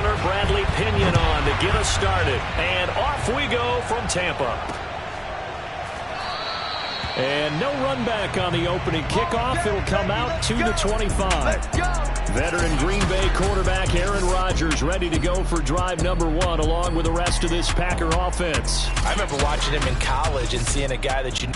punter Bradley Pinion on to get us started. And off we go from Tampa. And no run back on the opening kickoff. It'll come out to the 25. Veteran Green Bay quarterback Aaron Rodgers ready to go for drive number 1 along with the rest of this Packer offense. I remember watching him in college and seeing a guy that you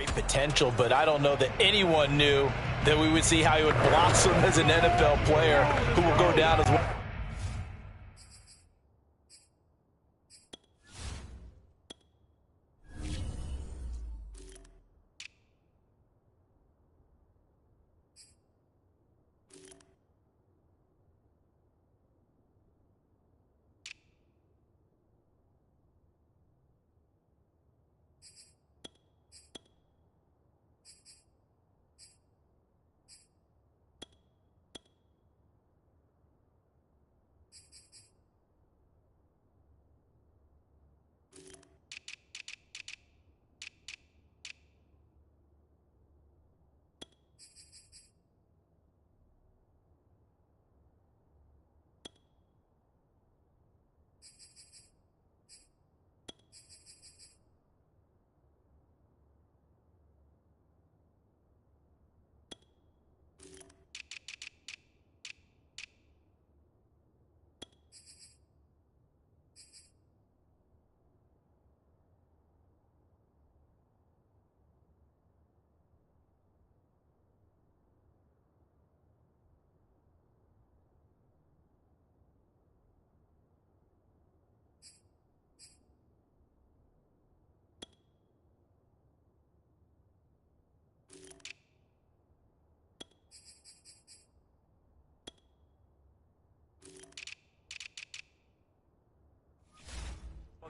great potential, but I don't know that anyone knew that we would see how he would blossom as an NFL player who will go down as well.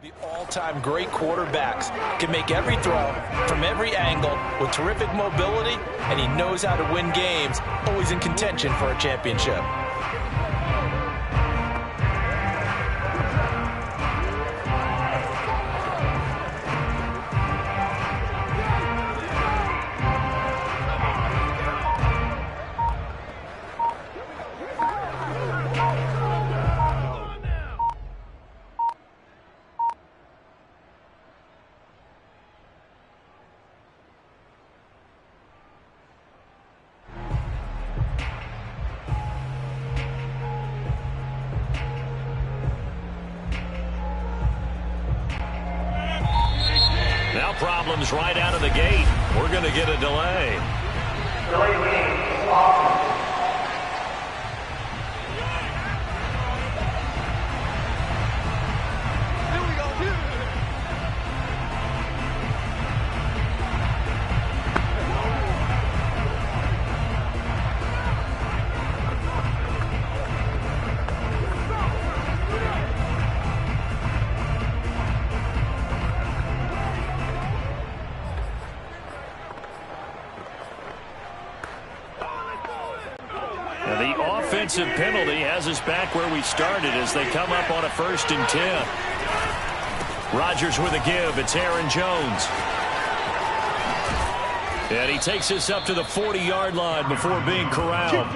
The all-time great quarterbacks can make every throw from every angle with terrific mobility, and he knows how to win games, always in contention for a championship. Now problems right out of the gate. We're going to get a delay. Delay of game. Offense. The offensive penalty has us back where we started as they come up on a 1st and 10. Rodgers with a give. It's Aaron Jones. And he takes us up to the 40-yard line before being corralled.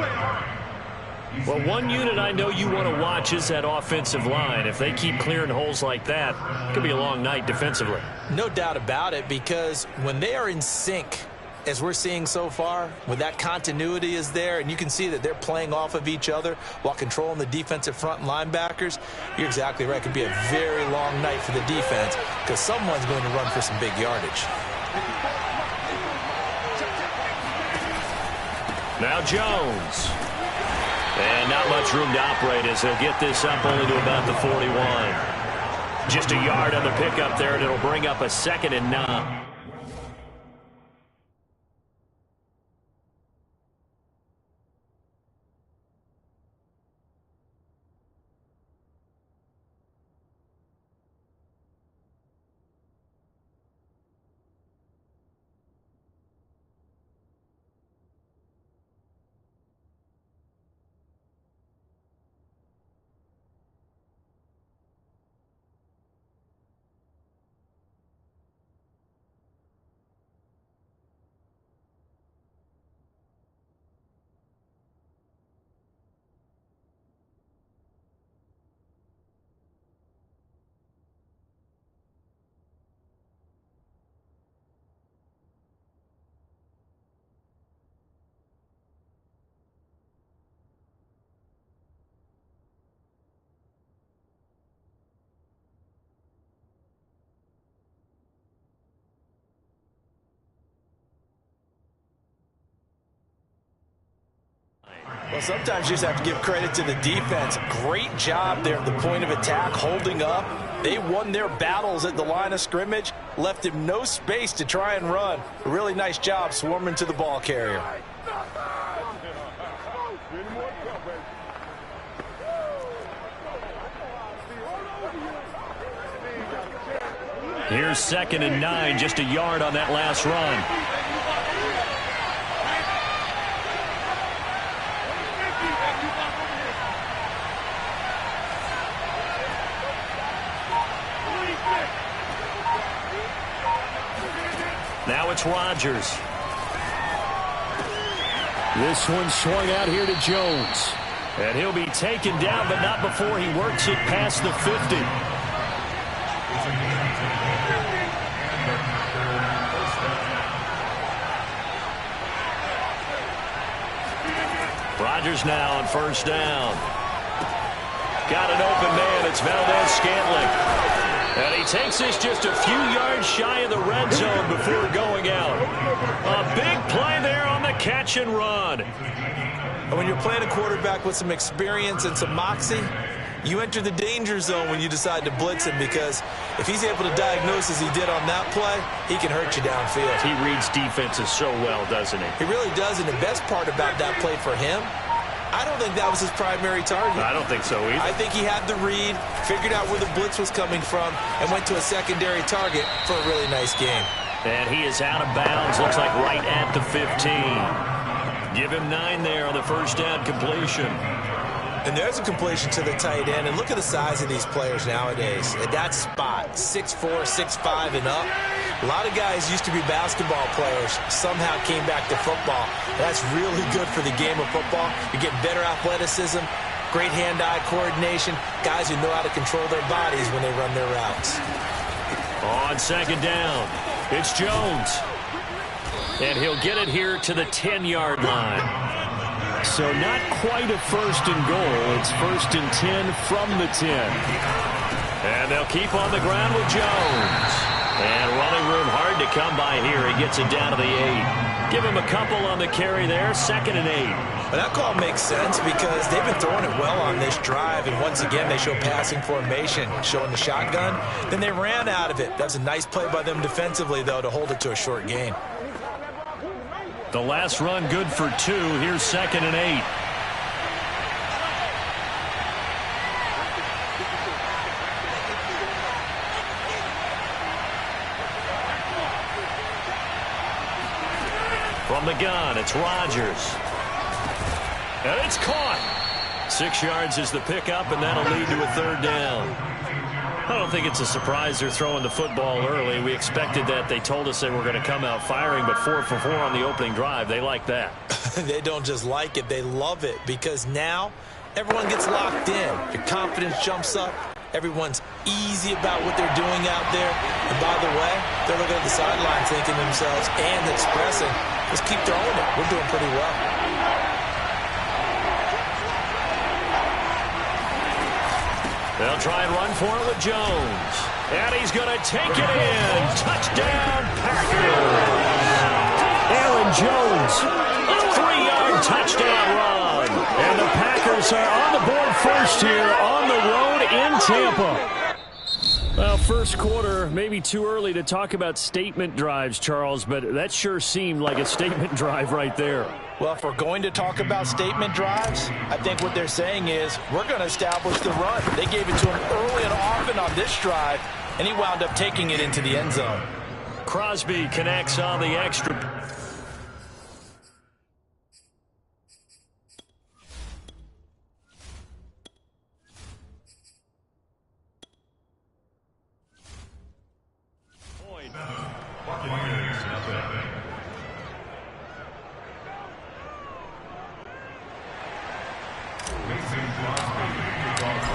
Well, one unit I know you want to watch is that offensive line. If they keep clearing holes like that, it could be a long night defensively. No doubt about it, because when they are in sync, as we're seeing so far, when that continuity is there and you can see that they're playing off of each other while controlling the defensive front linebackers, you're exactly right. It could be a very long night for the defense because someone's going to run for some big yardage. Now Jones. And not much room to operate as he'll get this up only to about the 41. Just a yard on the pickup there, and it'll bring up a 2nd and 9. Well, sometimes you just have to give credit to the defense. Great job there at the point of attack, holding up. They won their battles at the line of scrimmage, left him no space to try and run. A really nice job swarming to the ball carrier. Here's 2nd and 9, just a yard on that last run. Now it's Rodgers. This one swung out here to Jones. And he'll be taken down, but not before he works it past the 50. Rodgers now on 1st down. Got an open man. It's Valdez-Scantling. And he takes this just a few yards shy of the red zone before going out. A big play there on the catch and run. And when you're playing a quarterback with some experience and some moxie, you enter the danger zone when you decide to blitz him, because if he's able to diagnose as he did on that play, he can hurt you downfield. He reads defenses so well, doesn't he? He really does, and the best part about that play for him, I don't think that was his primary target. I don't think so either. I think he had the read, figured out where the blitz was coming from, and went to a secondary target for a really nice game. And he is out of bounds, looks like right at the 15. Give him 9 there on the 1st down completion. And there's a completion to the tight end. And look at the size of these players nowadays. At that spot, 6'4", 6'5", and up. A lot of guys used to be basketball players, somehow came back to football. That's really good for the game of football. You get better athleticism, great hand-eye coordination, guys who know how to control their bodies when they run their routes. On 2nd down, it's Jones. And he'll get it here to the 10-yard line. So not quite a 1st and goal. It's 1st and 10 from the 10. And they'll keep on the ground with Jones. And running room hard to come by here. He gets it down to the 8. Give him a couple on the carry there. 2nd and 8. But that call makes sense because they've been throwing it well on this drive. And once again, they show passing formation, showing the shotgun. Then they ran out of it. That's a nice play by them defensively, though, to hold it to a short gain. The last run good for 2. Here's 2nd and 8. From the gun, it's Rodgers. And it's caught. 6 yards is the pickup, and that'll lead to a 3rd down. I don't think it's a surprise they're throwing the football early. We expected that. They told us they were going to come out firing, but 4 for 4 on the opening drive. They like that. They don't just like it. They love it, because now everyone gets locked in. Your confidence jumps up. Everyone's easy about what they're doing out there. And by the way, they're looking at the sideline thinking to themselves and expressing, just keep throwing it. We're doing pretty well. They'll try and run for it with Jones. And he's going to take it in. Touchdown, Packers. Aaron Jones, a 3-yard touchdown run. And the Packers are on the board first here on the road in Tampa. Well, first quarter, maybe too early to talk about statement drives, Charles, but that sure seemed like a statement drive right there. Well, if we're going to talk about statement drives, I think what they're saying is we're going to establish the run. They gave it to him early and often on this drive, and he wound up taking it into the end zone. Crosby connects on the extra.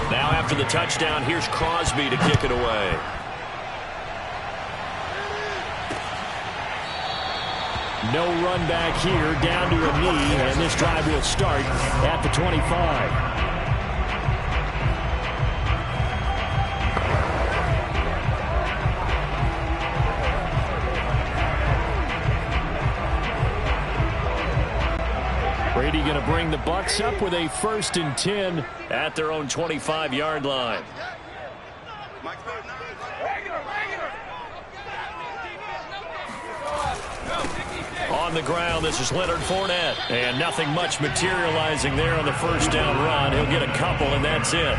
Now after the touchdown, here's Crosby to kick it away. No run back here, down to a knee, and this drive will start at the 25. Brady going to bring bring the Bucs up with a 1st and 10 at their own 25-yard line. On the ground, this is Leonard Fournette. And nothing much materializing there on the 1st down run. He'll get a couple, and that's it.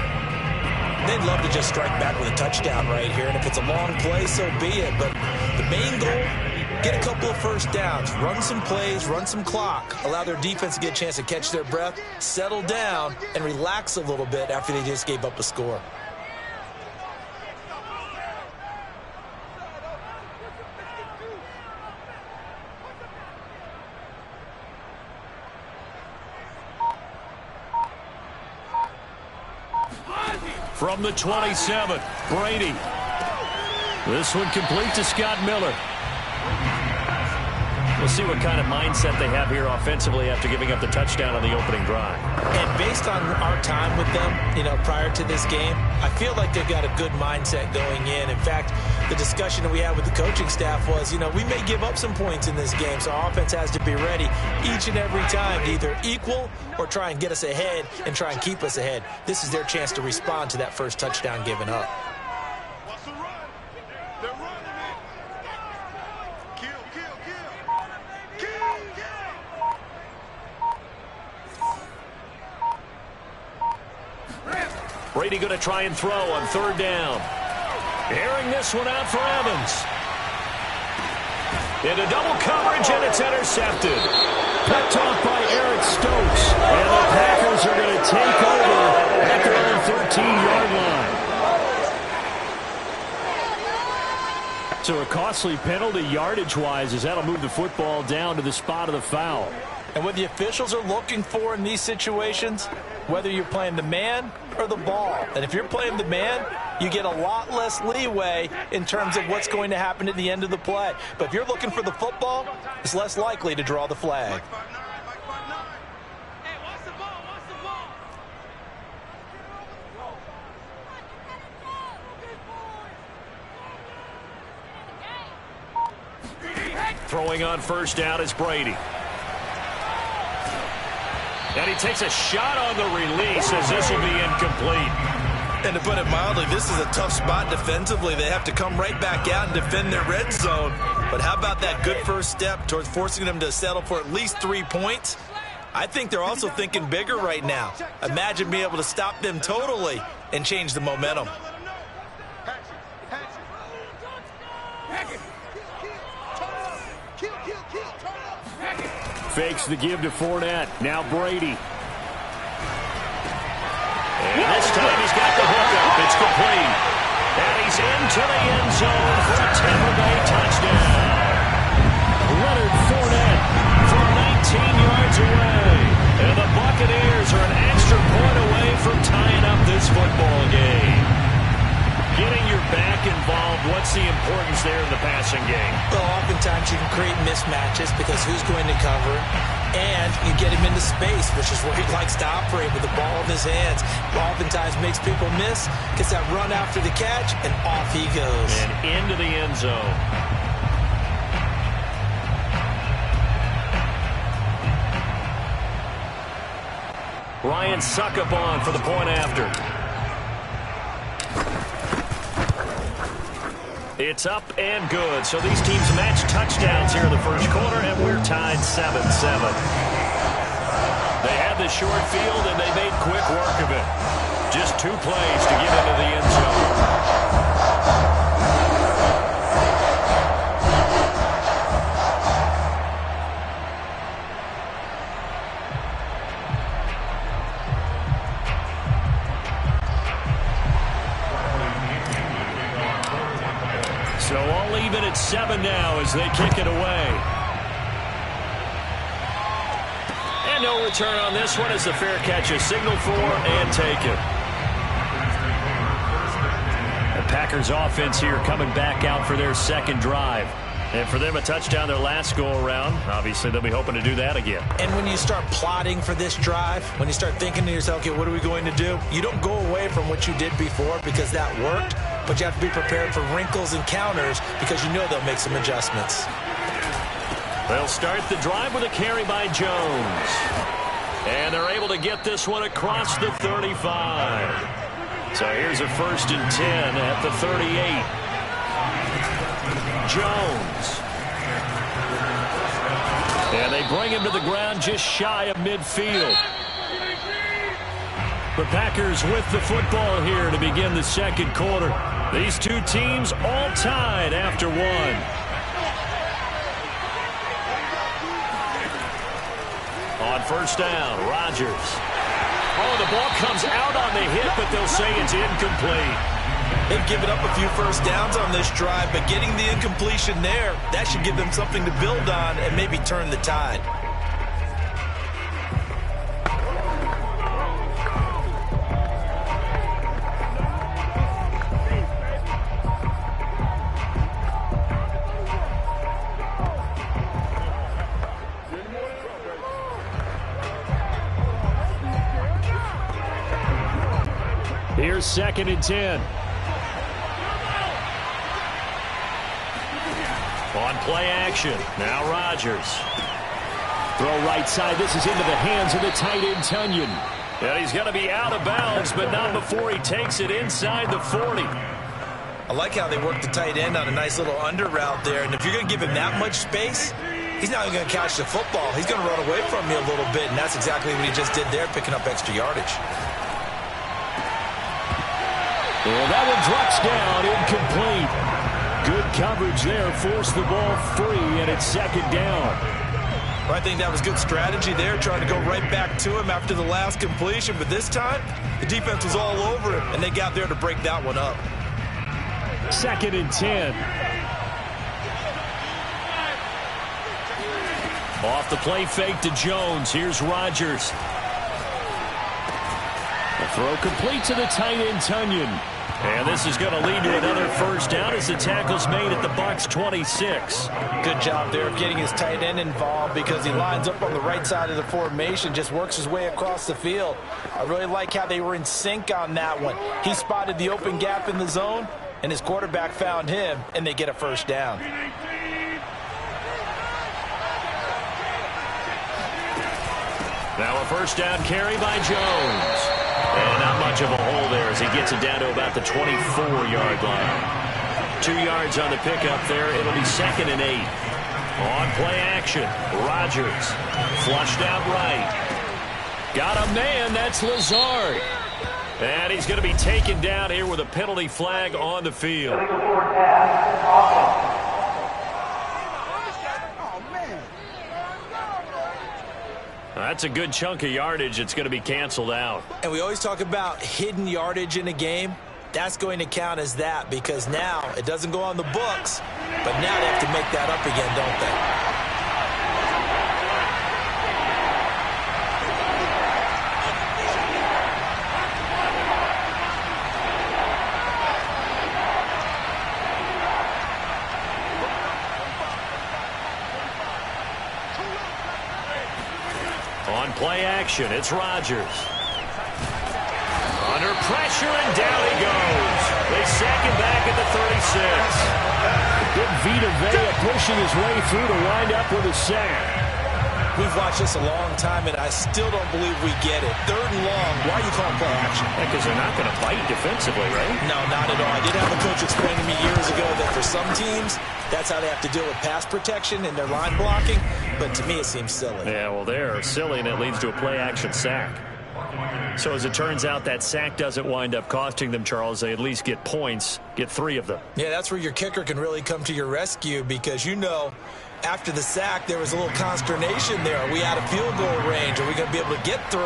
They'd love to just strike back with a touchdown right here. And if it's a long play, so be it. But the main goal, get a couple of 1st downs. Run some plays, run some clock. Allow their defense to get a chance to catch their breath, settle down, and relax a little bit after they just gave up a score. From the 27, Brady. This one complete to Scott Miller. We'll see what kind of mindset they have here offensively after giving up the touchdown on the opening drive. And based on our time with them, prior to this game, I feel like they've got a good mindset going in. In fact, the discussion that we had with the coaching staff was, we may give up some points in this game, so our offense has to be ready each and every time to either equal or try and get us ahead and try and keep us ahead. This is their chance to respond to that first touchdown given up. Brady going to try and throw on 3rd down. Airing this one out for Evans. Into double coverage, and it's intercepted. Picked off by Eric Stokes. And the Packers are going to take over at their own 13-yard line. So a costly penalty yardage-wise, as that'll move the football down to the spot of the foul. And what the officials are looking for in these situations, whether you're playing the man or the ball. And if you're playing the man, you get a lot less leeway in terms of what's going to happen at the end of the play. But if you're looking for the football, it's less likely to draw the flag. Throwing on 1st down is Brady. And he takes a shot on the release as this will be incomplete. And to put it mildly, this is a tough spot defensively. They have to come right back out and defend their red zone. But how about that good first step towards forcing them to settle for at least 3 points? I think they're also thinking bigger right now. Imagine being able to stop them totally and change the momentum. Fakes the give to Fournette. Now Brady. And this time he's got the hookup. It's complete. And he's into the end zone for a Tampa Bay touchdown. Leonard Fournette from 19 yards away. And the Buccaneers are an extra point away from tying up this football game. Getting your back involved, what's the importance there in the passing game? Well, oftentimes you can create mismatches because who's going to cover, and you get him into space, which is where he likes to operate with the ball in his hands. Oftentimes makes people miss, gets that run after the catch, and off he goes. And into the end zone. Ryan Succop for the point after. It's up and good. So these teams match touchdowns here in the first quarter, and we're tied 7-7. They had the short field, and they made quick work of it. Just 2 plays to get into the end zone. So all even at 7 now as they kick it away. And no return on this one as the fair catch is signaled for and taken. The Packers offense here coming back out for their second drive. And for them, a touchdown their last go-around. Obviously, they'll be hoping to do that again. And when you start plotting for this drive, when you start thinking to yourself, okay, what are we going to do? You don't go away from what you did before because that worked, but you have to be prepared for wrinkles and counters because you know they'll make some adjustments. They'll start the drive with a carry by Jones. And they're able to get this one across the 35. So here's a 1st and 10 at the 38. Jones. And they bring him to the ground just shy of midfield. The Packers with the football here to begin the second quarter. These two teams all tied after one. On 1st down, Rodgers. Oh, the ball comes out on the hit, but they'll say it's incomplete. They've given up a few first downs on this drive, but getting the incompletion there, that should give them something to build on and maybe turn the tide. Here's 2nd and 10. On play action. Now Rodgers. Throw right side. This is into the hands of the tight end, Tunyon. And he's going to be out of bounds, but not before he takes it inside the 40. I like how they work the tight end on a nice little under route there. And if you're going to give him that much space, he's not even going to catch the football. He's going to run away from you a little bit, and that's exactly what he just did there, picking up extra yardage. Well, that one drops down, incomplete. Good coverage there, forced the ball free, and it's 2nd down. Well, I think that was good strategy there, trying to go right back to him after the last completion. But this time, the defense was all over him, and they got there to break that one up. 2nd and 10. Off the play fake to Jones. Here's Rodgers. A throw complete to the tight end, Tunyon. And this is going to lead to another 1st down as the tackle's made at the Bucs 26. Good job there of getting his tight end involved because he lines up on the right side of the formation, just works his way across the field. I really like how they were in sync on that one. He spotted the open gap in the zone, and his quarterback found him, and they get a 1st down. Now a 1st down carry by Jones. And not much of a hole there as he gets it down to about the 24-yard line. 2 yards on the pickup there. It'll be 2nd and 8. On play action, Rodgers. Flushed out right. Got a man, that's Lazard. And he's going to be taken down here with a penalty flag on the field. That's a good chunk of yardage. It's going to be canceled out. And we always talk about hidden yardage in a game. That's going to count as that because now it doesn't go on the books, but now they have to make that up again, don't they? On play action, it's Rodgers. Under pressure, and down he goes. They sack him back at the 36. Good D.E.V pushing his way through to wind up with a sack. We've watched this a long time, and I still don't believe we get it. 3rd and long. Why are you calling play action? Because they're not going to fight defensively, right? No, not at all. I did have a coach explain to me years ago that for some teams, that's how they have to deal with pass protection and their line blocking. But to me, it seems silly. Yeah, well, they're silly, and it leads to a play-action sack. So as it turns out, that sack doesn't wind up costing them, Charles. They at least get points, get 3 of them. Yeah, that's where your kicker can really come to your rescue because, you know, after the sack, there was a little consternation there. Are we out of field goal range? Are we going to be able to get 3?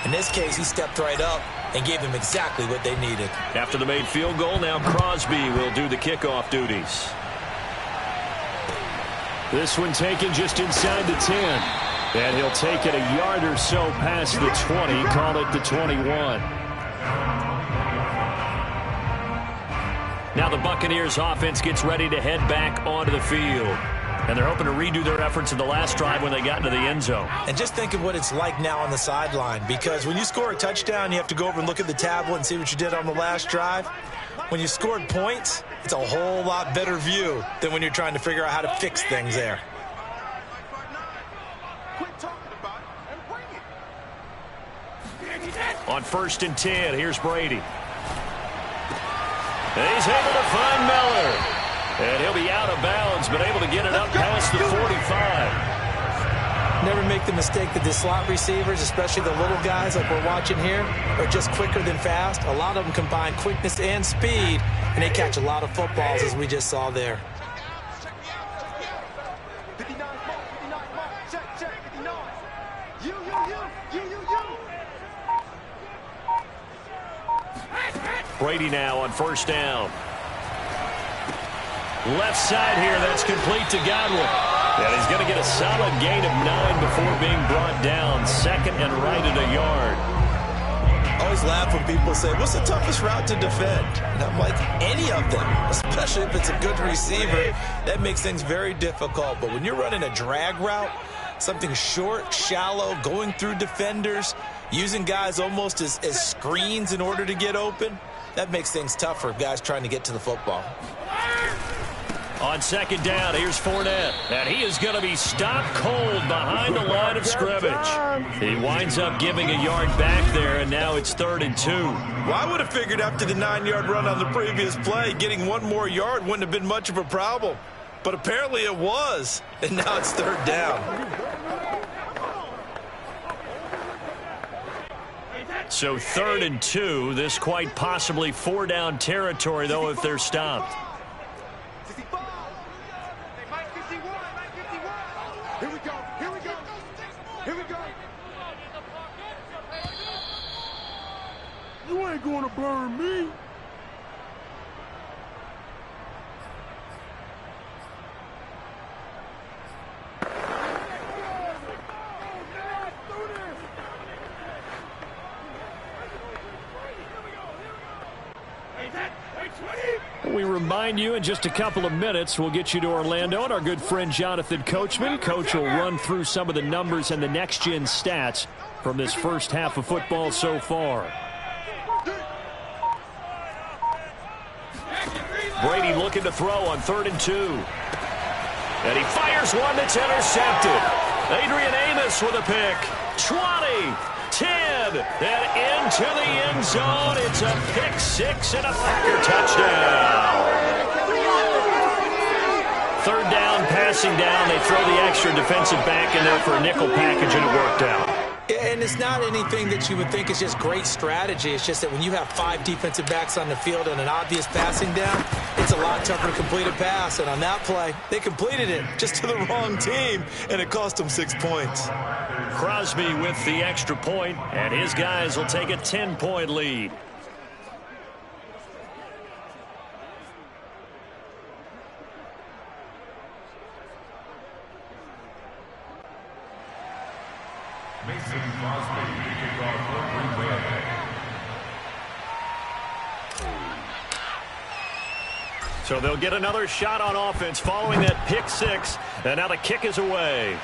In this case, he stepped right up and gave them exactly what they needed. After the made field goal, now Crosby will do the kickoff duties. This one taken just inside the 10. And he'll take it a yard or so past the 20, call it the 21. Now the Buccaneers offense gets ready to head back onto the field. And they're hoping to redo their efforts in the last drive when they got into the end zone. And just think of what it's like now on the sideline, because when you score a touchdown, you have to go over and look at the tablet and see what you did on the last drive. When you scored points, it's a whole lot better view than when you're trying to figure out how to fix things there. On 1st and 10, here's Brady. He's able to find Miller. And he'll be out of bounds, but able to get it up past the 45. Never make the mistake that the slot receivers, especially the little guys like we're watching here, are just quicker than fast. A lot of them combine quickness and speed, and they catch a lot of footballs, as we just saw there. Brady now on 1st down. Left side here, that's complete to Godwin. And he's going to get a solid gain of 9 before being brought down. 2nd and right at a yard. I always laugh when people say, what's the toughest route to defend? And I'm like, any of them, especially if it's a good receiver. That makes things very difficult. But when you're running a drag route, something short, shallow, going through defenders, using guys almost as screens in order to get open, that makes things tough for guys trying to get to the football. On 2nd down, here's Fournette. And he is going to be stopped cold behind the line of scrimmage. He winds up giving a yard back there, and now it's 3rd and 2. Well, I would have figured after the 9-yard run on the previous play, getting 1 more yard wouldn't have been much of a problem. But apparently it was, and now it's 3rd down. So 3rd and 2. This quite possibly 4-down territory, though, if they're stopped. You ain't gonna burn me. We remind you in just a couple of minutes, we'll get you to Orlando, and our good friend Jonathan Coachman. Coach will run through some of the numbers and the next-gen stats from this first half of football so far. Brady looking to throw on 3rd and 2. And he fires one that's intercepted. Adrian Amos with a pick. 20, 10, and into the end zone. It's a pick 6 and a Packer touchdown. 3rd down, passing down. They throw the extra defensive back in there for a nickel package, and it worked out. And it's not anything that you would think is just great strategy. It's just that when you have 5 defensive backs on the field and an obvious passing down, it's a lot tougher to complete a pass. And on that play, they completed it just to the wrong team, and it cost them 6 points. Crosby with the extra point, and his guys will take a 10-point lead. So they'll get another shot on offense following that pick 6, and now the kick is away.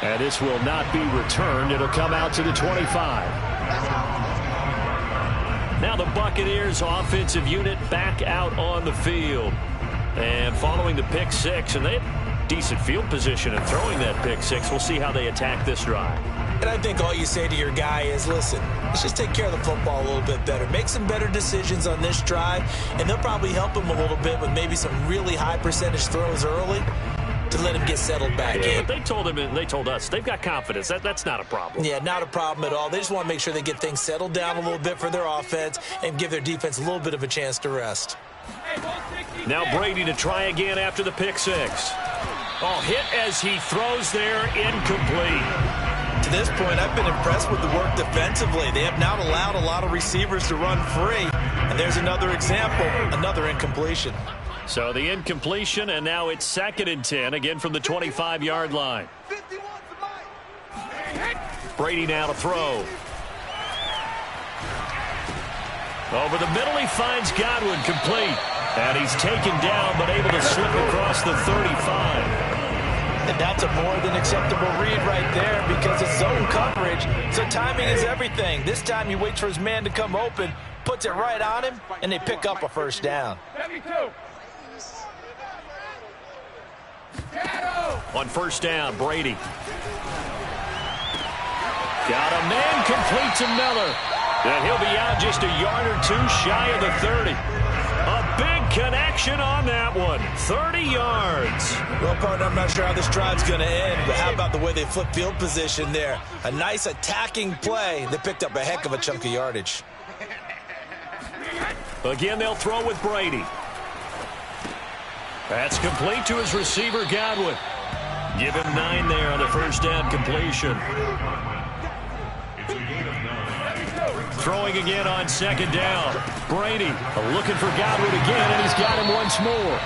And this will not be returned. It'll come out to the 25. Now the Buccaneers offensive unit back out on the field. And following the pick 6, and they have decent field position in throwing that pick 6. We'll see how they attack this drive. And I think all you say to your guy is, listen, let's just take care of the football a little bit better. Make some better decisions on this drive, and they'll probably help him a little bit with maybe some really high percentage throws early to let him get settled back in. But they told him, and they told us, they've got confidence. That's not a problem. Yeah, not a problem at all. They just want to make sure they get things settled down a little bit for their offense and give their defense a little bit of a chance to rest. Now Brady to try again after the pick 6. Oh, hit as he throws there, incomplete. To this point, I've been impressed with the work defensively. They have not allowed a lot of receivers to run free. And there's another example, another incompletion. So the incompletion, and now it's 2nd and 10, again from the 25-yard line. Brady now to throw. Over the middle, he finds Godwin, complete. And he's taken down, but able to slip across the 35. And that's a more than acceptable read right there because it's zone coverage. So timing is everything. This time he waits for his man to come open, puts it right on him, and they pick up a 1st down. On 1st down, Brady. Got a man complete to Miller. And he'll be out just a yard or two shy of the 30. A big connection on that one. 30 yards. Well, partner, I'm not sure how this drive's going to end, but how about the way they flip field position there? A nice attacking play. They picked up a heck of a chunk of yardage. Again, they'll throw with Brady. That's complete to his receiver, Godwin. Give him 9 there on the first down completion. Throwing again on second down. Brady looking for Godwin again, and he's got him once more.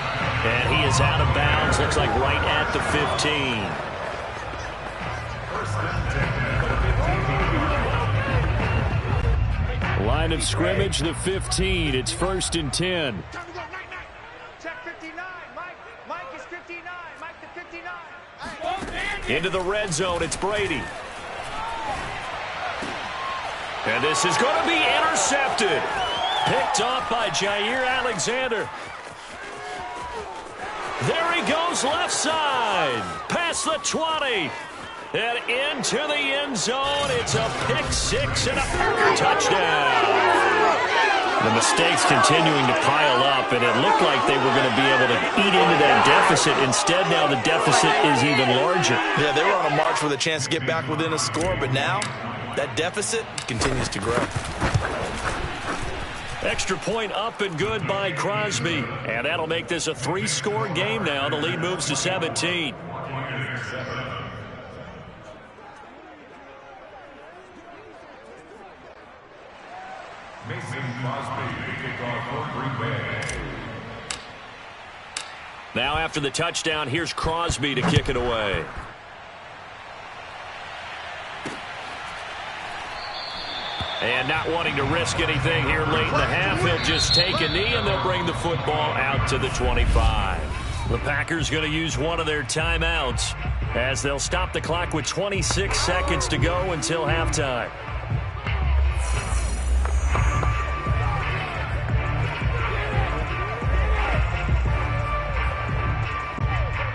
And he is out of bounds. Looks like right at the 15. Line of scrimmage, the 15. It's 1st and 10. Check 59. Mike is 59. Mike to 59. Into the red zone, it's Brady. And this is going to be intercepted. Picked off by Jair Alexander. There he goes left side. Past the 20. And into the end zone. It's a pick 6 and a touchdown. The mistakes continuing to pile up, and it looked like they were going to be able to eat into that deficit. Instead, now the deficit is even larger. Yeah, they were on a march with a chance to get back within a score, but now that deficit continues to grow. Extra point up and good by Crosby. And that'll make this a 3-score game now. The lead moves to 17. Now after the touchdown, here's Crosby to kick it away. And not wanting to risk anything here late in the half, he'll just take a knee, and they'll bring the football out to the 25. The Packers going to use one of their timeouts as they'll stop the clock with 26 seconds to go until halftime.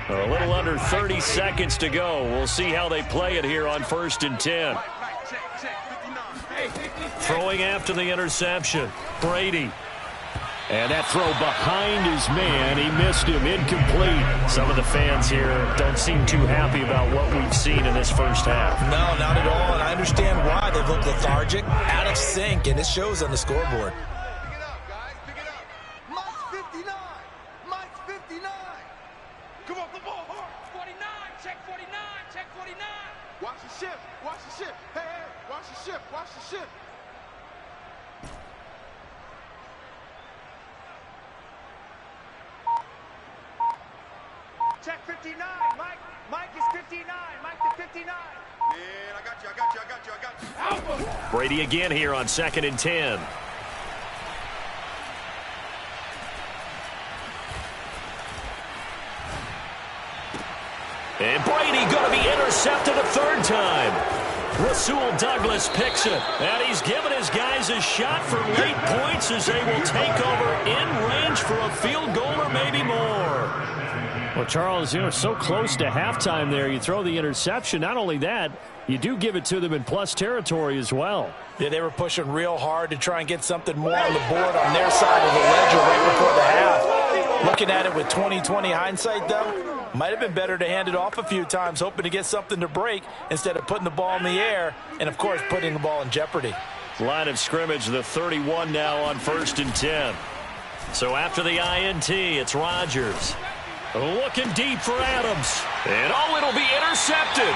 A little under 30 seconds to go. We'll see how they play it here on 1st and 10. Throwing after the interception. Brady. And that throw behind his man. He missed him. Incomplete. Some of the fans here don't seem too happy about what we've seen in this first half. No, not at all. And I understand why. They've looked lethargic, out of sync, and it shows on the scoreboard. Pick it up, guys. Pick it up. Mike's 59. Mike's 59. Come on, the ball hard. 49. Check 49. Check 49. Watch the ship. Watch the ship. Hey, hey. Watch the ship. Watch the ship. Check 59. Mike is 59. Mike to 59. Man, I got you. I got you. I got you. I got you. Brady again here on 2nd and 10. And Brady going to be intercepted a 3rd time. Rasul Douglas picks it. And he's given his guys a shot for late points as they will take over in range for a field goal or maybe more. Well, Charles, you're so close to halftime there. You throw the interception. Not only that, you do give it to them in plus territory as well. Yeah, they were pushing real hard to try and get something more on the board on their side of the ledger right before the half. Looking at it with 20/20 hindsight, though, might have been better to hand it off a few times, hoping to get something to break instead of putting the ball in the air and, of course, putting the ball in jeopardy. Line of scrimmage, the 31 now on 1st and 10. So after the INT, it's Rodgers. Looking deep for Adams. And it'll be intercepted.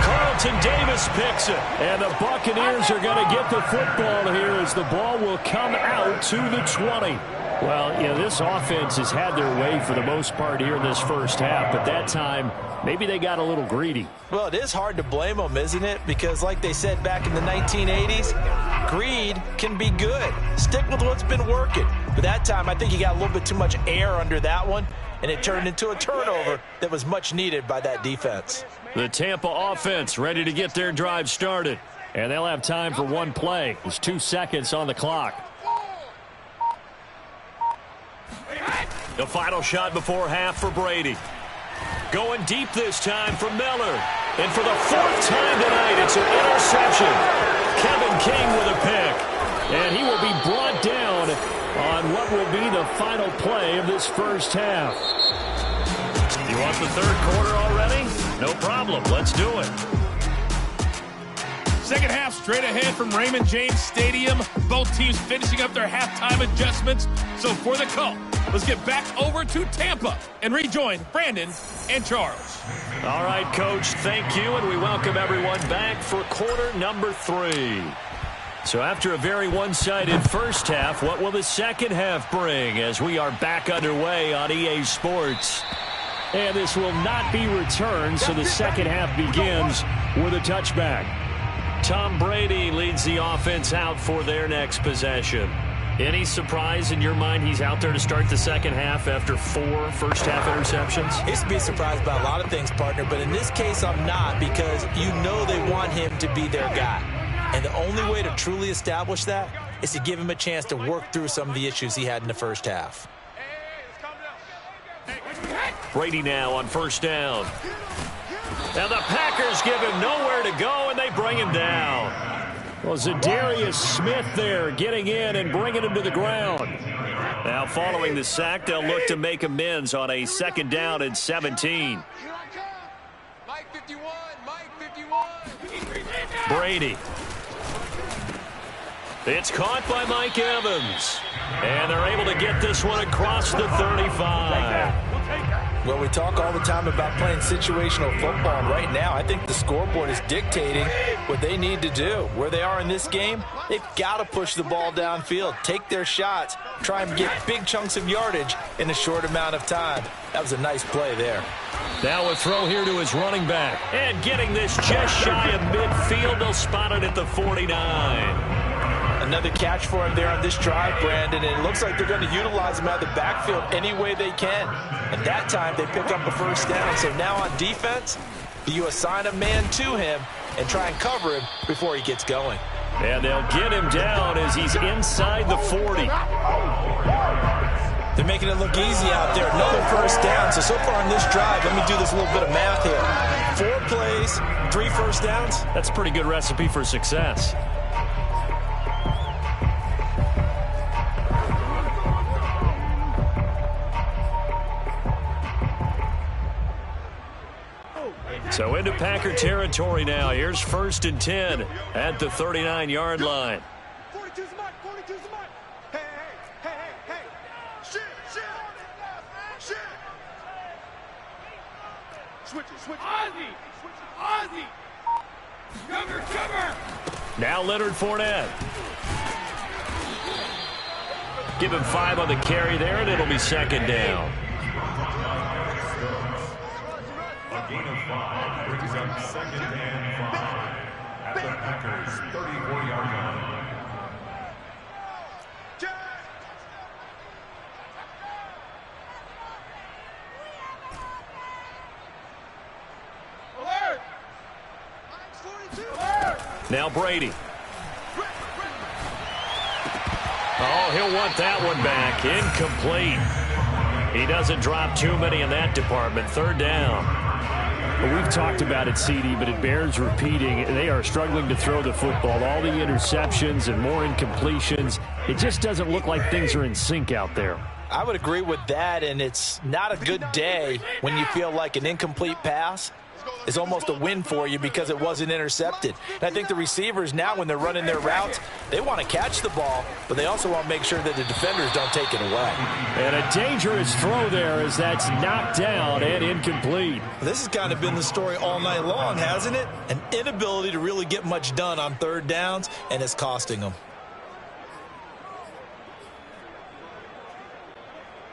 Carlton Davis picks it. And the Buccaneers are going to get the football here as the ball will come out to the 20. Well, this offense has had their way for the most part here in this first half. But that time, maybe they got a little greedy. Well, it is hard to blame them, isn't it? Because like they said back in the 1980s, greed can be good. Stick with what's been working. But that time, I think you got a little bit too much air under that one, and it turned into a turnover that was much needed by that defense. The Tampa offense ready to get their drive started. And they'll have time for one play. There's 2 seconds on the clock. The final shot before half for Brady. Going deep this time for Miller. And for the fourth time tonight, it's an interception. Kevin King with a pick. And he will be brought down on what will be the final play of this first half. You want the third quarter already? No problem. Let's do it. Second half straight ahead from Raymond James Stadium. Both teams finishing up their halftime adjustments. So for the call, let's get back over to Tampa and rejoin Brandon and Charles. All right, Coach, thank you, and we welcome everyone back for quarter number 3. So after a very one-sided first half, what will the second half bring as we are back underway on EA Sports? And this will not be returned, so the second half begins with a touchback. Tom Brady leads the offense out for their next possession. Any surprise in your mind he's out there to start the second half after 4 first-half interceptions? He's to be surprised by a lot of things, partner, but in this case I'm not, because you know they want him to be their guy. And the only way to truly establish that is to give him a chance to work through some of the issues he had in the first half. Brady now on first down. Now the Packers give him nowhere to go, and they bring him down. Well, Zadarius Smith there getting in and bringing him to the ground. Now following the sack, they'll look to make amends on a second down and 17. Mike 51, Mike 51. Brady. It's caught by Mike Evans. And they're able to get this one across the 35. Well, we talk all the time about playing situational football, and right now I think the scoreboard is dictating what they need to do. Where they are in this game, they've got to push the ball downfield, take their shots, try and get big chunks of yardage in a short amount of time. That was a nice play there. Now a throw here to his running back. And getting this just shy of midfield, they'll spot it at the 49. Another catch for him there on this drive, Brandon, and it looks like they're going to utilize him out of the backfield any way they can. At that time, they pick up a first down. So now on defense, you assign a man to him and try and cover him before he gets going. And they'll get him down as he's inside the 40. They're making it look easy out there. Another first down. So far on this drive, let me do this little bit of math here. 4 plays, 3 first downs. That's a pretty good recipe for success. So into Packer territory now. Here's 1st and 10 at the 39-yard line. 42's the mark, 42's the mark. Hey, hey, hey, hey, hey. Shit, shit, shit. Switch it, switch it. Ozzy. Cover. Now Leonard Fournette. Give him 5 on the carry there, and it'll be second down. A gain of 5 brings up second and 5 at the Packers' 34-yard line. Now Brady. Oh, he'll want that one back. Incomplete. He doesn't drop too many in that department. 3rd down. Well, we've talked about it, CD, but it bears repeating. They are struggling to throw the football. All the interceptions and more incompletions. It just doesn't look like things are in sync out there. I would agree with that, and it's not a good day when you feel like an incomplete pass is almost a win for you because it wasn't intercepted. And I think the receivers now, when they're running their routes, they want to catch the ball, but they also want to make sure that the defenders don't take it away. And a dangerous throw there as that's knocked down and incomplete. This has kind of been the story all night long, hasn't it? An inability to really get much done on 3rd downs, and it's costing them.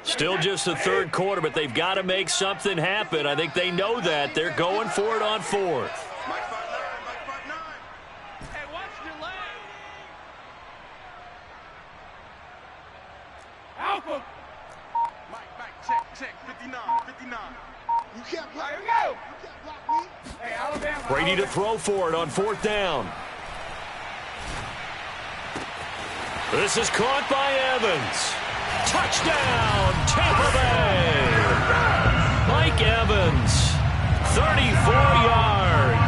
Still just the 3rd quarter, but they've got to make something happen. I think they know that. They're going for it on 4th. Hey, watch your leg. Alpha. Mike, check. 59. You can't block. Here we go. You can't block me. Hey, Alabama. Brady to throw for it on 4th down. This is caught by Evans. Touchdown, Tampa Bay. Mike Evans, 34 yards.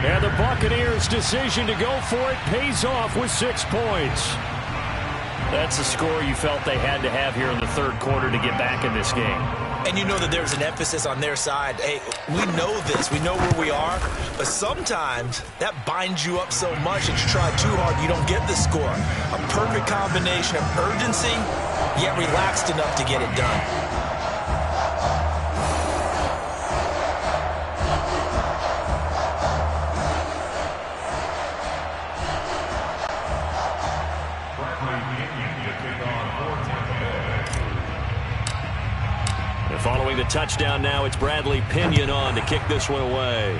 And the Buccaneers' decision to go for it pays off with 6 points. That's a score you felt they had to have here in the third quarter to get back in this game. And you know that there's an emphasis on their side. Hey, we know this. We know where we are. But sometimes that binds you up so much that you try too hard, you don't get the score. A perfect combination of urgency, yet relaxed enough to get it done. Following the touchdown now, it's Bradley Pinion on to kick this one away.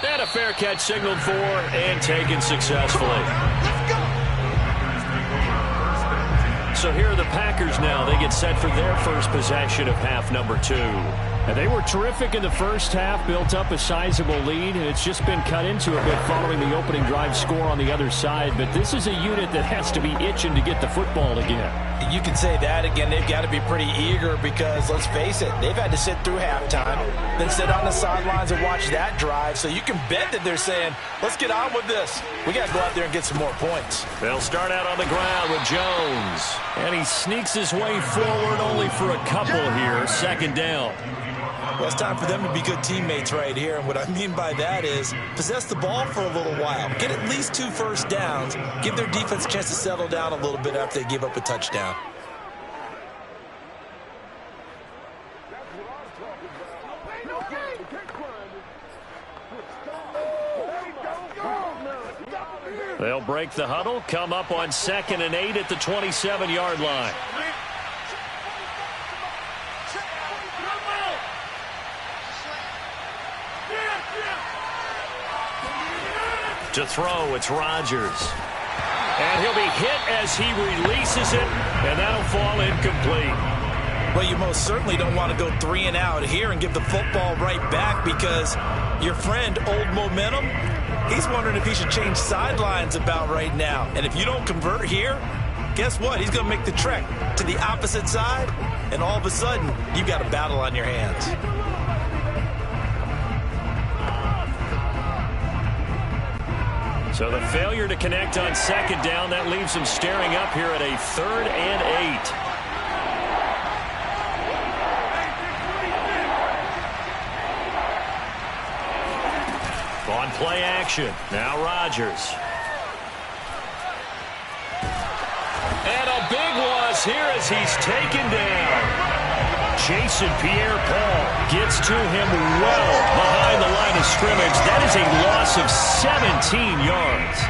And a fair catch signaled for and taken successfully. So here are the Packers now. They get set for their first possession of half number 2. And they were terrific in the first half, built up a sizable lead, and it's just been cut into a bit following the opening drive score on the other side. But this is a unit that has to be itching to get the football again. You can say that again. They've got to be pretty eager because, let's face it, they've had to sit through halftime, then sit on the sidelines and watch that drive. So you can bet that they're saying, let's get on with this. We got to go out there and get some more points. They'll start out on the ground with Jones. And he sneaks his way forward only for a couple here. Second down. Well, it's time for them to be good teammates right here. And what I mean by that is possess the ball for a little while. Get at least 2 first downs. Give their defense a chance to settle down a little bit after they give up a touchdown. They'll break the huddle, come up on 2nd and 8 at the 27-yard line. To throw, it's Rodgers. And he'll be hit as he releases it, and that'll fall incomplete. Well, you most certainly don't want to go 3 and out here and give the football right back because your friend, Old Momentum, he's wondering if he should change sidelines about right now. And if you don't convert here, guess what? He's going to make the trek to the opposite side, and all of a sudden, you've got a battle on your hands. So the failure to connect on 2nd down, that leaves them staring up here at a 3rd and 8. On play action, now Rodgers. And a big loss here as he's taken down. Jason Pierre-Paul gets to him well behind the line of scrimmage. That is a loss of 17 yards.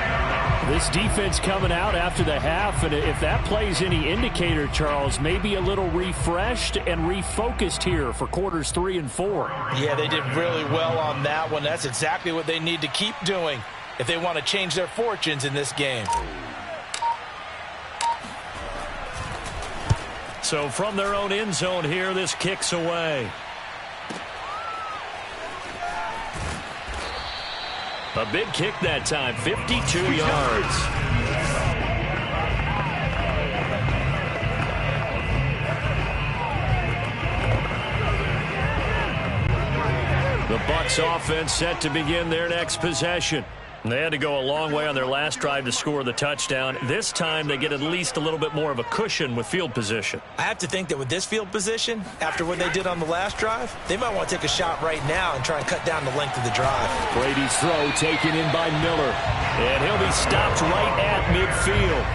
This defense coming out after the half, and if that plays any indicator, Charles, maybe a little refreshed and refocused here for quarters 3 and 4. Yeah, they did really well on that one. That's exactly what they need to keep doing if they want to change their fortunes in this game. So from their own end zone here, this kicks away. A big kick that time, 52 yards. The Bucs offense set to begin their next possession. They had to go a long way on their last drive to score the touchdown. This time they get at least a little bit more of a cushion with field position. I have to think that with this field position, after what they did on the last drive, they might want to take a shot right now and try and cut down the length of the drive. Brady's throw taken in by Miller. And he'll be stopped right at midfield.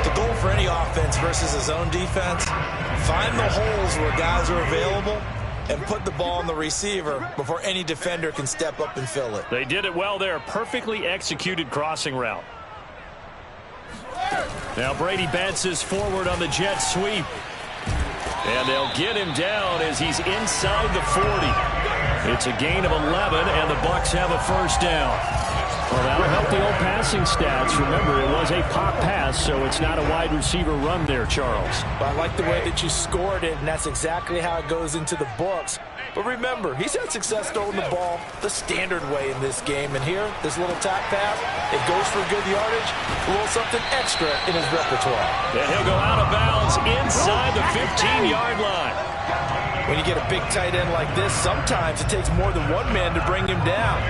The goal for any offense versus his own defense, find the holes where guys are available and put the ball on the receiver before any defender can step up and fill it. They did it well there. Perfectly executed crossing route. Now Brady bounces forward on the jet sweep. And they'll get him down as he's inside the 40. It's a gain of 11, and the Bucs have a first down. Well, that'll help the old passing stats. Remember, it was a pop pass, so it's not a wide receiver run there, Charles. But I like the way that you scored it, and that's exactly how it goes into the books. But remember, he's had success throwing the ball the standard way in this game. And here, this little tap pass, it goes for good yardage, a little something extra in his repertoire. And he'll go out of bounds inside the 15-yard line. When you get a big tight end like this, sometimes it takes more than one man to bring him down.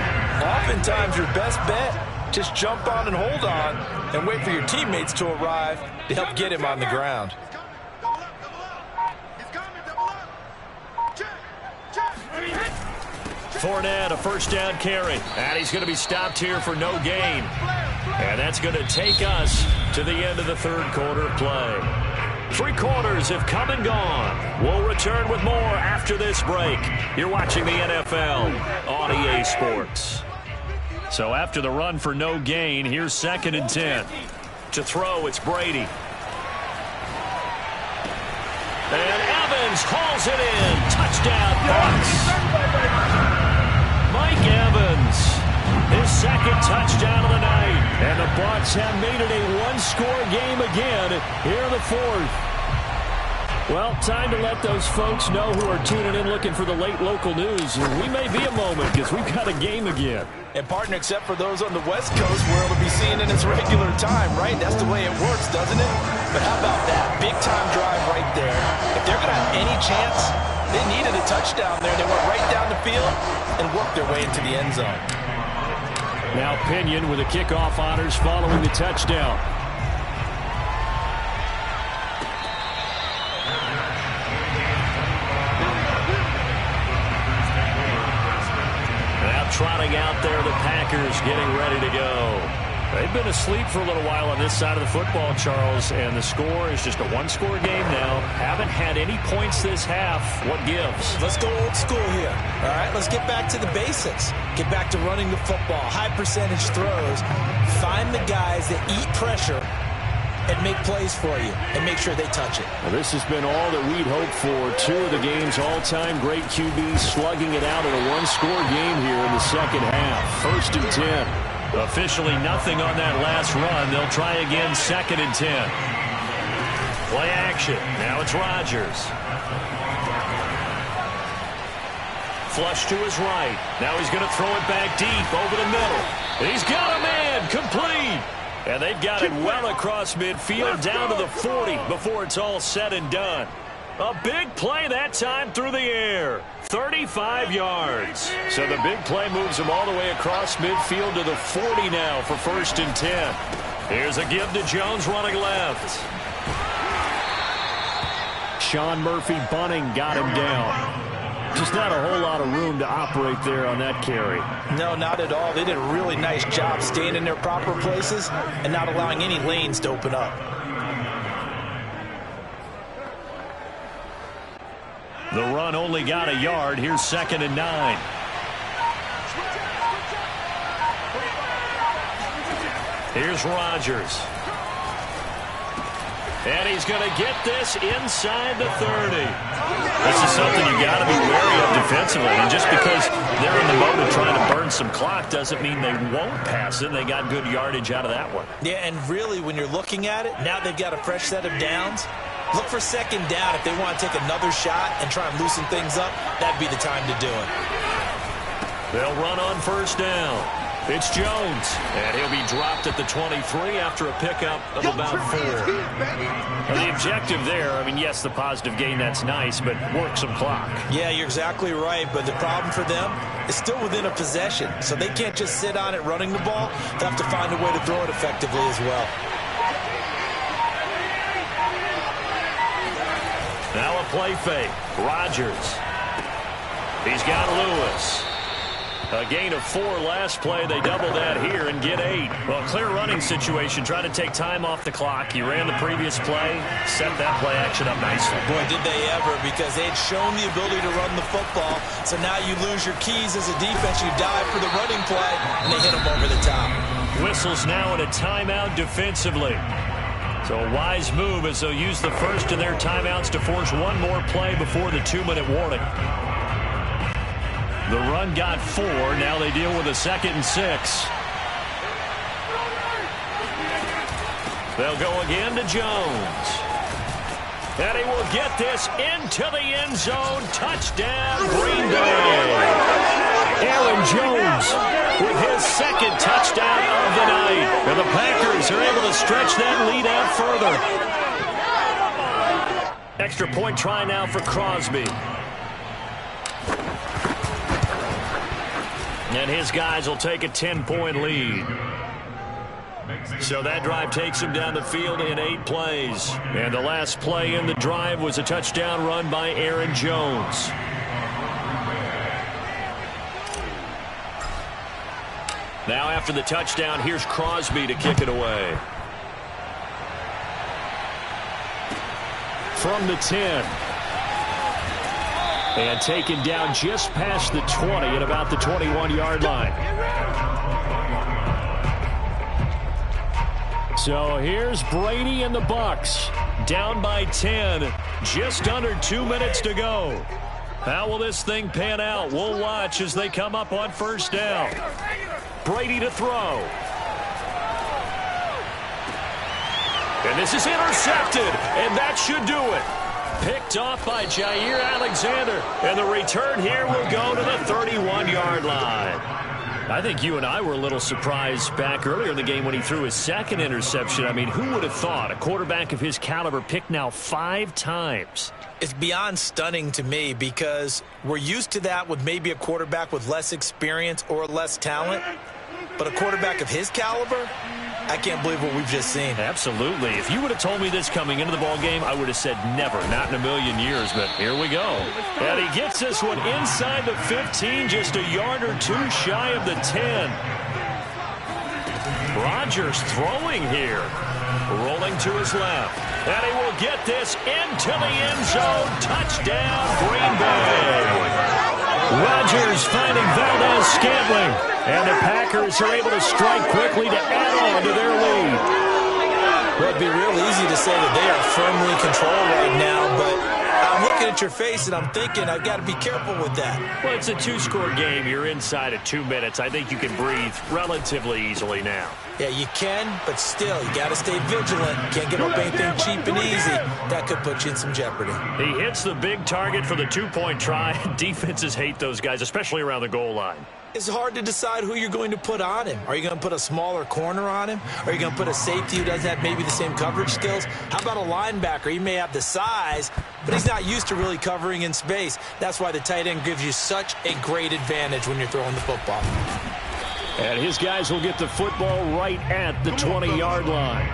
Oftentimes, your best bet, just jump on and hold on and wait for your teammates to arrive to help get him on the ground. Fournette, a first down carry. And he's going to be stopped here for no gain. And that's going to take us to the end of the third quarter play. 3 quarters have come and gone. We'll return with more after this break. You're watching the NFL on EA Sports. So after the run for no gain, here's 2nd and 10. To throw, it's Brady. And Evans hauls it in. Touchdown, Bucs. Mike Evans, his 2nd touchdown of the night. And the Bucs have made it a one-score game again here in the 4th. Well, time to let those folks know who are tuning in looking for the late local news. We may be a moment because we've got a game again. And partner, except for those on the West Coast where it'll be seen in its regular time, right? That's the way it works, doesn't it? But how about that? Big-time drive right there. If they're going to have any chance, they needed a touchdown there. They went right down the field and worked their way into the end zone. Now Pinion with the kickoff honors following the touchdown. Now trotting out there, the Packers getting ready to go. They've been asleep for a little while on this side of the football, Charles, and the score is just a one-score game now. Haven't had any points this half. What gives? Let's go old school here. All right, let's get back to the basics. Get back to running the football, high percentage throws. Find the guys that eat pressure and make plays for you and make sure they touch it. Well, this has been all that we'd hoped for. 2 of the game's all-time great QBs slugging it out in a one-score game here in the second half. 1st and 10. Officially nothing on that last run. They'll try again 2nd and 10. Play action. Now it's Rodgers. Flush to his right. Now he's going to throw it back deep over the middle. He's got a man. Complete. And they've got it well across midfield down to the 40 before it's all said and done. A big play that time through the air. 35 yards. So the big play moves him all the way across midfield to the 40 now for 1st and 10. Here's a give to Jones running left. Sean Murphy bunting got him down. Just not a whole lot of room to operate there on that carry. No, not at all. They did a really nice job staying in their proper places and not allowing any lanes to open up. The run only got a yard. Here's 2nd and 9. Here's Rodgers. And he's going to get this inside the 30. This is something you got to be wary of defensively. And just because they're in the mode of trying to burn some clock doesn't mean they won't pass it. They got good yardage out of that one. Yeah, and really when you're looking at it, now they've got a fresh set of downs. Look for 2nd down. If they want to take another shot and try and loosen things up, that'd be the time to do it. They'll run on 1st down. It's Jones, and he'll be dropped at the 23 after a pickup of about 4. Now the objective there, I mean, yes, the positive gain, that's nice, but work some clock. Yeah, you're exactly right, but the problem for them is still within a possession, so they can't just sit on it running the ball. They'll have to find a way to throw it effectively as well. Now a play fake. Rodgers. He's got Lewis. A gain of 4 last play. They double that here and get 8. Well, clear running situation. Trying to take time off the clock. You ran the previous play. Set that play action up nicely. Boy, did they ever, because they had shown the ability to run the football. So now you lose your keys as a defense. You dive for the running play, and they hit them over the top. Whistles now in a timeout defensively. So a wise move as they'll use the first of their timeouts to force one more play before the 2-minute warning. The run got 4. Now they deal with a 2nd and 6. They'll go again to Jones. And he will get this into the end zone. Touchdown, Green Bay. Aaron Jones with his 2nd touchdown of the night. And the Packers are able to stretch that lead out further. Extra point try now for Crosby. And his guys will take a 10-point lead. So that drive takes him down the field in 8 plays. And the last play in the drive was a touchdown run by Aaron Jones. Now after the touchdown, here's Crosby to kick it away. From the 10. And taken down just past the 20 at about the 21-yard line. So here's Brady and the Bucs. Down by 10. Just under 2 minutes to go. How will this thing pan out? We'll watch as they come up on first down. Brady to throw. And this is intercepted. And that should do it. Picked off by Jair Alexander. And the return here will go to the 31-yard line. I think you and I were a little surprised back earlier in the game when he threw his second interception. I mean, who would have thought a quarterback of his caliber picked now 5 times? It's beyond stunning to me because we're used to that with maybe a quarterback with less experience or less talent. But a quarterback of his caliber, I can't believe what we've just seen. Absolutely. If you would have told me this coming into the ball game, I would have said never, not in a million years. But here we go. And he gets this one inside the 15, just a yard or 2 shy of the 10. Rodgers throwing here. Rolling to his left. And he will get this into the end zone. Touchdown, Green Bay. Rodgers finding Valdez-Scantling. And the Packers are able to strike quickly to add on to their lead. Well, it'd be real easy to say that they are firmly controlled right now, but I'm looking at your face and I'm thinking I've got to be careful with that. Well, it's a 2-score game. You're inside of 2 minutes. I think you can breathe relatively easily now. Yeah, you can, but still, you got to stay vigilant. Can't give up anything cheap and easy. That could put you in some jeopardy. He hits the big target for the 2-point try. Defenses hate those guys, especially around the goal line. It's hard to decide who you're going to put on him. Are you going to put a smaller corner on him? Are you going to put a safety who doesn't have maybe the same coverage skills? How about a linebacker? He may have the size, but he's not used to really covering in space. That's why the tight end gives you such a great advantage when you're throwing the football. And his guys will get the football right at the 20-yard line.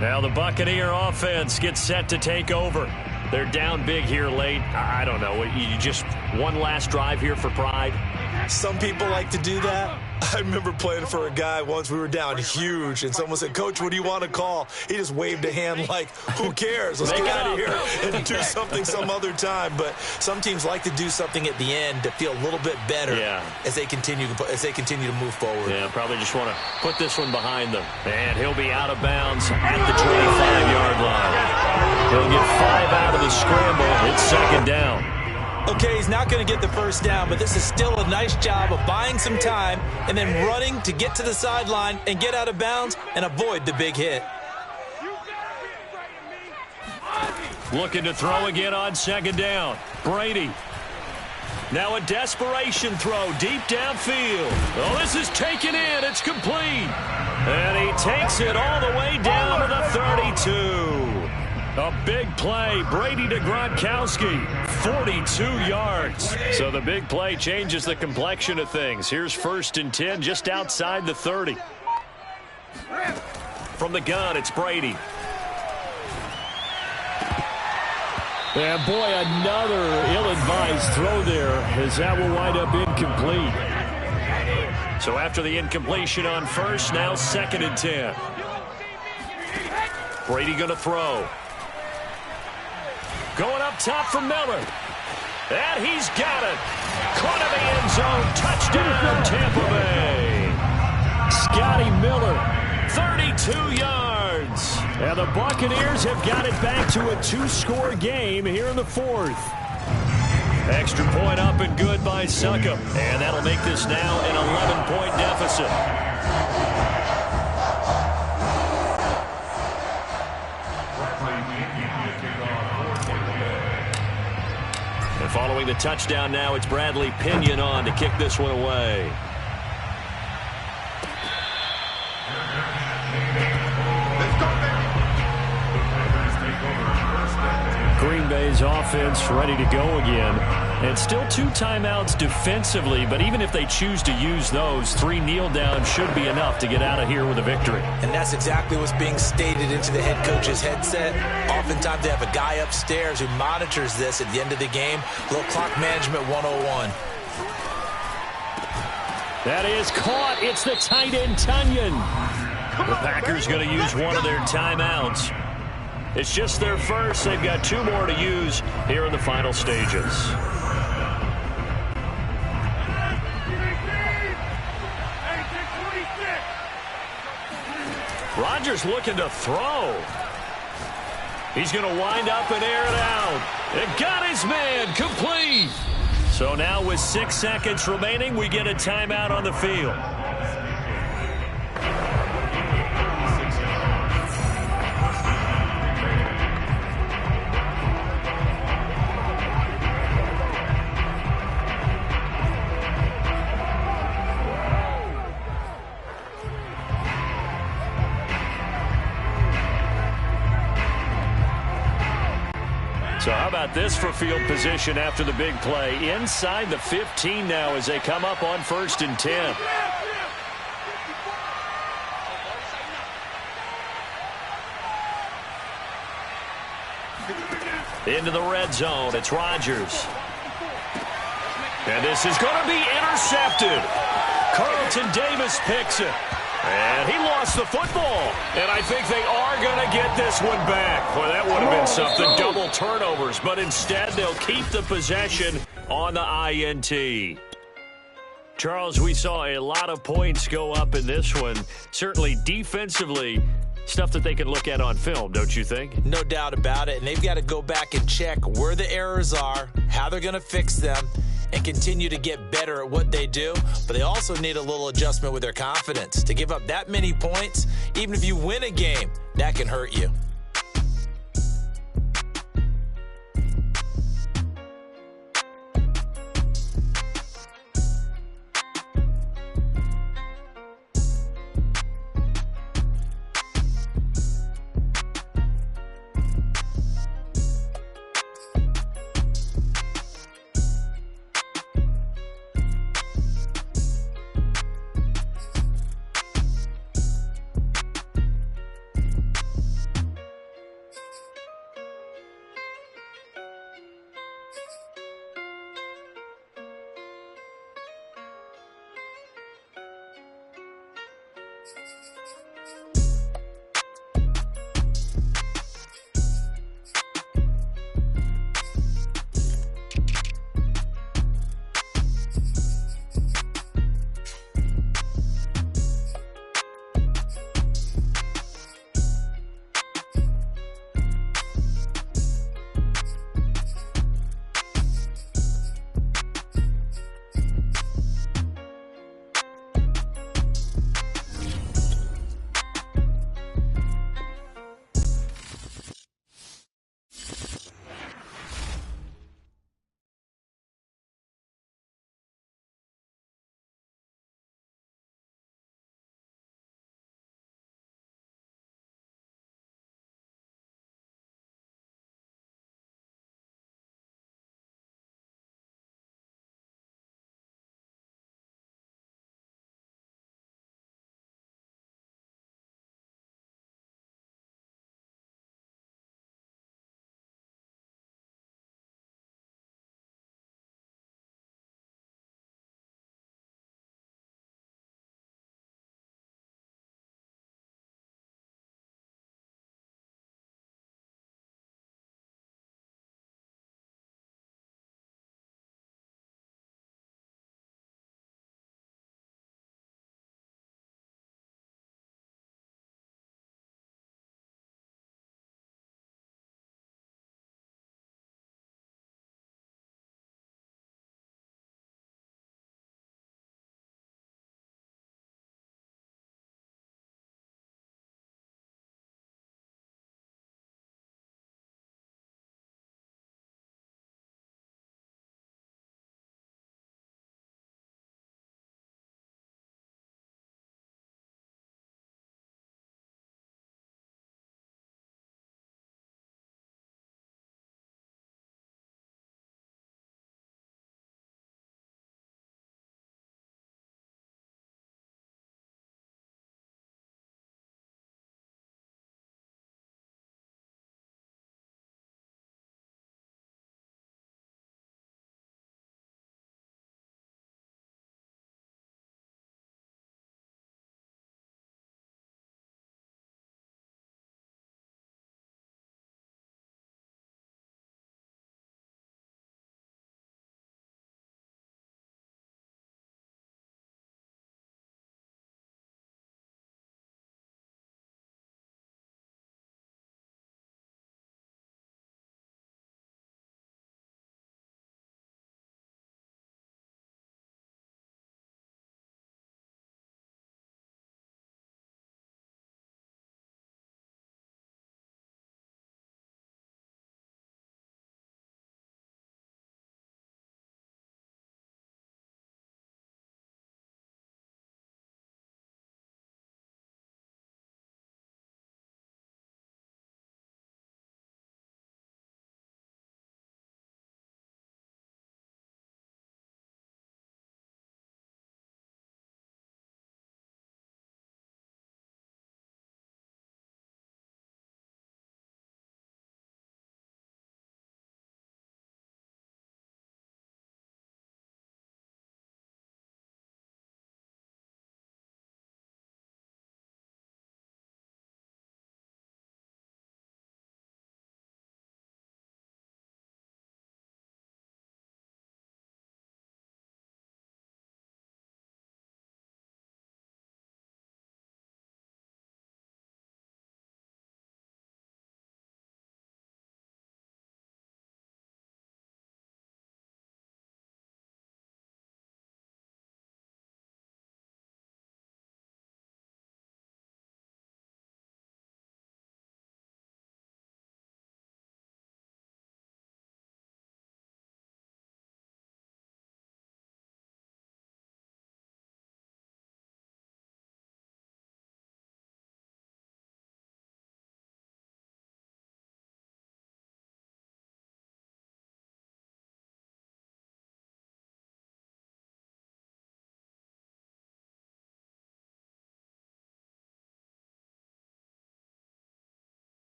Now the Buccaneer offense gets set to take over. They're down big here late. I don't know. You just one last drive here for pride? Some people like to do that. I remember playing for a guy once. We were down huge, and someone said, "Coach, what do you want to call?" He just waved a hand like, who cares? Let's get out of here and do something some other time. But some teams like to do something at the end to feel a little bit better as they continue to move forward. Yeah, probably just want to put this one behind them. And he'll be out of bounds at the 25-yard line. He'll get 5 out of the scramble. It's second down. Okay, he's not going to get the first down, but this is still a nice job of buying some time and then running to get to the sideline and get out of bounds and avoid the big hit. Looking to throw again on second down. Brady. Now a desperation throw deep downfield. Oh, this is taken in. It's complete. And he takes it all the way down to the 32. A big play. Brady to Gronkowski. 42 yards. So the big play changes the complexion of things. Here's 1st and 10 just outside the 30. From the gun, it's Brady. And boy, another ill-advised throw there as that will wind up incomplete. So after the incompletion on first, now 2nd and 10. Brady going to throw. Going up top for Miller. And he's got it. Caught in the end zone. Touchdown, Tampa Bay. Scotty Miller, 32 yards. And the Buccaneers have got it back to a 2-score game here in the 4th. Extra point up and good by Succop. And that'll make this now an 11-point deficit. And following the touchdown now, it's Bradley Pinion on to kick this one away. Green Bay's his offense ready to go again. And still 2 timeouts defensively, but even if they choose to use those, 3 kneel downs should be enough to get out of here with a victory. And that's exactly what's being stated into the head coach's headset. Oftentimes they have a guy upstairs who monitors this at the end of the game. Little clock management 101. That is caught. It's the tight end, Tunyon. The Packers going to use one of their timeouts. It's just their first. They've got 2 more to use here in the final stages. Rodgers looking to throw. He's going to wind up and air it out. It got his man complete. So now with 6 seconds remaining, we get a timeout on the field. So how about this for field position after the big play? Inside the 15 now as they come up on 1st and 10. Into the red zone. It's Rodgers. And this is going to be intercepted. Carlton Davis picks it. And he lost the football. And I think they are going to get this one back. Boy, that would have been something. Double turnovers. But instead, they'll keep the possession on the INT. Charles, we saw a lot of points go up in this one. Certainly defensively, stuff that they can look at on film, don't you think? No doubt about it. And they've got to go back and check where the errors are, how they're going to fix them, and continue to get better at what they do. But they also need a little adjustment with their confidence. To give up that many points, even if you win a game, that can hurt you.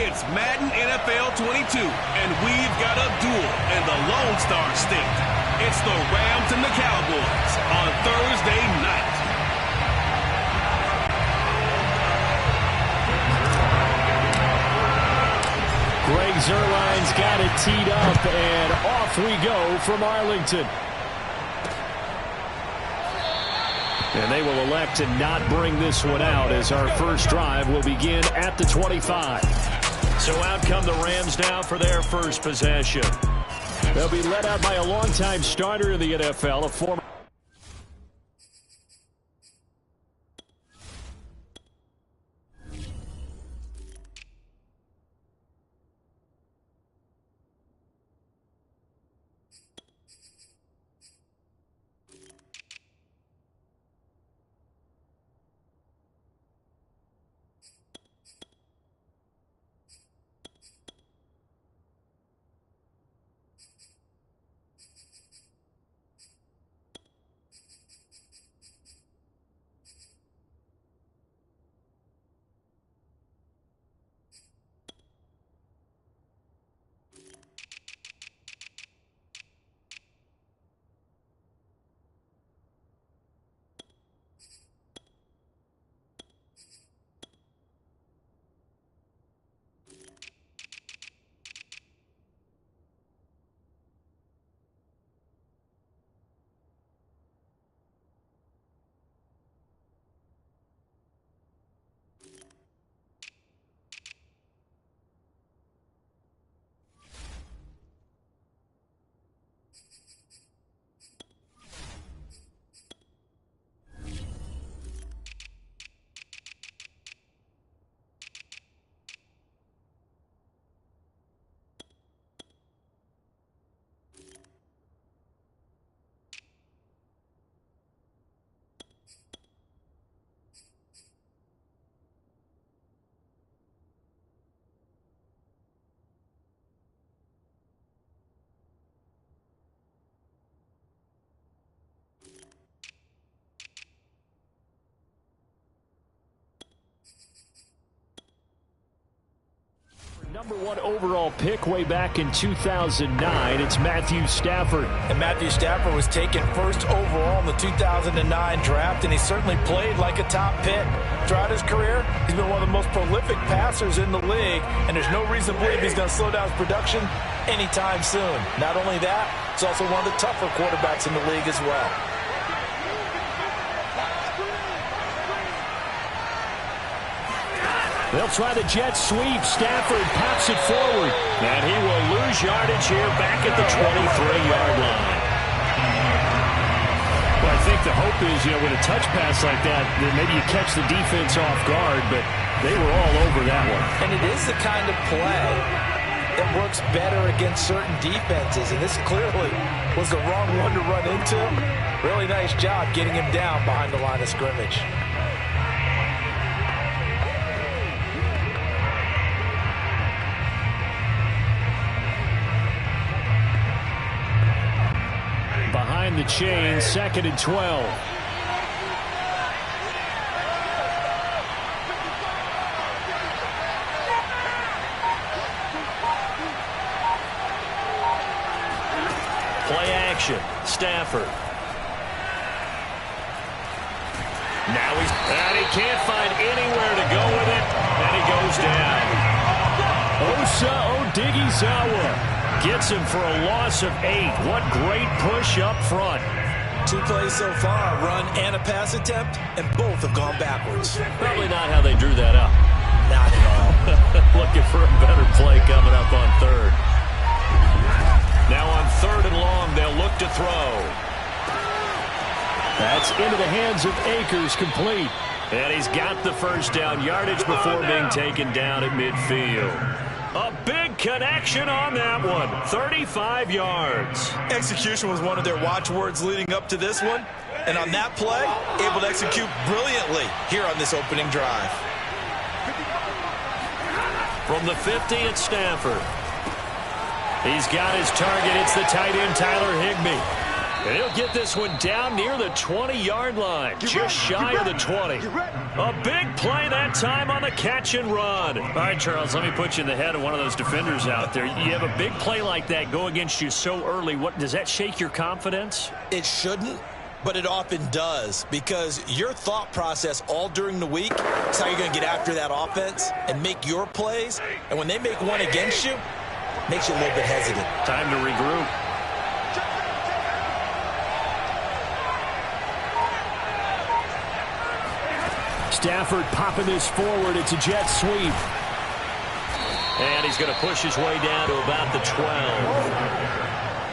It's Madden NFL 22, and we've got a duel in the Lone Star State. It's the Rams and the Cowboys on Thursday night. Greg Zuerlein's got it teed up, and off we go from Arlington. And they will elect to not bring this one out as our first drive will begin at the 25. So out come the Rams now for their first possession. They'll be led out by a longtime starter in the NFL, a former #1 overall pick way back in 2009. It's Matthew Stafford. And Matthew Stafford was taken first overall in the 2009 draft, and he certainly played like a top pick. Throughout his career, he's been one of the most prolific passers in the league, and there's no reason to believe he's going to slow down his production anytime soon. Not only that, he's also one of the tougher quarterbacks in the league as well. They'll try the jet sweep. Stafford pops it forward. And he will lose yardage here back at the 23-yard line. Well, I think the hope is, with a touch pass like that, then maybe you catch the defense off guard, but they were all over that one. And it is the kind of play that works better against certain defenses, and this clearly was the wrong one to run into. Really nice job getting him down behind the line of scrimmage. Behind the chain, 2nd and 12. Play action. Stafford. Now and he can't find anywhere to go with it, and he goes down. Osa Odighizuwa gets him for a loss of 8. What great push up front. 2 plays so far, a run and a pass attempt, and both have gone backwards. Probably not how they drew that up. Not at all. Looking for a better play coming up on 3rd. Now on 3rd and long, they'll look to throw. That's into the hands of Akers, complete. And he's got the first down yardage before being taken down at midfield. A big connection on that one. 35 yards. Execution was one of their watchwords leading up to this one. And on that play, able to execute brilliantly here on this opening drive. From the 50 at Stafford. He's got his target. It's the tight end, Tyler Higbee. And he'll get this one down near the 20-yard line, just shy of the 20. A big play that time on the catch and run. All right, Charles, let me put you in the head of one of those defenders out there. You have a big play like that go against you so early. What does that shake your confidence? It shouldn't, but it often does, because your thought process all during the week is how you're going to get after that offense and make your plays. And when they make one against you, it makes you a little bit hesitant. Time to regroup. Stafford popping this forward. It's a jet sweep. And he's going to push his way down to about the 12.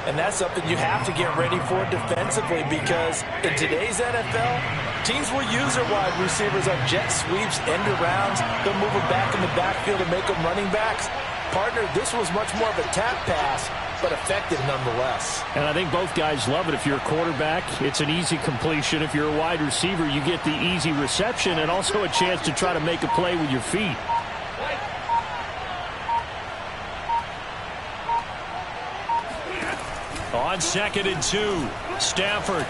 And that's something you have to get ready for defensively, because in today's NFL, teams will use their wide receivers on jet sweeps, end arounds. They'll move them back in the backfield and make them running backs. Partner, this was much more of a tap pass, but effective nonetheless. And I think both guys love it. If you're a quarterback, it's an easy completion. If you're a wide receiver, you get the easy reception and also a chance to try to make a play with your feet. On 2nd and 2, Stafford.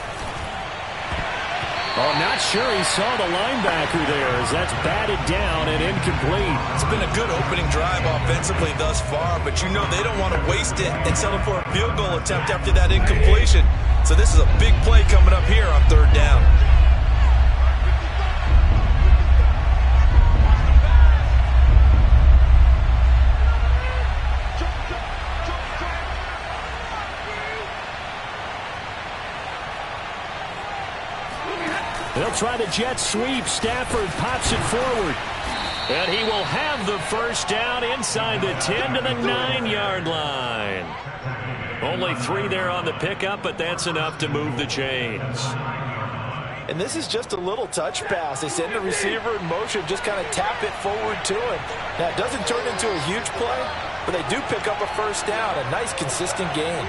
Oh, not sure he saw the linebacker there, as that's batted down and incomplete. It's been a good opening drive offensively thus far, but you know they don't want to waste it and settle for a field goal attempt after that incompletion. So this is a big play coming up here on 3rd down. They'll try the jet sweep. Stafford pops it forward. And he will have the first down inside the 10 to the 9-yard line. Only 3 there on the pickup, but that's enough to move the chains. And this is just a little touch pass. They send the receiver in motion, just kind of tap it forward to him. Now, it doesn't turn into a huge play, but they do pick up a first down. A nice, consistent gain.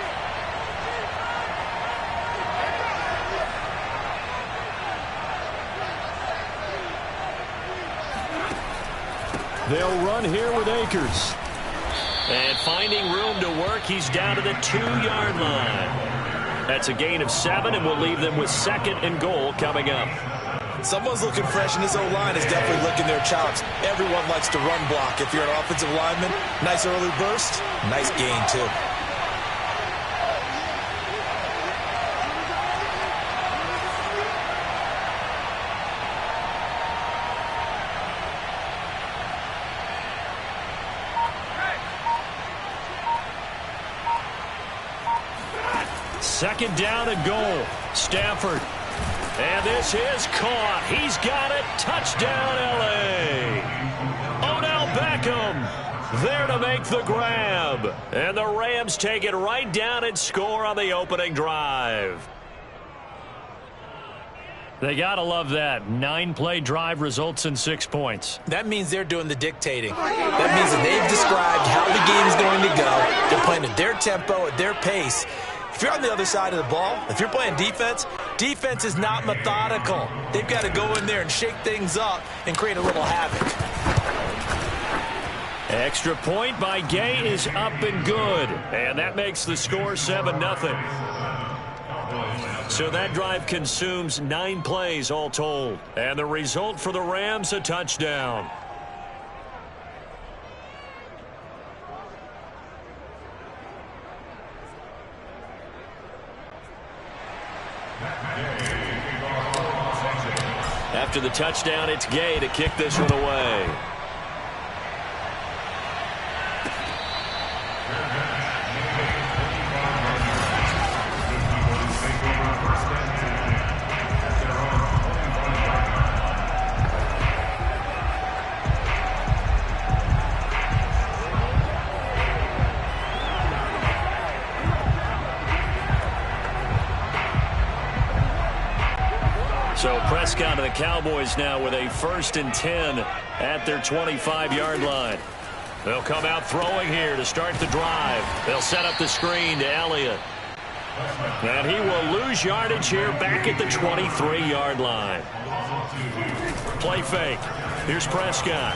They'll run here with Akers. And finding room to work, he's down to the 2-yard line. That's a gain of 7, and we'll leave them with 2nd and goal coming up. Someone's looking fresh, and this O-line is definitely licking their chops. Everyone likes to run block. If you're an offensive lineman, nice early burst, nice gain too. Second down and goal. Stafford. And this is caught. He's got it. Touchdown, L.A. Odell Beckham there to make the grab. And the Rams take it right down and score on the opening drive. They got to love that. 9-play drive results in 6 points. That means they're doing the dictating. That means that they've described how the game's going to go. They're playing at their tempo, at their pace. If you're on the other side of the ball, if you're playing defense, defense is not methodical. They've got to go in there and shake things up and create a little havoc. Extra point by Gay is up and good. And that makes the score 7-0. So that drive consumes 9 plays all told. And the result for the Rams, a touchdown. After the touchdown, it's Gay to kick this one away. So Prescott and the Cowboys now with a 1st and 10 at their 25-yard line. They'll come out throwing here to start the drive. They'll set up the screen to Elliott. And he will lose yardage here back at the 23-yard line. Play fake. Here's Prescott.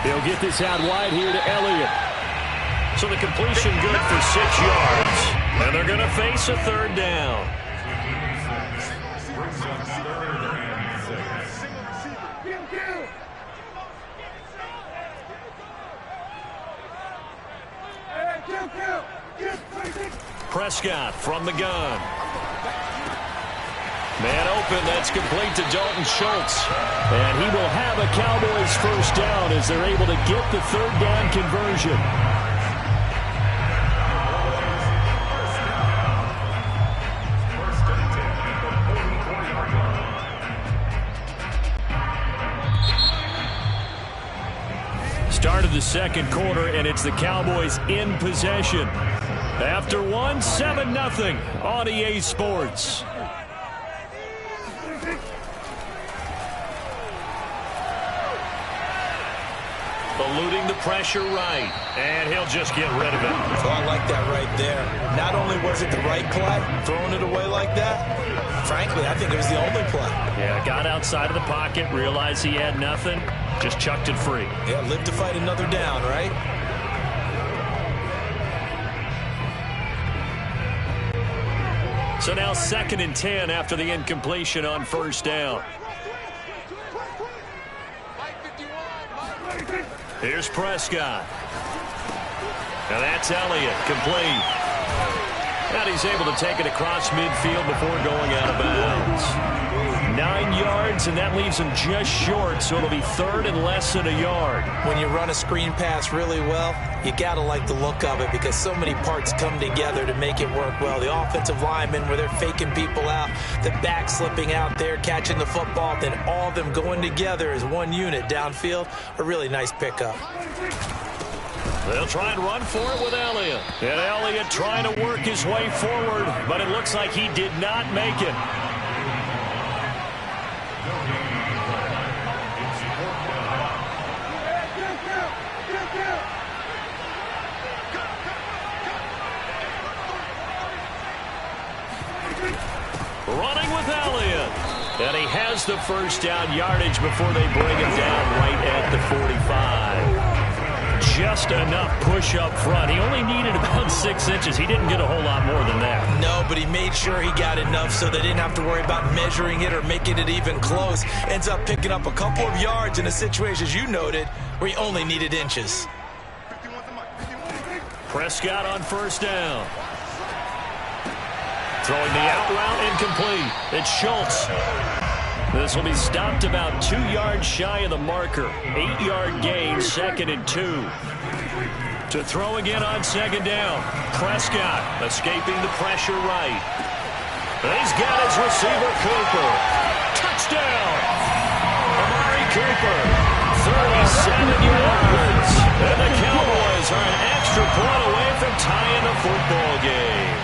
He'll get this out wide here to Elliott. So the completion good for 6 yards. And they're going to face a third down. Prescott from the gun. Man open, that's complete to Dalton Schultz. And he will have a Cowboys first down as they're able to get the third down conversion. Start of the second quarter, and it's the Cowboys in possession. After one, 7-0 on EA Sports. Eluding the pressure right, and he'll just get rid of it. Oh, I like that right there. Not only was it the right play, throwing it away like that, frankly, I think it was the only play. Yeah, got outside of the pocket, realized he had nothing, just chucked it free. Yeah, live to fight another down, right? So now 2nd and 10 after the incompletion on first down. Here's Prescott. And that's Elliott, complete. And he's able to take it across midfield before going out of bounds. 9 yards, and that leaves him just short, so it'll be 3rd and less than a yard. When you run a screen pass really well, you got to like the look of it because so many parts come together to make it work well. The offensive linemen, where they're faking people out, the back slipping out there, catching the football, then all of them going together as one unit downfield. A really nice pickup. They'll try and run for it with Elliott. And Elliott trying to work his way forward, but it looks like he did not make it. Running with Elliott. And he has the first down yardage before they bring him down right at the 45. Just enough push up front. He only needed about 6 inches. He didn't get a whole lot more than that. No, but he made sure he got enough so they didn't have to worry about measuring it or making it even close. Ends up picking up a couple of yards in a situation, as you noted, where he only needed inches. Prescott on first down. Throwing the out route, incomplete. It's Schultz. This will be stopped about 2 yards shy of the marker. 8-yard gain, 2nd and 2. To throw again on 2nd down. Prescott escaping the pressure right. He's got his receiver, Cooper. Touchdown! Amari Cooper, 37 yards. And the Cowboys are an extra point away from tying the football game.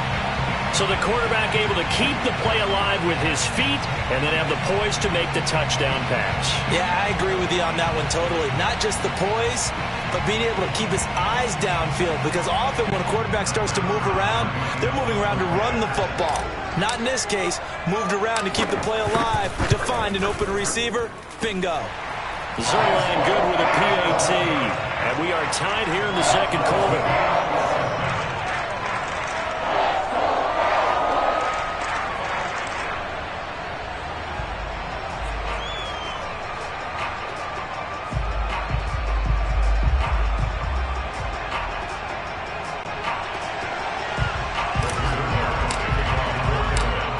So the quarterback able to keep the play alive with his feet and then have the poise to make the touchdown pass. Yeah, I agree with you on that one totally. Not just the poise, but being able to keep his eyes downfield, because often when a quarterback starts to move around, they're moving around to run the football. Not in this case. Moved around to keep the play alive, to find an open receiver. Bingo. Zerline good with a PAT. And we are tied here in the second quarter.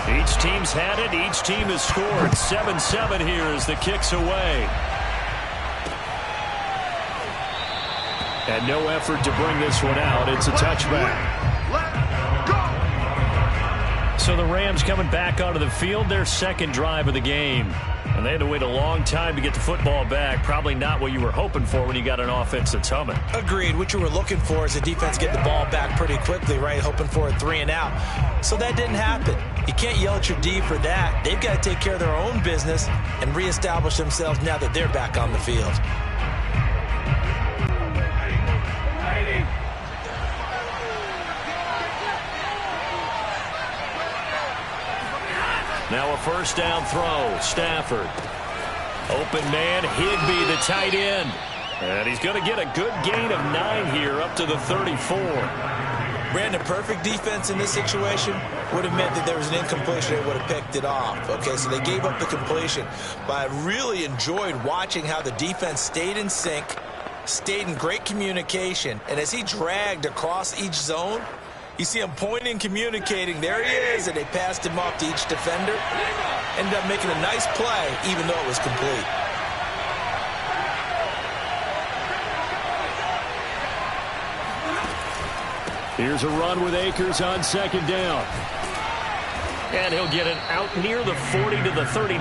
Each team's had it. Each team has scored. 7-7 here as the kick's away. And no effort to bring this one out. It's a touchback. So the Rams coming back onto the field, their second drive of the game. And they had to wait a long time to get the football back. Probably not what you were hoping for when you got an offense that's humming. Agreed. What you were looking for is the defense get the ball back pretty quickly, right? Hoping for a 3-and-out. So that didn't happen. You can't yell at your D for that. They've got to take care of their own business and reestablish themselves now that they're back on the field. Now a first down throw. Stafford. Open man, Higbee, the tight end. And he's going to get a good gain of 9 here up to the 34. Brandon, perfect defense in this situation would have meant that there was an incompletion. They would have picked it off. Okay, so they gave up the completion. But I really enjoyed watching how the defense stayed in sync, stayed in great communication, and as he dragged across each zone, you see him pointing, communicating. There he is, and they passed him off to each defender. Ended up making a nice play, even though it was complete. Here's a run with Akers on second down. And he'll get it out near the 40 to the 39.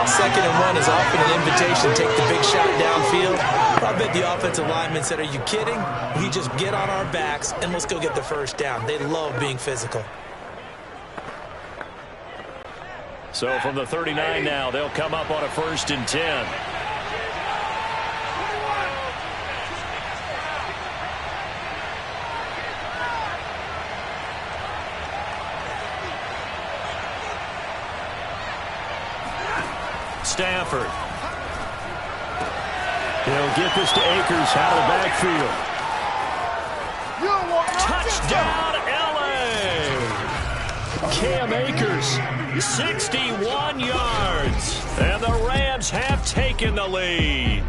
2nd and 1 is often an invitation to take the big shot downfield. I bet the offensive linemen said, are you kidding? We just get on our backs and let's go get the first down. They love being physical. So from the 39 now, they'll come up on a 1st and 10. Stafford. He'll get this to Akers out of the backfield. Touchdown, L.A. Cam Akers. 61 yards. And the Rams have taken the lead.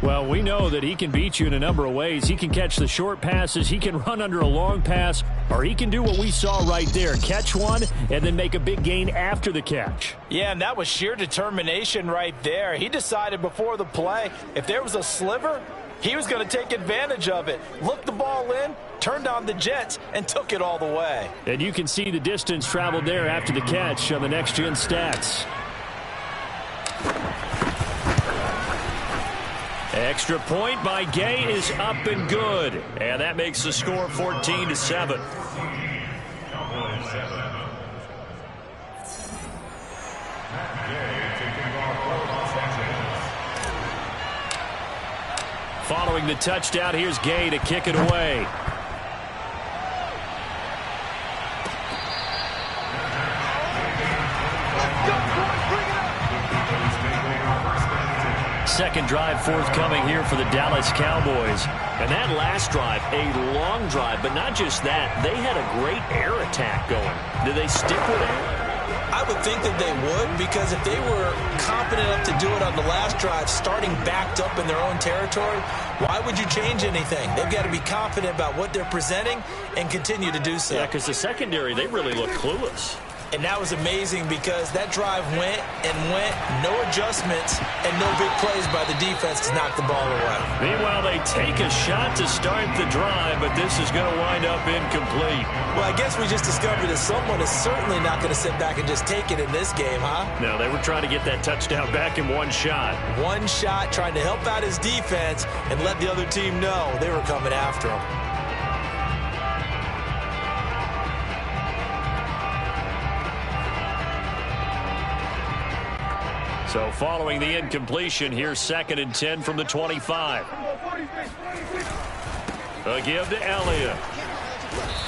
Well, we know that he can beat you in a number of ways. He can catch the short passes, he can run under a long pass, or he can do what we saw right there, catch one and then make a big gain after the catch. Yeah, and that was sheer determination right there. He decided before the play, if there was a sliver, he was going to take advantage of it. Looked the ball in, turned on the jets, and took it all the way. And you can see the distance traveled there after the catch on the next-gen stats. Extra point by Gay is up and good. And that makes the score 14-7. Following the touchdown, here's Gay to kick it away. Second drive forthcoming here for the Dallas Cowboys. And that last drive, a long drive, but not just that. They had a great air attack going. Do they stick with that? I would think that they would, because if they were competent enough to do it on the last drive, starting backed up in their own territory, why would you change anything? They've got to be confident about what they're presenting and continue to do so. Yeah, because the secondary, they really look clueless. And that was amazing because that drive went and went, no adjustments, and no big plays by the defense to knock the ball away. Meanwhile, they take a shot to start the drive, but this is going to wind up incomplete. Well, I guess we just discovered that someone is certainly not going to sit back and just take it in this game, huh? No, they were trying to get that touchdown back in one shot. One shot, trying to help out his defense and let the other team know they were coming after him. So following the incompletion, here's 2nd and 10 from the 25. A give to Elliott.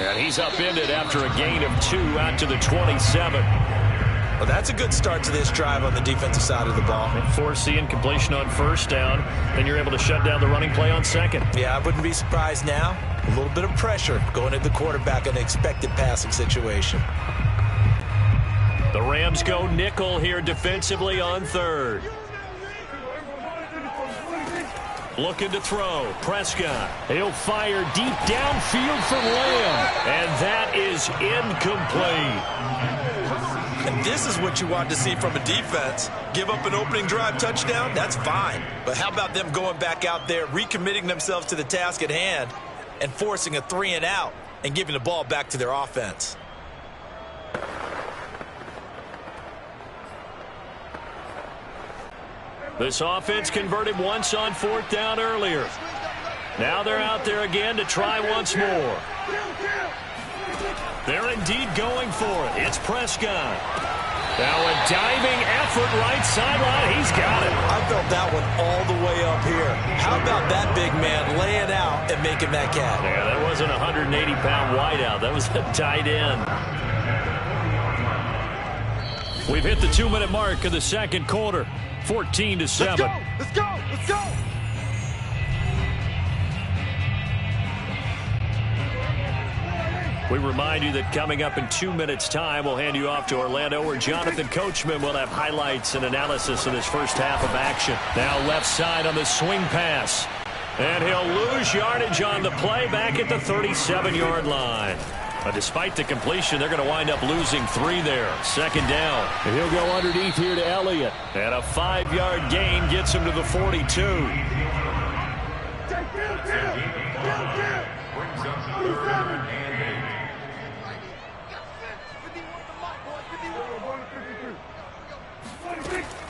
And he's upended after a gain of 2 out to the 27. Well, that's a good start to this drive on the defensive side of the ball. Force the incompletion on 1st down, then you're able to shut down the running play on 2nd. Yeah, I wouldn't be surprised now. A little bit of pressure going at the quarterback in an expected passing situation. The Rams go nickel here defensively on 3rd. Looking to throw. Prescott. He'll fire deep downfield for Lamb. And that is incomplete. And this is what you want to see from a defense. Give up an opening drive touchdown, that's fine. But how about them going back out there, recommitting themselves to the task at hand, and forcing a 3-and-out and giving the ball back to their offense? This offense converted once on 4th down earlier. Now they're out there again to try once more. They're indeed going for it. It's Prescott. Now a diving effort right sideline. He's got it. I felt that one all the way up here. How about that big man laying out and making that catch? Yeah, that wasn't a 180-pound wideout. That was a tight end. We've hit the 2-minute mark of the 2nd quarter. 14-7. Let's go! Let's go! Let's go! We remind you that coming up in 2 minutes' time, we'll hand you off to Orlando, where Jonathan Coachman will have highlights and analysis of this first half of action. Now left side on the swing pass. And he'll lose yardage on the play back at the 37-yard line. But despite the completion, they're going to wind up losing 3 there. Second down. And he'll go underneath here to Elliott. And a 5-yard gain gets him to the 42. Brings up 3rd and 8.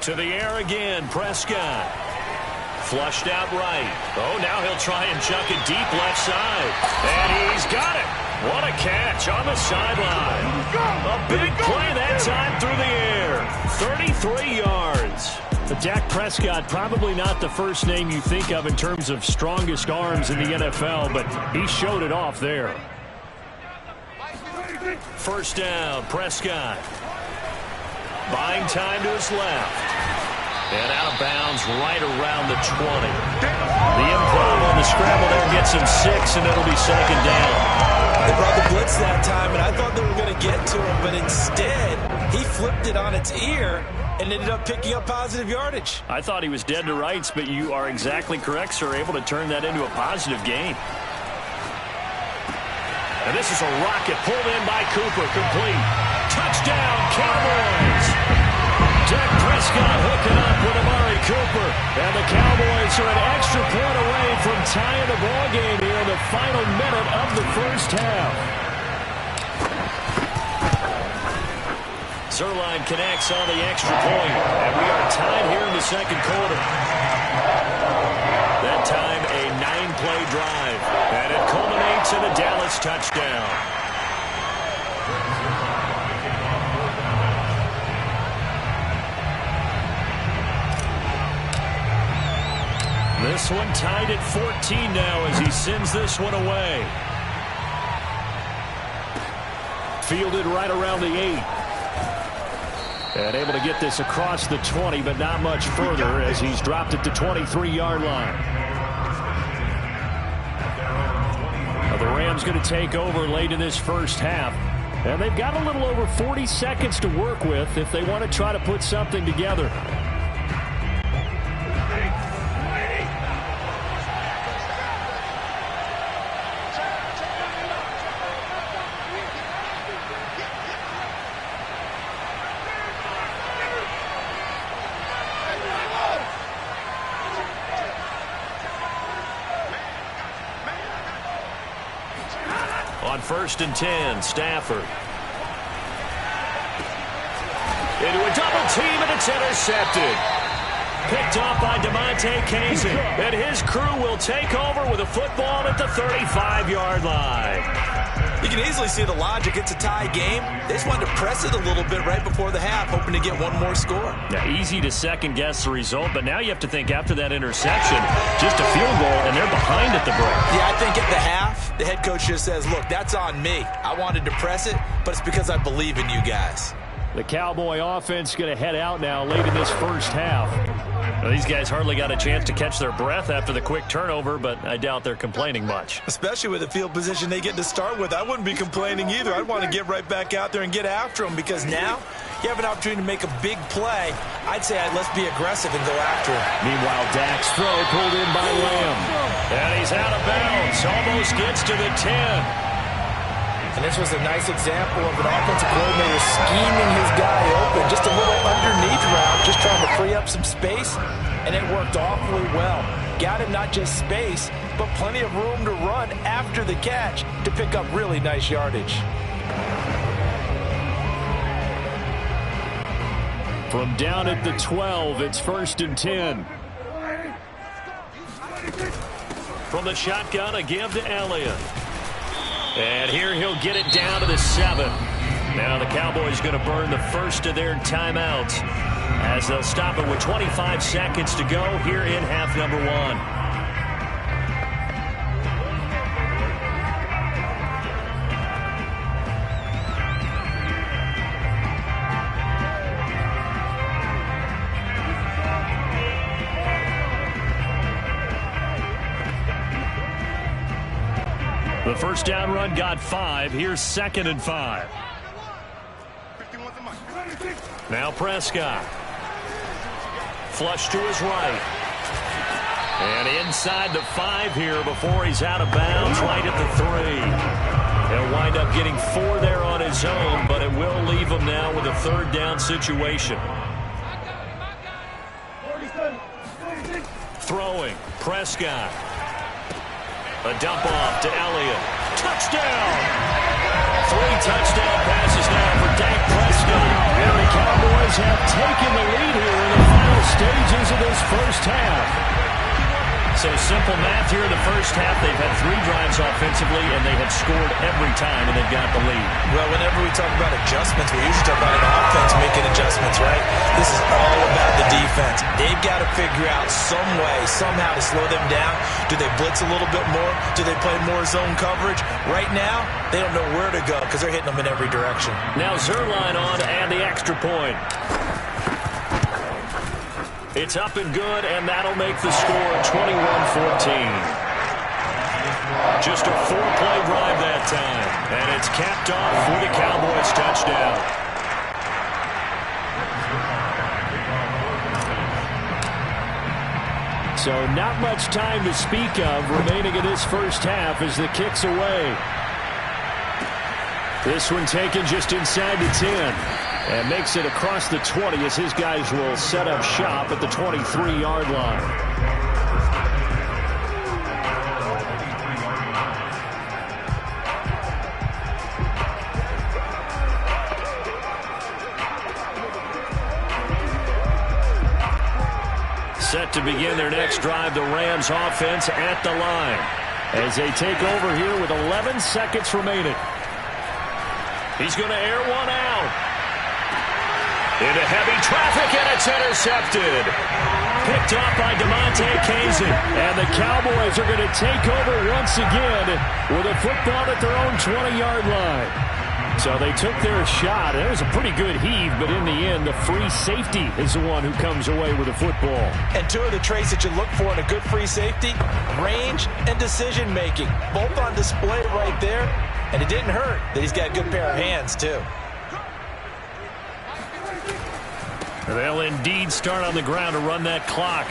To the air again, Prescott. Flushed out right. Oh, now he'll try and chuck it deep left side. And he's got it. What a catch on the sideline. A big play that time through the air. 33 yards. But Dak Prescott, probably not the first name you think of in terms of strongest arms in the NFL, but he showed it off there. First down, Prescott. Buying time to his left. And out of bounds right around the 20. The improv on the scramble there gets him 6, and it'll be second down. They brought the blitz that time, and I thought they were going to get to him, but instead, he flipped it on its ear and ended up picking up positive yardage. I thought he was dead to rights, but you are exactly correct, sir, able to turn that into a positive gain. And this is a rocket pulled in by Cooper, complete. Touchdown, Cowboys! Dak Prescott hooking up with Amari Cooper. And the Cowboys are an extra point away from tying the ball game here in the final minute of the first half. Zerline connects on the extra point. And we are tied here in the second quarter. That time a 9-play drive. And it culminates in a Dallas touchdown. This one tied at 14 now as he sends this one away. Fielded right around the 8. And able to get this across the 20, but not much further as he's dropped at the 23-yard line. Now the Rams going to take over late in this first half. And they've got a little over 40 seconds to work with if they want to try to put something together. On 1st and 10, Stafford. Into a double team, and it's intercepted. Picked off by DeMonte Casey. And his crew will take over with a football at the 35-yard line. You can easily see the logic. It's a tie game. They just wanted to press it a little bit right before the half, hoping to get one more score. Now, easy to second-guess the result, but now you have to think after that interception, just a field goal, and they're behind at the break. Yeah, I think at the half, the head coach just says, look, that's on me. I wanted to press it, but it's because I believe in you guys. The Cowboy offense going to head out now late in this first half. Well, these guys hardly got a chance to catch their breath after the quick turnover, but I doubt they're complaining much. Especially with the field position they get to start with. I wouldn't be complaining either. I'd want to get right back out there and get after them because now you have an opportunity to make a big play. I'd say let's be aggressive and go after him. Meanwhile, Dak's throw pulled in by Lamb. And he's out of bounds. Almost gets to the 10. And this was a nice example of an offensive coordinator scheming his guy open. Just a little underneath route, just trying to free up some space. And it worked awfully well. Got him not just space, but plenty of room to run after the catch to pick up really nice yardage. From down at the 12, it's 1st and 10. From the shotgun, a give to Elliott. And here he'll get it down to the 7. Now the Cowboys going to burn the first of their timeouts as they'll stop it with 25 seconds to go here in half number 1. The first down run got 5. Here's 2nd and 5. Now Prescott. Flush to his right. And inside the 5 here before he's out of bounds right at the 3. He'll wind up getting 4 there on his own, but it will leave him now with a 3rd down situation. Throwing. Prescott. A dump off to Elliott. Touchdown! 3 touchdown passes now for Dak Prescott. And the Cowboys have taken the lead here in the final stages of this first half. So simple math here in the first half. They've had 3 drives offensively, and they have scored every time, and they've got the lead. Well, whenever we talk about adjustments, we usually talk about an offense making adjustments, right? This is all about the defense. They've got to figure out some way, somehow to slow them down. Do they blitz a little bit more? Do they play more zone coverage? Right now, they don't know where to go because they're hitting them in every direction. Now Zerline on to add the extra point. It's up and good, and that'll make the score 21-14. Just a 4-play drive that time, and it's capped off for the Cowboys touchdown. So not much time to speak of remaining in this first half as the kick's away. This one taken just inside the 10. And makes it across the 20 as his guys will set up shop at the 23-yard line. Set to begin their next drive, the Rams offense at the line as they take over here with 11 seconds remaining. He's going to air one out. Into heavy traffic, and it's intercepted. Picked off by DeMonte Kazin. And the Cowboys are going to take over once again with a football at their own 20-yard line. So they took their shot. It was a pretty good heave, but in the end, the free safety is the one who comes away with the football. And 2 of the traits that you look for in a good free safety, range and decision-making. Both on display right there. And it didn't hurt that he's got a good pair of hands, too. They'll indeed start on the ground to run that clock.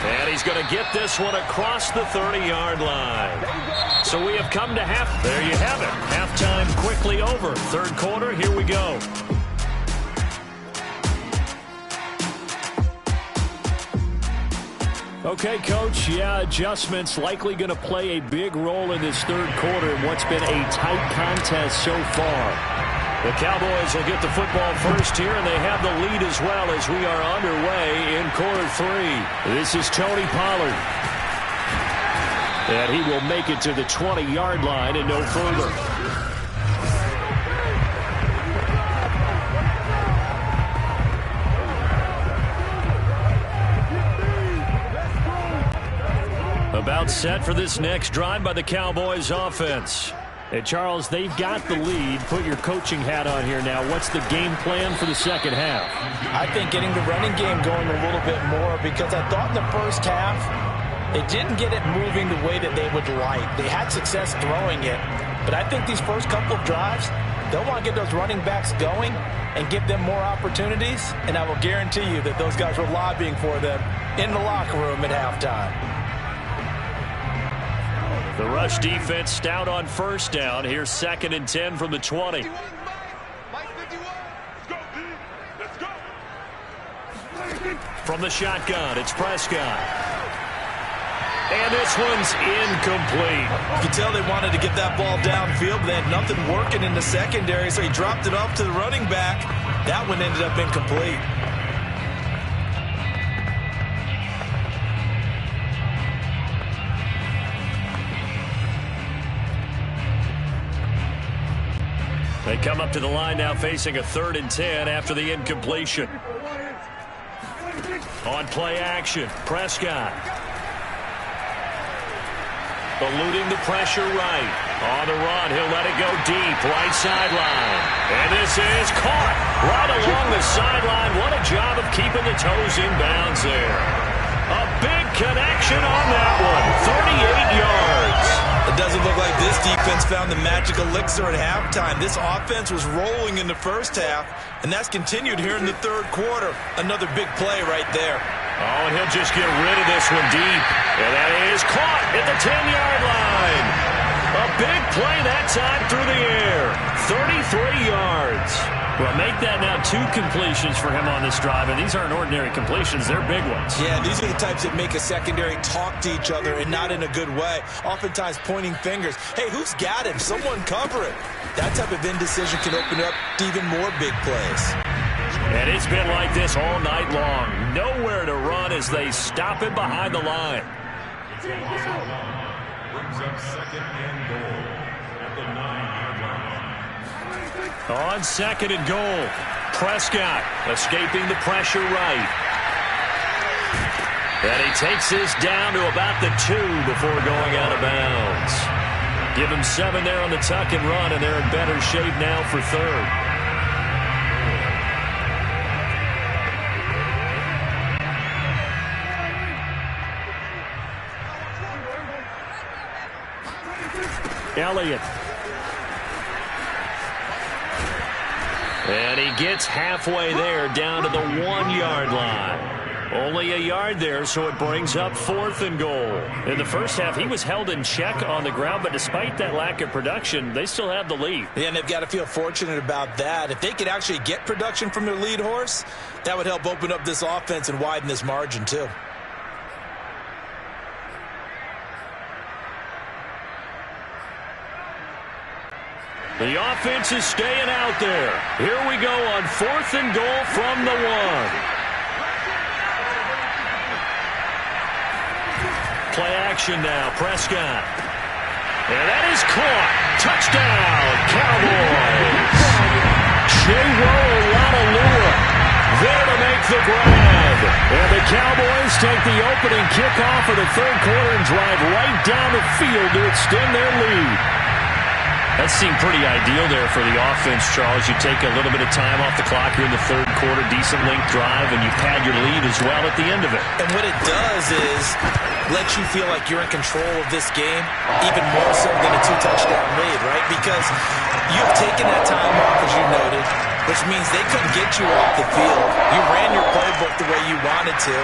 And he's going to get this one across the 30-yard line. So we have come to half. There you have it. Halftime quickly over. 3rd quarter, here we go. Okay, Coach, yeah, adjustments likely going to play a big role in this 3rd quarter in what's been a tight contest so far. The Cowboys will get the football first here, and they have the lead as well as we are underway in quarter 3. This is Tony Pollard. And he will make it to the 20-yard line and no further. About set for this next drive by the Cowboys offense. And Charles, they've got the lead. Put your coaching hat on here now. What's the game plan for the second half? I think getting the running game going a little bit more, because I thought in the first half they didn't get it moving the way that they would like. They had success throwing it, but I think these first couple of drives, they'll want to get those running backs going and give them more opportunities, and I will guarantee you that those guys were lobbying for them in the locker room at halftime. The rush defense stout on first down. Here's 2nd and 10 from the 20. From the shotgun, it's Prescott. And this one's incomplete. You can tell they wanted to get that ball downfield, but they had nothing working in the secondary, so he dropped it off to the running back. That one ended up incomplete. They come up to the line now facing a 3rd and 10 after the incompletion. On play action, Prescott. Eluding the pressure right. On the run, he'll let it go deep, right sideline. And this is caught right along the sideline. What a job of keeping the toes in bounds there. A big connection on that one, 38 yards. It doesn't look like this defense found the magic elixir at halftime. This offense was rolling in the first half, and that's continued here in the third quarter. Another big play right there. Oh, and he'll just get rid of this one deep. And that is caught at the 10-yard line. A big play that time through the air. 33 yards. Well, make that now 2 completions for him on this drive, and these aren't ordinary completions. They're big ones. Yeah, these are the types that make a secondary talk to each other, and not in a good way. Oftentimes pointing fingers. Hey, who's got him? Someone cover it. That type of indecision can open up to even more big plays. And it's been like this all night long. Nowhere to run as they stop it behind the line. Brings up second and goal at the 9-yard line. On second and goal, Prescott escaping the pressure right. And he takes this down to about the 2 before going out of bounds. Give him 7 there on the tuck and run, and they're in better shape now for third. Elliott. And he gets halfway there down to the 1-yard line. Only a yard there, so it brings up 4th and goal. In the first half, he was held in check on the ground, but despite that lack of production, they still have the lead. Yeah, and they've got to feel fortunate about that. If they could actually get production from their lead horse, that would help open up this offense and widen this margin too. The offense is staying out there. Here we go on 4th and goal from the 1. Play action now, Prescott. And that is caught. Touchdown, Cowboys. J-Roll there to make the grab. And the Cowboys take the opening kickoff of the third quarter and drive right down the field to extend their lead. That seemed pretty ideal there for the offense, Charles. You take a little bit of time off the clock here in the third quarter, decent length drive, and you pad your lead as well at the end of it. And what it does is let you feel like you're in control of this game, even more so than a 2-touchdown lead, right? Because you've taken that time off, as you noted, which means they couldn't get you off the field. You ran your playbook the way you wanted to,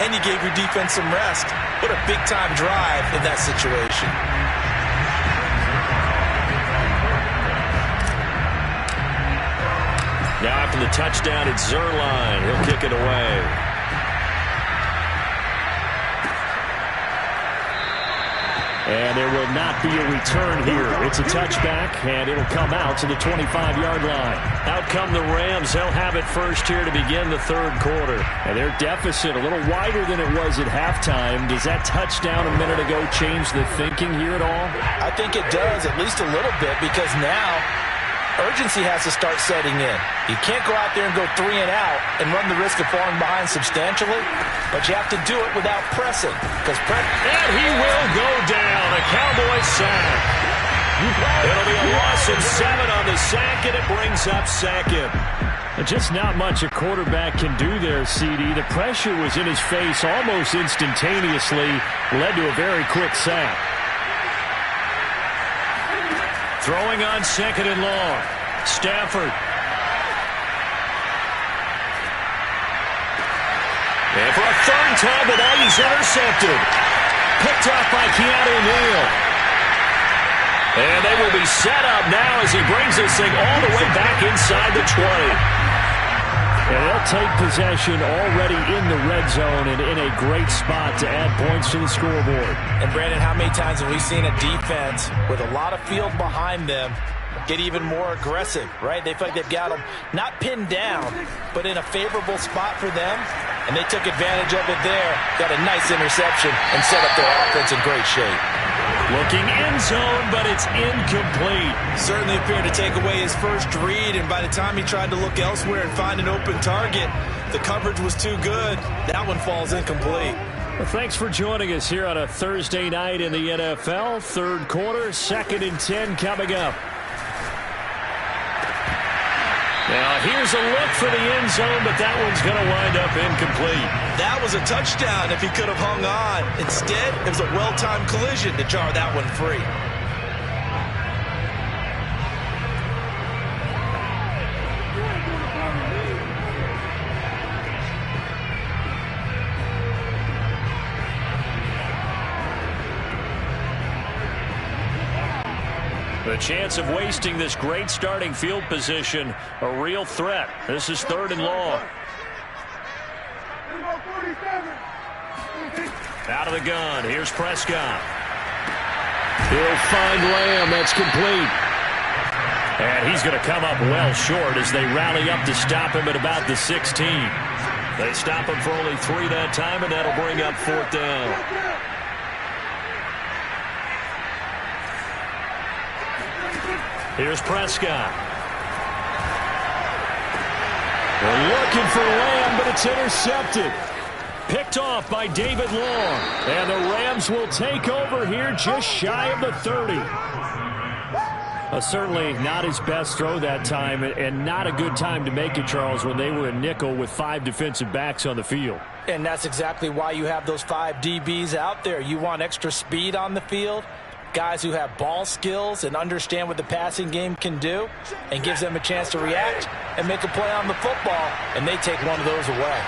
and you gave your defense some rest. What a big-time drive in that situation. Now after the touchdown, it's Zerline. He'll kick it away. And there will not be a return here. It's a touchback, and it'll come out to the 25-yard line. Out come the Rams. They'll have it first here to begin the third quarter. And their deficit a little wider than it was at halftime. Does that touchdown a minute ago change the thinking here at all? I think it does, at least a little bit, because now urgency has to start setting in. You can't go out there and go 3 and out and run the risk of falling behind substantially, but you have to do it without pressing. And he will go down. A Cowboy sack. It'll be a loss of 7 on the sack, and it brings up second. Just not much a quarterback can do there, CD. The pressure was in his face almost instantaneously, led to a very quick sack. Throwing on second and long. Stafford. And for a third time tonight, he's intercepted. Picked off by Keanu Neal. And they will be set up now as he brings this thing all the way back inside the 20. And they'll take possession already in the red zone and in a great spot to add points to the scoreboard. And Brandon, how many times have we seen a defense with a lot of field behind them get even more aggressive, right? They feel like they've got them not pinned down, but in a favorable spot for them, and they took advantage of it there. Got a nice interception and set up their offense in great shape. Looking end zone, but it's incomplete. Certainly appeared to take away his first read, and by the time he tried to look elsewhere and find an open target, the coverage was too good. That one falls incomplete. Well, thanks for joining us here on a Thursday night in the NFL. Third quarter, 2nd and 10 coming up. Now, here's a look for the end zone, but that one's going to wind up incomplete. That was a touchdown if he could have hung on. Instead, it was a well-timed collision to jar that one free. The chance of wasting this great starting field position, a real threat. This is 3rd and long. Out of the gun, here's Prescott. He'll find Lamb. That's complete. And he's going to come up well short as they rally up to stop him at about the 16. They stop him for only 3 that time, and that'll bring up 4th down. Here's Prescott. They're looking for Lamb, but it's intercepted. Picked off by David Long. And the Rams will take over here just shy of the 30. Certainly not his best throw that time, and not a good time to make it, Charles, when they were a nickel with 5 defensive backs on the field. And that's exactly why you have those 5 DBs out there. You want extra speed on the field, guys who have ball skills and understand what the passing game can do, and gives them a chance to react and make a play on the football, and they take one of those away.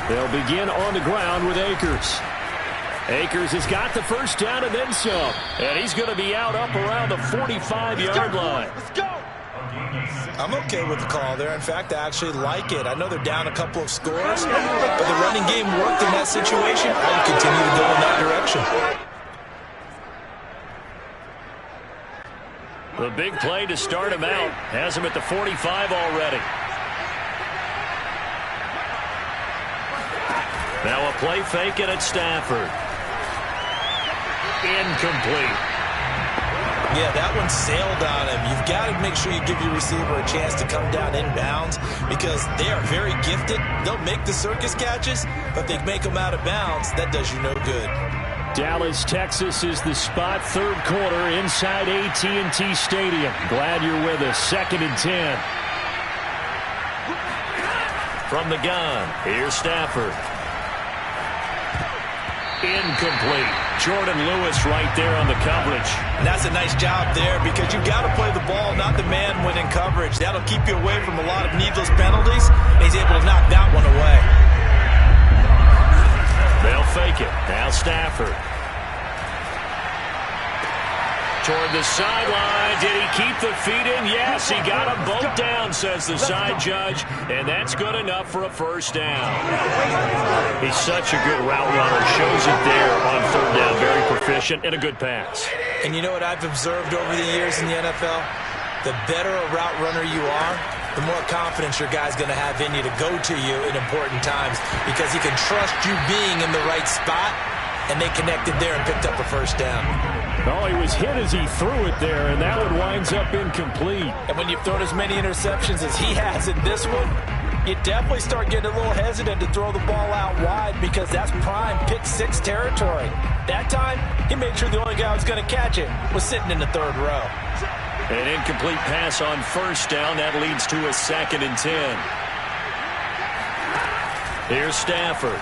They'll begin on the ground with Akers. Akers has got the first down and then some. And he's going to be out up around the 45-yard line. Let's go. I'm okay with the call there. In fact, I actually like it. I know they're down a couple of scores, but the running game worked in that situation. I would continue to go in that direction. The big play to start him out has him at the 45 already. Now a play fake it at Stafford. Incomplete. Yeah, that one sailed on him. You've got to make sure you give your receiver a chance to come down inbounds because they are very gifted. They'll make the circus catches, but they make them out of bounds. That does you no good. Dallas, Texas is the spot. 3rd quarter inside AT&T Stadium. Glad you're with us. 2nd and 10. From the gun, here's Stafford. Incomplete. Jordan Lewis right there on the coverage. And that's a nice job there because you've got to play the ball, not the man when in coverage. That'll keep you away from a lot of needless penalties. And he's able to knock that one away. They'll fake it. Now Stafford. Toward the sideline. Did he keep the feet in? Yes, he got them both down, says the side judge. And that's good enough for a first down. He's such a good route runner. Shows it there on 3rd down. Very proficient and a good pass. And you know what I've observed over the years in the NFL? The better a route runner you are, the more confidence your guy's going to have in you to go to you in important times because he can trust you being in the right spot, and they connected there and picked up a first down. Oh, he was hit as he threw it there, and that one winds up incomplete. And when you've thrown as many interceptions as he has in this one, you definitely start getting a little hesitant to throw the ball out wide because that's prime pick 6 territory. That time, he made sure the only guy who was going to catch it was sitting in the 3rd row. An incomplete pass on first down. That leads to a 2nd and 10. Here's Stafford.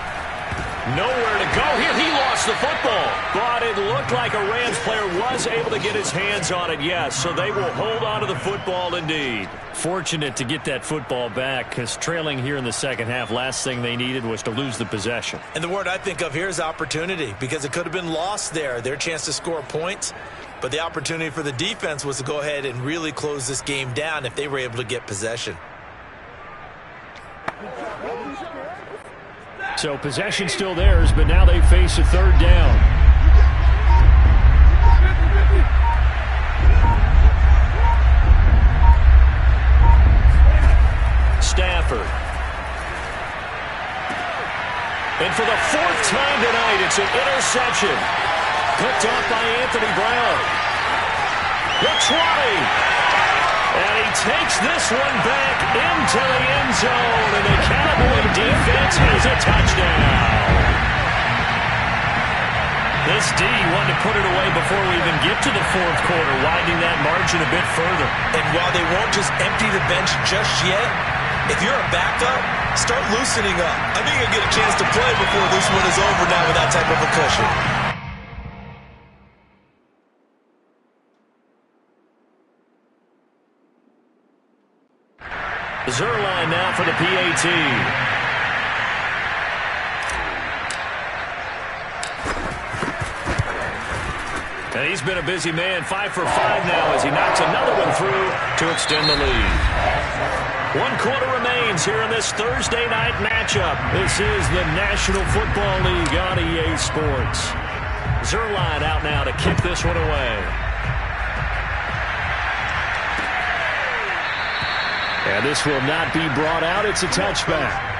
Nowhere to go here. He lost the football. But it looked like a Rams player was able to get his hands on it, yes. So they will hold on to the football indeed. Fortunate to get that football back because trailing here in the second half, last thing they needed was to lose the possession. And the word I think of here is opportunity because it could have been lost there. Their chance to score points. But the opportunity for the defense was to go ahead and really close this game down if they were able to get possession. So possession still theirs, but now they face a 3rd down. Stafford. And for the 4th time tonight, it's an interception. Picked off by Anthony Brown. The 20. And he takes this one back into the end zone, and the Cowboy defense has a touchdown. This D wanted to put it away before we even get to the 4th quarter, widening that margin a bit further. And while they won't just empty the bench just yet, if you're a backup, start loosening up. I think you'll get a chance to play before this one is over now with that type of a cushion. Zerline now for the PAT. And he's been a busy man, 5 for 5 now as he knocks another one through to extend the lead. 1 quarter remains here in this Thursday night matchup. This is the National Football League on EA Sports. Zuerlein out now to kick this one away. And this will not be brought out. It's a touchback.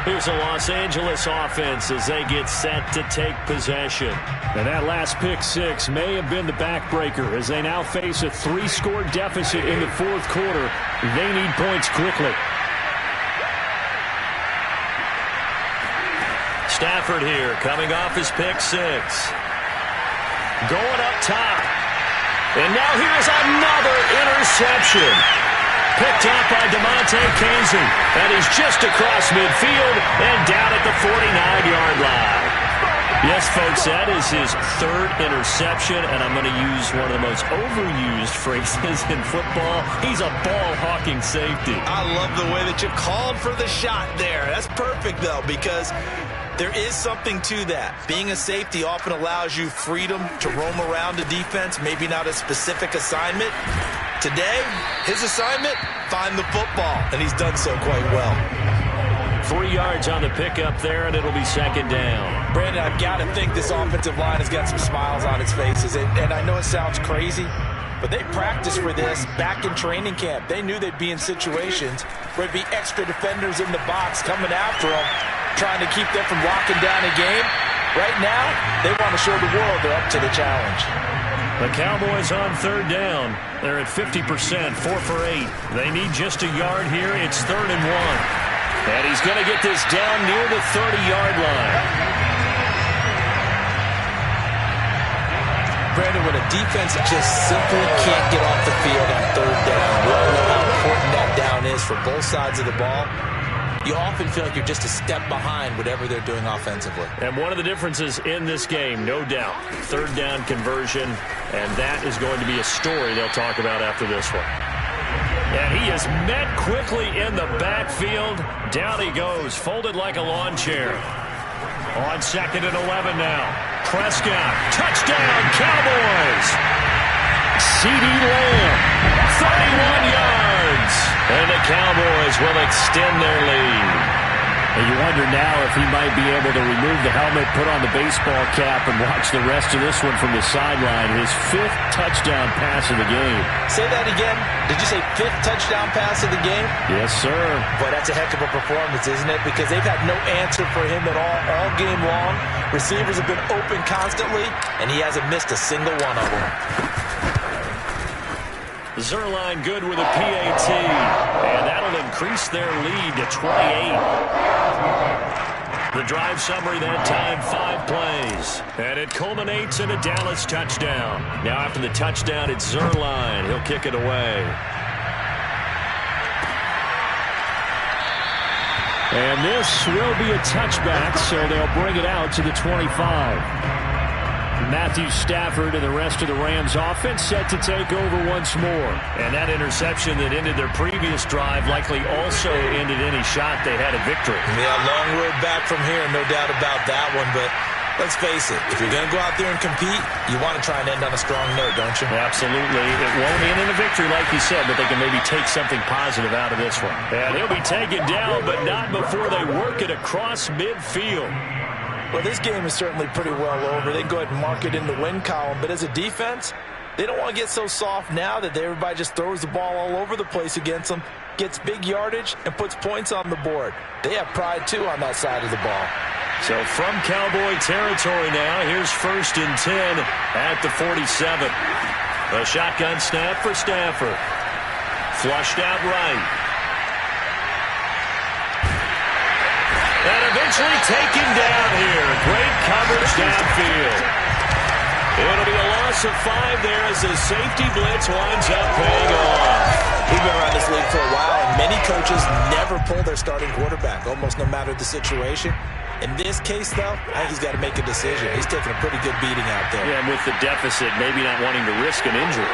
Here's a Los Angeles offense as they get set to take possession. And that last pick six may have been the backbreaker as they now face a 3-score deficit in the fourth quarter. They need points quickly. Stafford here coming off his pick six. Going up top. And now here's another interception. Picked up by DeMonte Casey. And he's just across midfield and down at the 49-yard line. Yes, folks, that is his 3rd interception, and I'm going to use one of the most overused phrases in football. He's a ball-hawking safety. I love the way that you called for the shot there. That's perfect, though, because there is something to that. Being a safety often allows you freedom to roam around the defense, maybe not a specific assignment. Today, his assignment, find the football, and he's done so quite well. 3 yards on the pickup there, and it'll be 2nd down. Brandon, I've got to think this offensive line has got some smiles on its faces, and I know it sounds crazy, but they practiced for this back in training camp. They knew they'd be in situations where there'd be extra defenders in the box coming after them, trying to keep them from locking down a game. Right now, they want to show the world they're up to the challenge. The Cowboys on 3rd down. They're at 50%, 4 for 8. They need just a yard here. It's 3rd and 1. And he's going to get this down near the 30-yard line. Brandon, when a defense just simply can't get off the field on 3rd down, we all know how important that down is for both sides of the ball. You often feel like you're just a step behind whatever they're doing offensively. And one of the differences in this game, no doubt, 3rd down conversion, and that is going to be a story they'll talk about after this one. And he is met quickly in the backfield. Down he goes, folded like a lawn chair. On 2nd and 11 now. Prescott, touchdown, Cowboys! CeeDee Lamb, 31 yards. And the Cowboys will extend their lead. And you wonder now if he might be able to remove the helmet, put on the baseball cap, and watch the rest of this one from the sideline. His 5th touchdown pass of the game. Say that again. Did you say 5th touchdown pass of the game? Yes, sir. Boy, that's a heck of a performance, isn't it? Because they've had no answer for him at all game long. Receivers have been open constantly, and he hasn't missed a single one of them. Zuerlein good with a PAT, and that'll increase their lead to 28. The drive summary that time, 5 plays, and it culminates in a Dallas touchdown. Now after the touchdown, it's Zuerlein. He'll kick it away. And this will be a touchback, so they'll bring it out to the 25. Matthew Stafford and the rest of the Rams offense set to take over once more. And that interception that ended their previous drive likely also ended any shot they had at victory. Yeah, long road back from here, no doubt about that one. But let's face it, if you're going to go out there and compete, you want to try and end on a strong note, don't you? Absolutely. It won't end in a victory like you said, but they can maybe take something positive out of this one. And he'll be taken down, but not before they work it across midfield. Well, this game is certainly pretty well over. They can go ahead and mark it in the win column. But as a defense, they don't want to get so soft now that everybody just throws the ball all over the place against them, gets big yardage, and puts points on the board. They have pride, too, on that side of the ball. So from Cowboy territory now, here's 1st and 10 at the 47. A shotgun snap for Stafford. Flushed out right. And eventually taken down here. Great coverage downfield. It'll be a loss of 5 there as the safety blitz winds up paying off. We've been around this league for a while, and many coaches never pull their starting quarterback, almost no matter the situation. In this case, though, I think he's got to make a decision. He's taking a pretty good beating out there. Yeah, and with the deficit, maybe not wanting to risk an injury.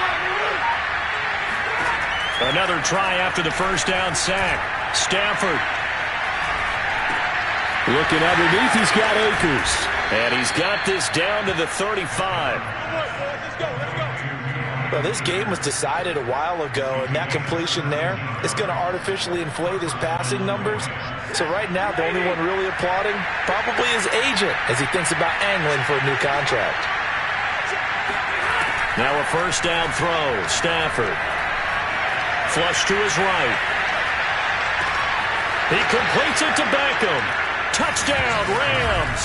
Another try after the 1st down sack. Stafford. Looking underneath, he's got Akers. And he's got this down to the 35. Well, this game was decided a while ago, and that completion there is going to artificially inflate his passing numbers. So right now, the only one really applauding probably his agent as he thinks about angling for a new contract. Now a first down throw. Stafford. Flush to his right. He completes it to Beckham. Touchdown, Rams.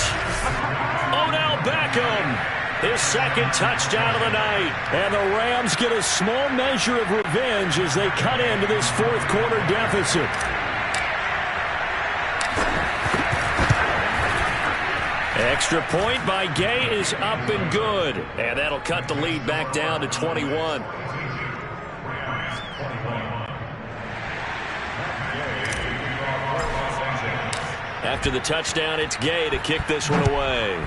Odell Beckham. His second touchdown of the night. And the Rams get a small measure of revenge as they cut into this fourth quarter deficit. Extra point by Gay is up and good. And that'll cut the lead back down to 21. After the touchdown, it's Gay to kick this one away.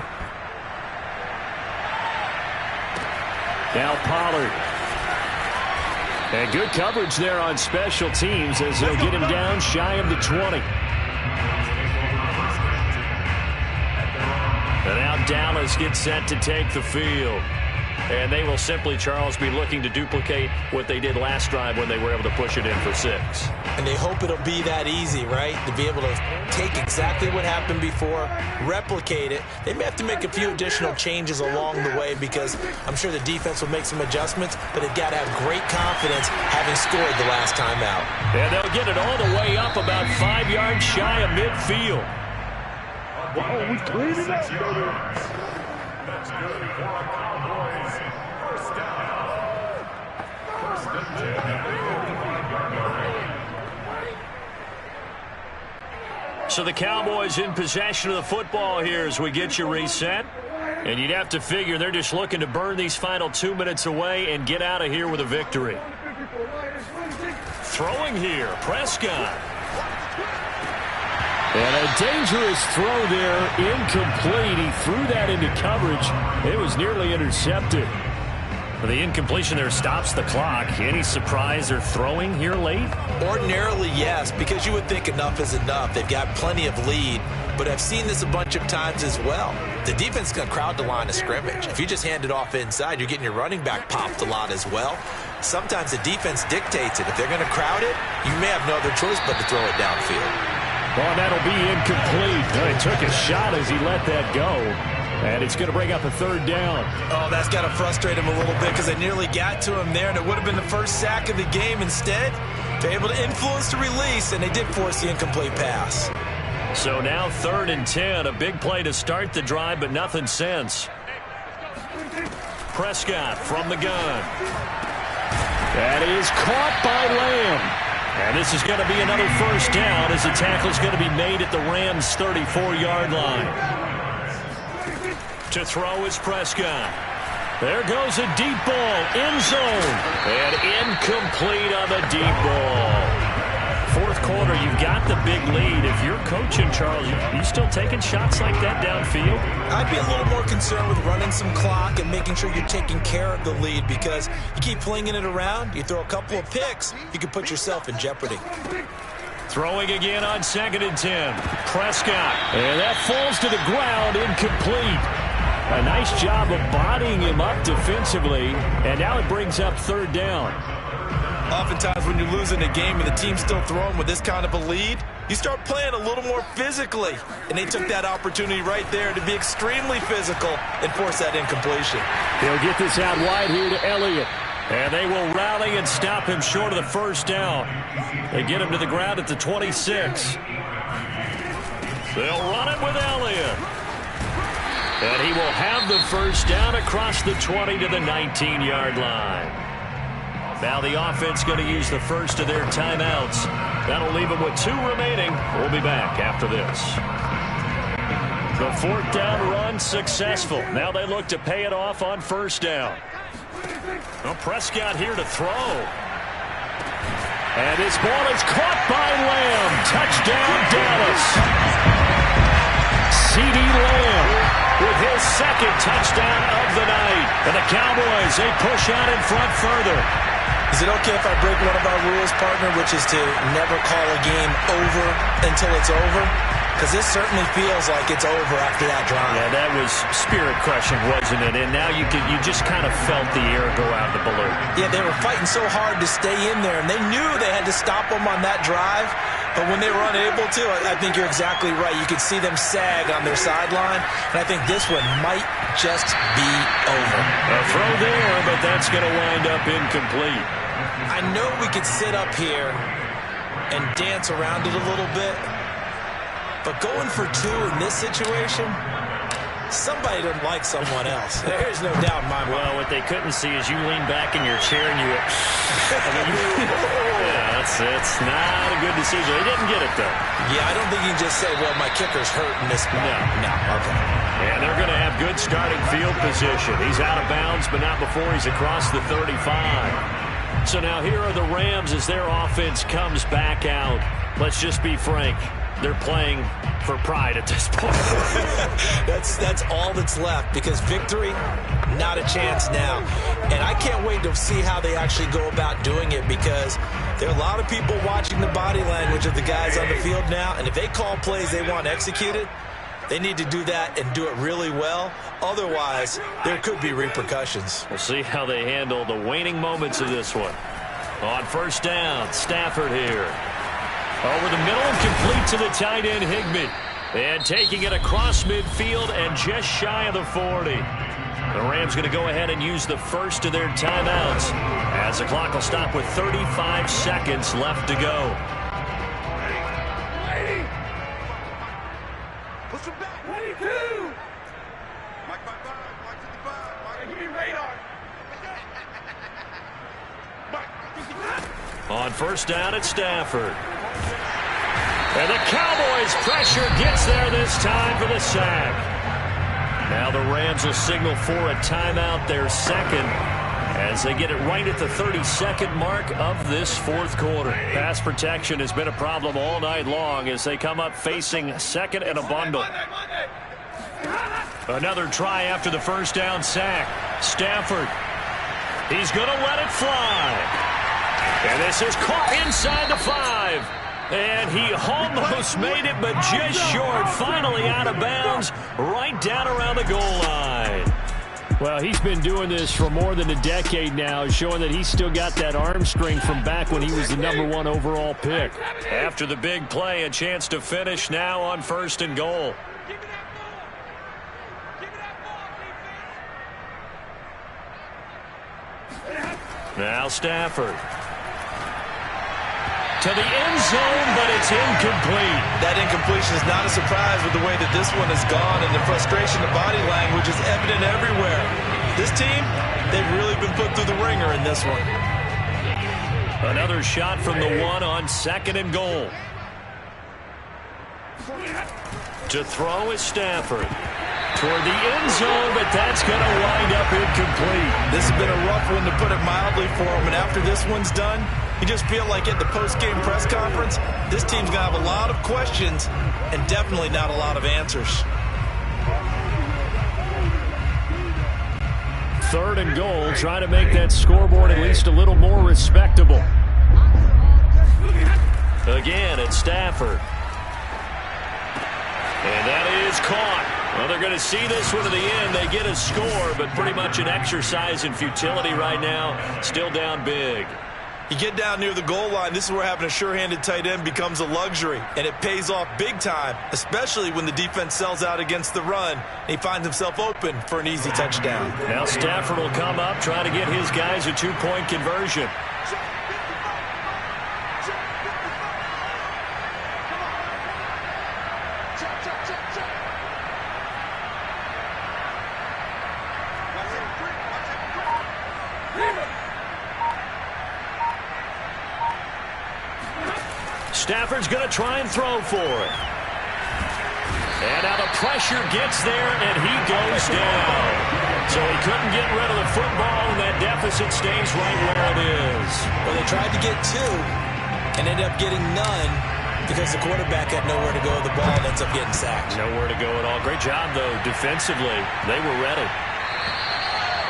Now Pollard. And good coverage there on special teams as they'll get him down shy of the 20. And now Dallas gets set to take the field. And they will simply, Charles, be looking to duplicate what they did last drive when they were able to push it in for 6. And they hope it'll be that easy, right? To be able to take exactly what happened before, replicate it. They may have to make a few additional changes along the way because I'm sure the defense will make some adjustments, but they've got to have great confidence having scored the last time out. And they'll get it all the way up about 5 yards shy of midfield. Wow, we cleaned it up, baby. That's good for the Cowboys. First down. First and 10 at the 35-yard line. So the Cowboys in possession of the football here as we get you reset. And you'd have to figure they're just looking to burn these final 2 minutes away and get out of here with a victory. Throwing here, Prescott. And a dangerous throw there, incomplete. He threw that into coverage. It was nearly intercepted. The incompletion there stops the clock. Any surprise they're throwing here late? Ordinarily, yes, because you would think enough is enough. They've got plenty of lead, but I've seen this a bunch of times as well. The defense is going to crowd the line of scrimmage. If you just hand it off inside, you're getting your running back popped a lot as well. Sometimes the defense dictates it. If they're going to crowd it, you may have no other choice but to throw it downfield. Well, that'll be incomplete. He took a shot as he let that go. And it's going to bring up a third down. Oh, that's got to frustrate him a little bit because they nearly got to him there, and it would have been the first sack of the game. Instead, they're able to influence the release, and they did force the incomplete pass. So now 3rd and 10, a big play to start the drive, but nothing since. Prescott from the gun. That is caught by Lamb. And this is going to be another first down as the tackle is going to be made at the Rams' 34-yard line. To throw is Prescott. There goes a deep ball, end zone. And incomplete on the deep ball. Fourth quarter, you've got the big lead. If you're coaching, Charles, you still taking shots like that downfield? I'd be a little more concerned with running some clock and making sure you're taking care of the lead because you keep flinging it around, you throw a couple of picks, you can put yourself in jeopardy. Throwing again on 2nd and 10. Prescott. And that falls to the ground, incomplete. A nice job of bodying him up defensively, and now it brings up 3rd down. Oftentimes when you're losing a game and the team's still throwing with this kind of a lead, you start playing a little more physically. And they took that opportunity right there to be extremely physical and force that incompletion. They'll get this out wide here to Elliott. And they will rally and stop him short of the first down. They get him to the ground at the 26. They'll run it with Elliott. And he will have the first down across the 20 to the 19-yard line. Now the offense going to use the first of their timeouts. That'll leave them with 2 remaining. We'll be back after this. The 4th down run successful. Now they look to pay it off on first down. Well, Prescott here to throw. And this ball is caught by Lamb. Touchdown, Dallas. C.D. Lamb with his 2nd touchdown of the night. And the Cowboys, they push out in front further. Is it okay if I break one of our rules, partner, which is to never call a game over until it's over? because this certainly feels like it's over after that drive. Yeah, that was spirit-crushing, wasn't it? And now you just kind of felt the air go out of the balloon. Yeah, they were fighting so hard to stay in there, and they knew they had to stop them on that drive. But when they were unable to, I think you're exactly right. You could see them sag on their sideline, and I think this one might just be over. A throw there, but that's going to wind up incomplete. I know we could sit up here and dance around it a little bit, but going for two in this situation, somebody doesn't like someone else. There's no doubt in my mind. Well, what they couldn't see is you lean back in your chair and you... yeah, it's not a good decision. They didn't get it, though. Yeah, I don't think you can just say, well, my kicker's hurt in this moment. No, okay. And they're going to have good starting field position. He's out of bounds, but not before he's across the 35. So now here are the Rams as their offense comes back out. Let's just be frank. They're playing for pride at this point. That's all that's left, because victory, not a chance now. And I can't wait to see how they actually go about doing it, because there are a lot of people watching the body language of the guys on the field now, and if they call plays they want executed, they need to do that and do it really well. Otherwise, there could be repercussions. We'll see how they handle the waning moments of this one. On first down, Stafford here. Over the middle, complete to the tight end, Higbee. And taking it across midfield and just shy of the 40. The Rams going to go ahead and use the first of their timeouts, as the clock will stop with 35 seconds left to go. Push him back. 22. Mike 55. Mike 55. Mike, give me radar. Mike 55. On first down at Stafford. And the Cowboys' pressure gets there this time for the sack. Now the Rams will signal for a timeout, their second, as they get it right at the 32nd mark of this fourth quarter. Pass protection has been a problem all night long as they come up facing second and a bundle. Another try after the first down sack. Stafford. He's going to let it fly. And this is caught inside the 5. And he almost made it, but just short. Finally out of bounds, right down around the goal line. Well, he's been doing this for more than a decade now, showing that he's still got that arm strength from back when he was the #1 overall pick. After the big play, a chance to finish now on first and goal. Now Stafford. To the end zone, but it's incomplete. That incompletion is not a surprise with the way that this one has gone, and the frustration, the body language is evident everywhere. This team, they've really been put through the ringer in this one. Another shot from the 1 on second and goal. To throw is Stafford. Toward the end zone, but that's going to wind up incomplete. This has been a rough one, to put it mildly, for him, and after this one's done, you just feel like at the post-game press conference, this team's going to have a lot of questions and definitely not a lot of answers. Third and goal, trying to make that scoreboard at least a little more respectable. Again, it's Stafford. And that is caught. Well, they're going to see this one to the end. They get a score, but pretty much an exercise in futility right now. Still down big. You get down near the goal line, this is where having a sure-handed tight end becomes a luxury, and it pays off big time, especially when the defense sells out against the run, and he finds himself open for an easy touchdown. Now Stafford will come up, trying to get his guys a two-point conversion. Stafford's going to try and throw for it. And now the pressure gets there, and he goes down. So he couldn't get rid of the football, and that deficit stays right where it is. Well, they tried to get 2 and ended up getting none because the quarterback had nowhere to go with the ball and ends up getting sacked. Nowhere to go at all. Great job, though, defensively. They were ready.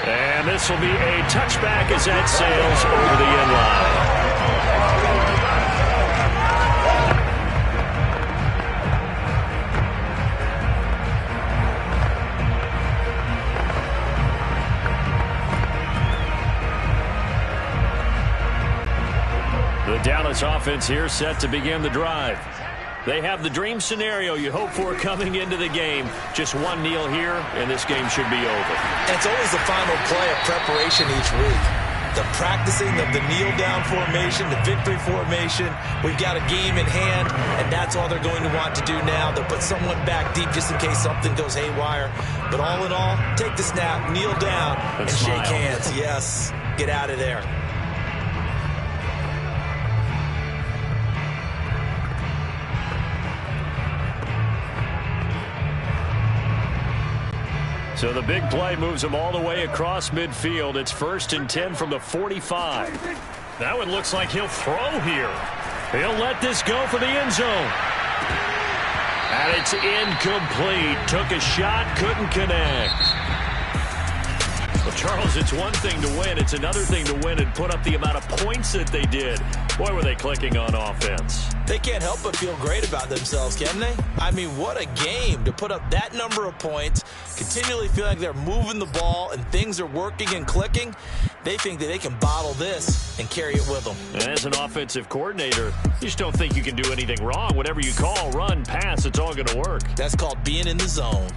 And this will be a touchback as that sails over the end line. The Dallas offense here set to begin the drive. They have the dream scenario you hope for coming into the game. Just one kneel here, and this game should be over. It's always the final play of preparation each week. The practicing of the kneel-down formation, the victory formation. We've got a game in hand, and that's all they're going to want to do now. They'll put someone back deep just in case something goes haywire. But all in all, take the snap, kneel down, and shake hands. Yes, get out of there. So the big play moves them all the way across midfield. It's 1st and 10 from the 45. Now it looks like he'll throw here. He'll let this go for the end zone. And it's incomplete. Took a shot, couldn't connect. Well, Charles, it's one thing to win. It's another thing to win and put up the amount of points that they did. Boy, were they clicking on offense. They can't help but feel great about themselves, can they? I mean, what a game to put up that number of points, continually feel like they're moving the ball and things are working and clicking. They think that they can bottle this and carry it with them. And as an offensive coordinator, you just don't think you can do anything wrong. Whatever you call, run, pass, it's all going to work. That's called being in the zone.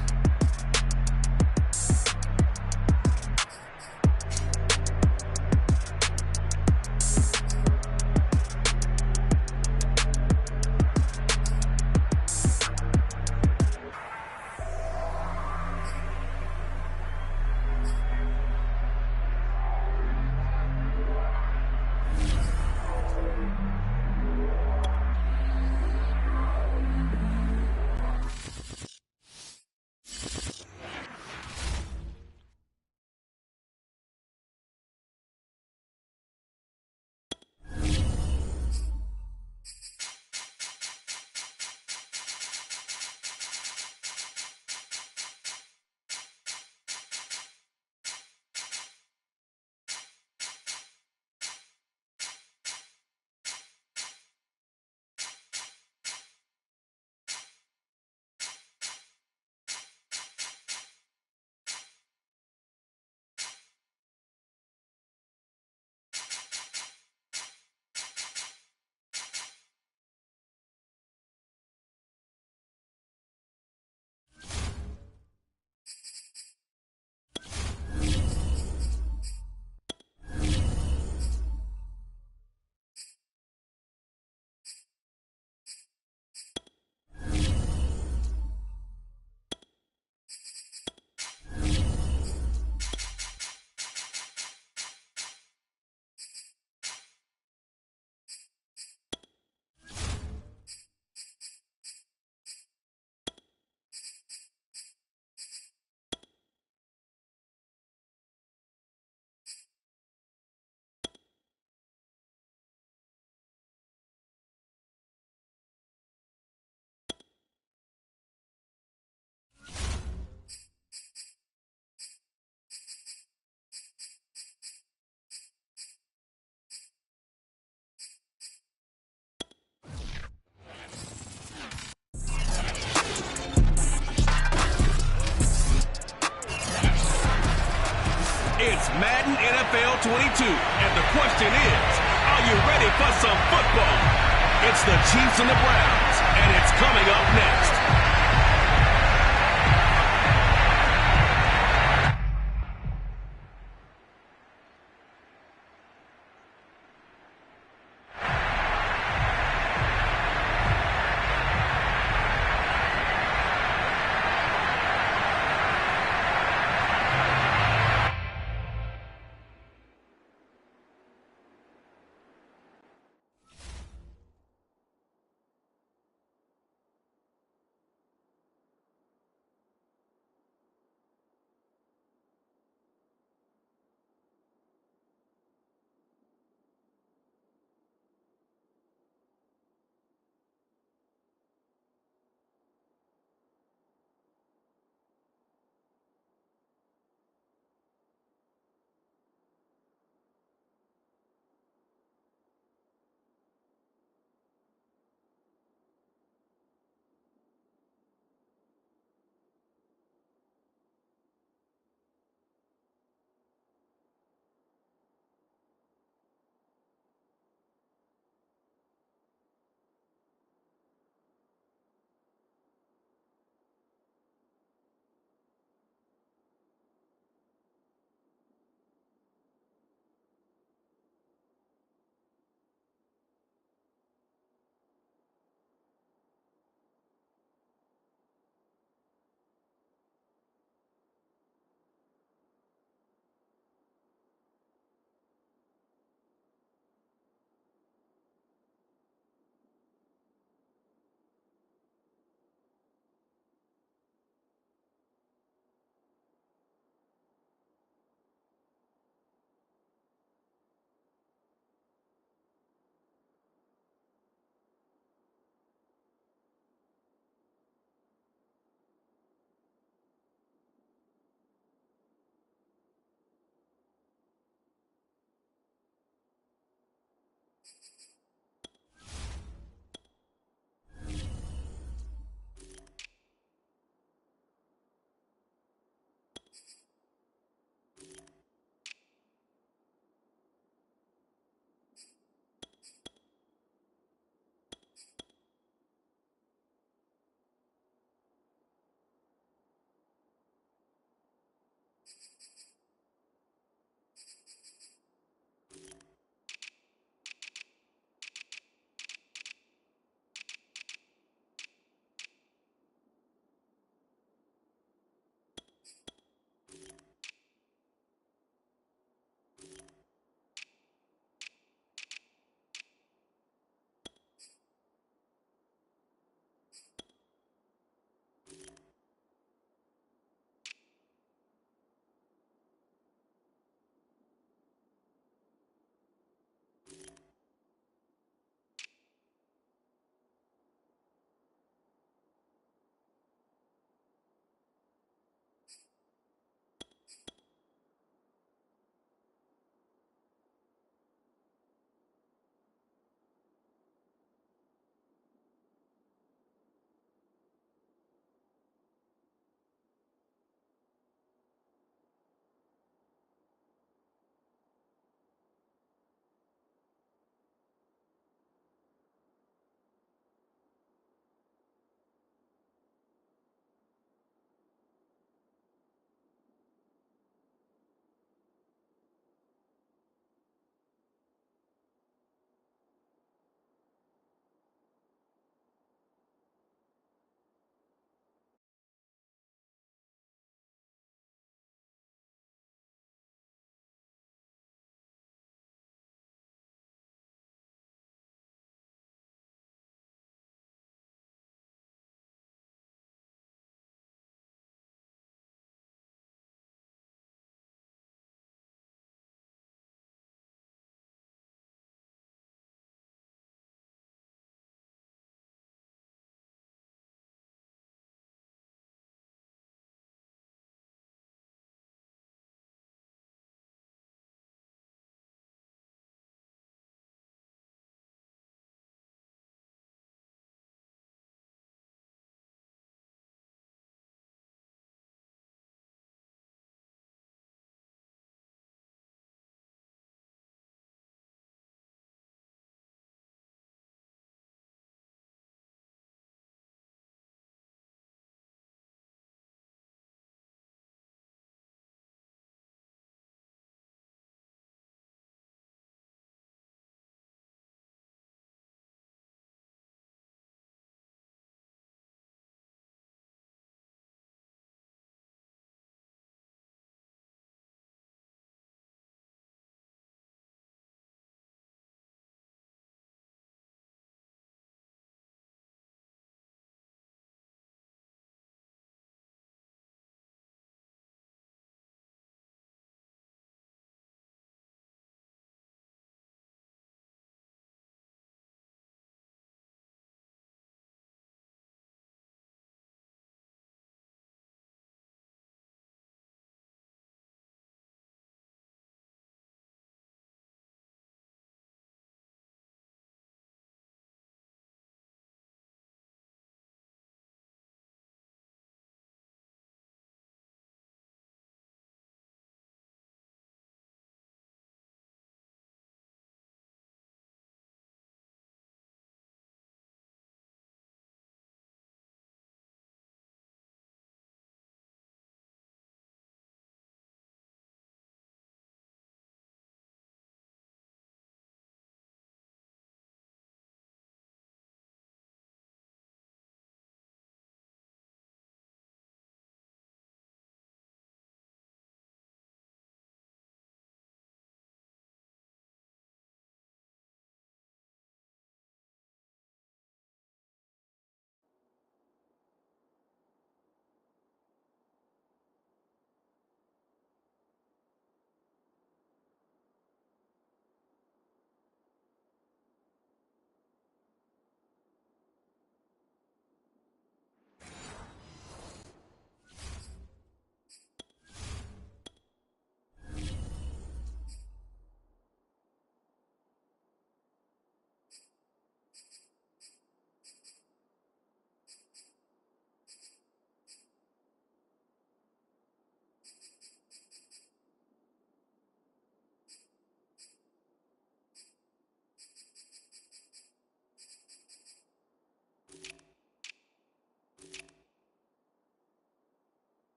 It's Madden NFL 22, and the question is, are you ready for some football? It's the Chiefs and the Browns, and it's coming up next.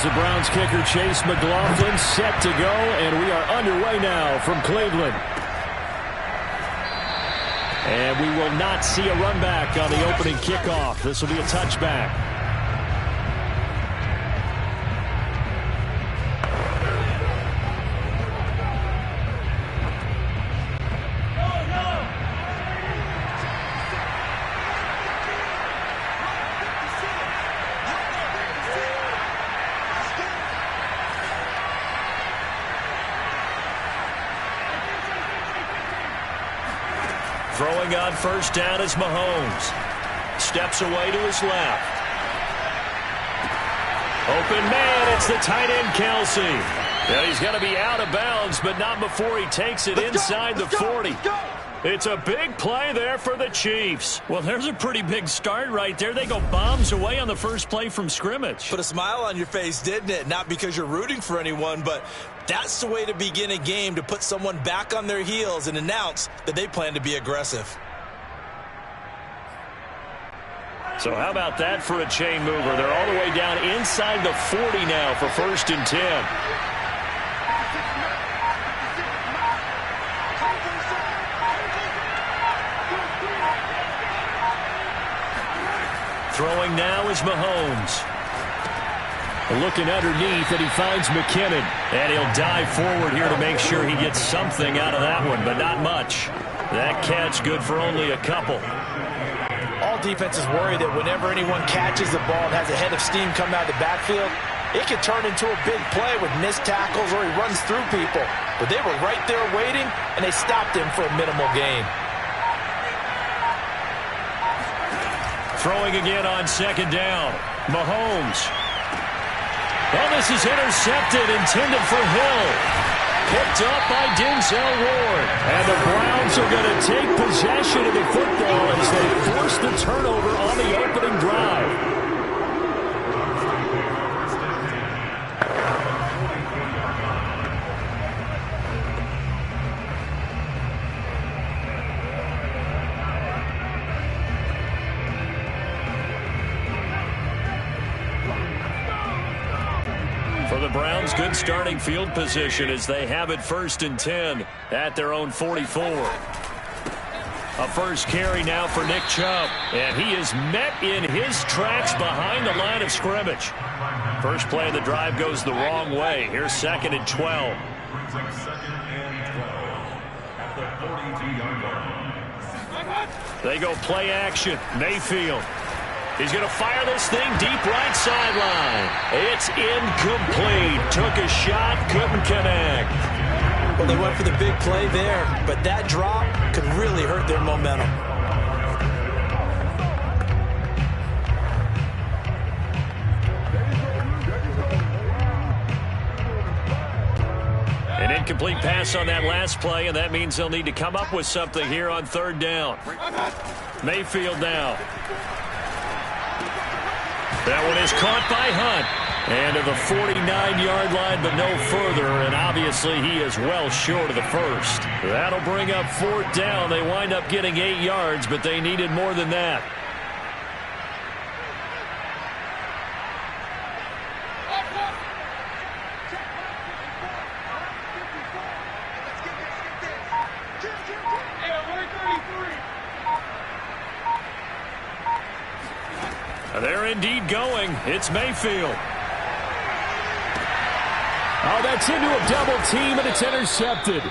Here's the Browns kicker, Chase McLaughlin, set to go, and we are underway now from Cleveland. And we will not see a run back on the opening kickoff. This will be a touchback. Throwing on first down is Mahomes. Steps away to his left. Open man, it's the tight end, Kelsey. Yeah, he's going to be out of bounds, but not before he takes it inside the 40. It's a big play there for the Chiefs. Well, there's a pretty big start right there. They go bombs away on the first play from scrimmage. Put a smile on your face, didn't it? Not because you're rooting for anyone, but that's the way to begin a game, to put someone back on their heels and announce that they plan to be aggressive. So how about that for a chain mover? They're all the way down inside the 40 now for 1st and 10. Throwing now is Mahomes. Looking underneath, and he finds McKinnon. And he'll dive forward here to make sure he gets something out of that one, but not much. That catch good for only a couple. All defenses worry that whenever anyone catches the ball and has a head of steam coming out of the backfield, it can turn into a big play with missed tackles or he runs through people. But they were right there waiting, and they stopped him for a minimal gain. Throwing again on 2nd down. Mahomes. Oh, this is intercepted, intended for Hill. Picked up by Denzel Ward. And the Browns are going to take possession of the football as they force the turnover on the opening drive. The Browns, good starting field position as they have it 1st and 10 at their own 44. A first carry now for Nick Chubb, and he is met in his tracks behind the line of scrimmage. First play of the drive goes the wrong way. Here's 2nd and 12. They go play action. Mayfield. He's going to fire this thing deep right sideline. It's incomplete. Took a shot, couldn't connect. Well, they went for the big play there, but that drop could really hurt their momentum. An incomplete pass on that last play, and that means they'll need to come up with something here on 3rd down. Mayfield now. That one is caught by Hunt. And to the 49-yard line, but no further. And obviously, he is well short of the first. That'll bring up 4th down. They wind up getting 8 yards, but they needed more than that. They're indeed going. It's Mayfield. Oh, that's into a double team, and it's intercepted.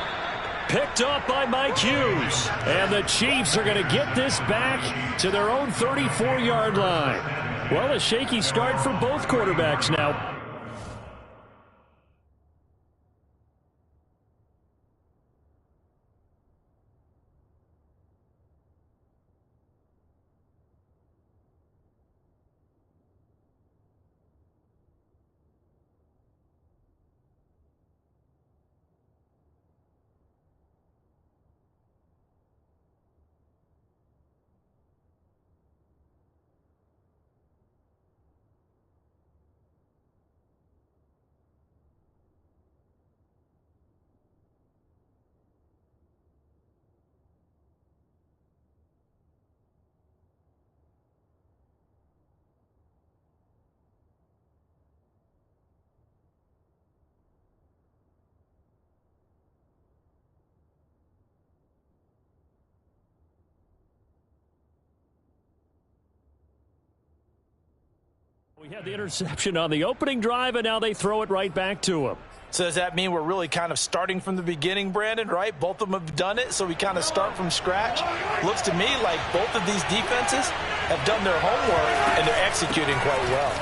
Picked up by Mike Hughes. And the Chiefs are going to get this back to their own 34-yard line. Well, a shaky start for both quarterbacks now. We had the interception on the opening drive, and now they throw it right back to him. So does that mean we're really kind of starting from the beginning, Brandon, right? Both of them have done it, so we kind of start from scratch. Looks to me like both of these defenses have done their homework, and they're executing quite well.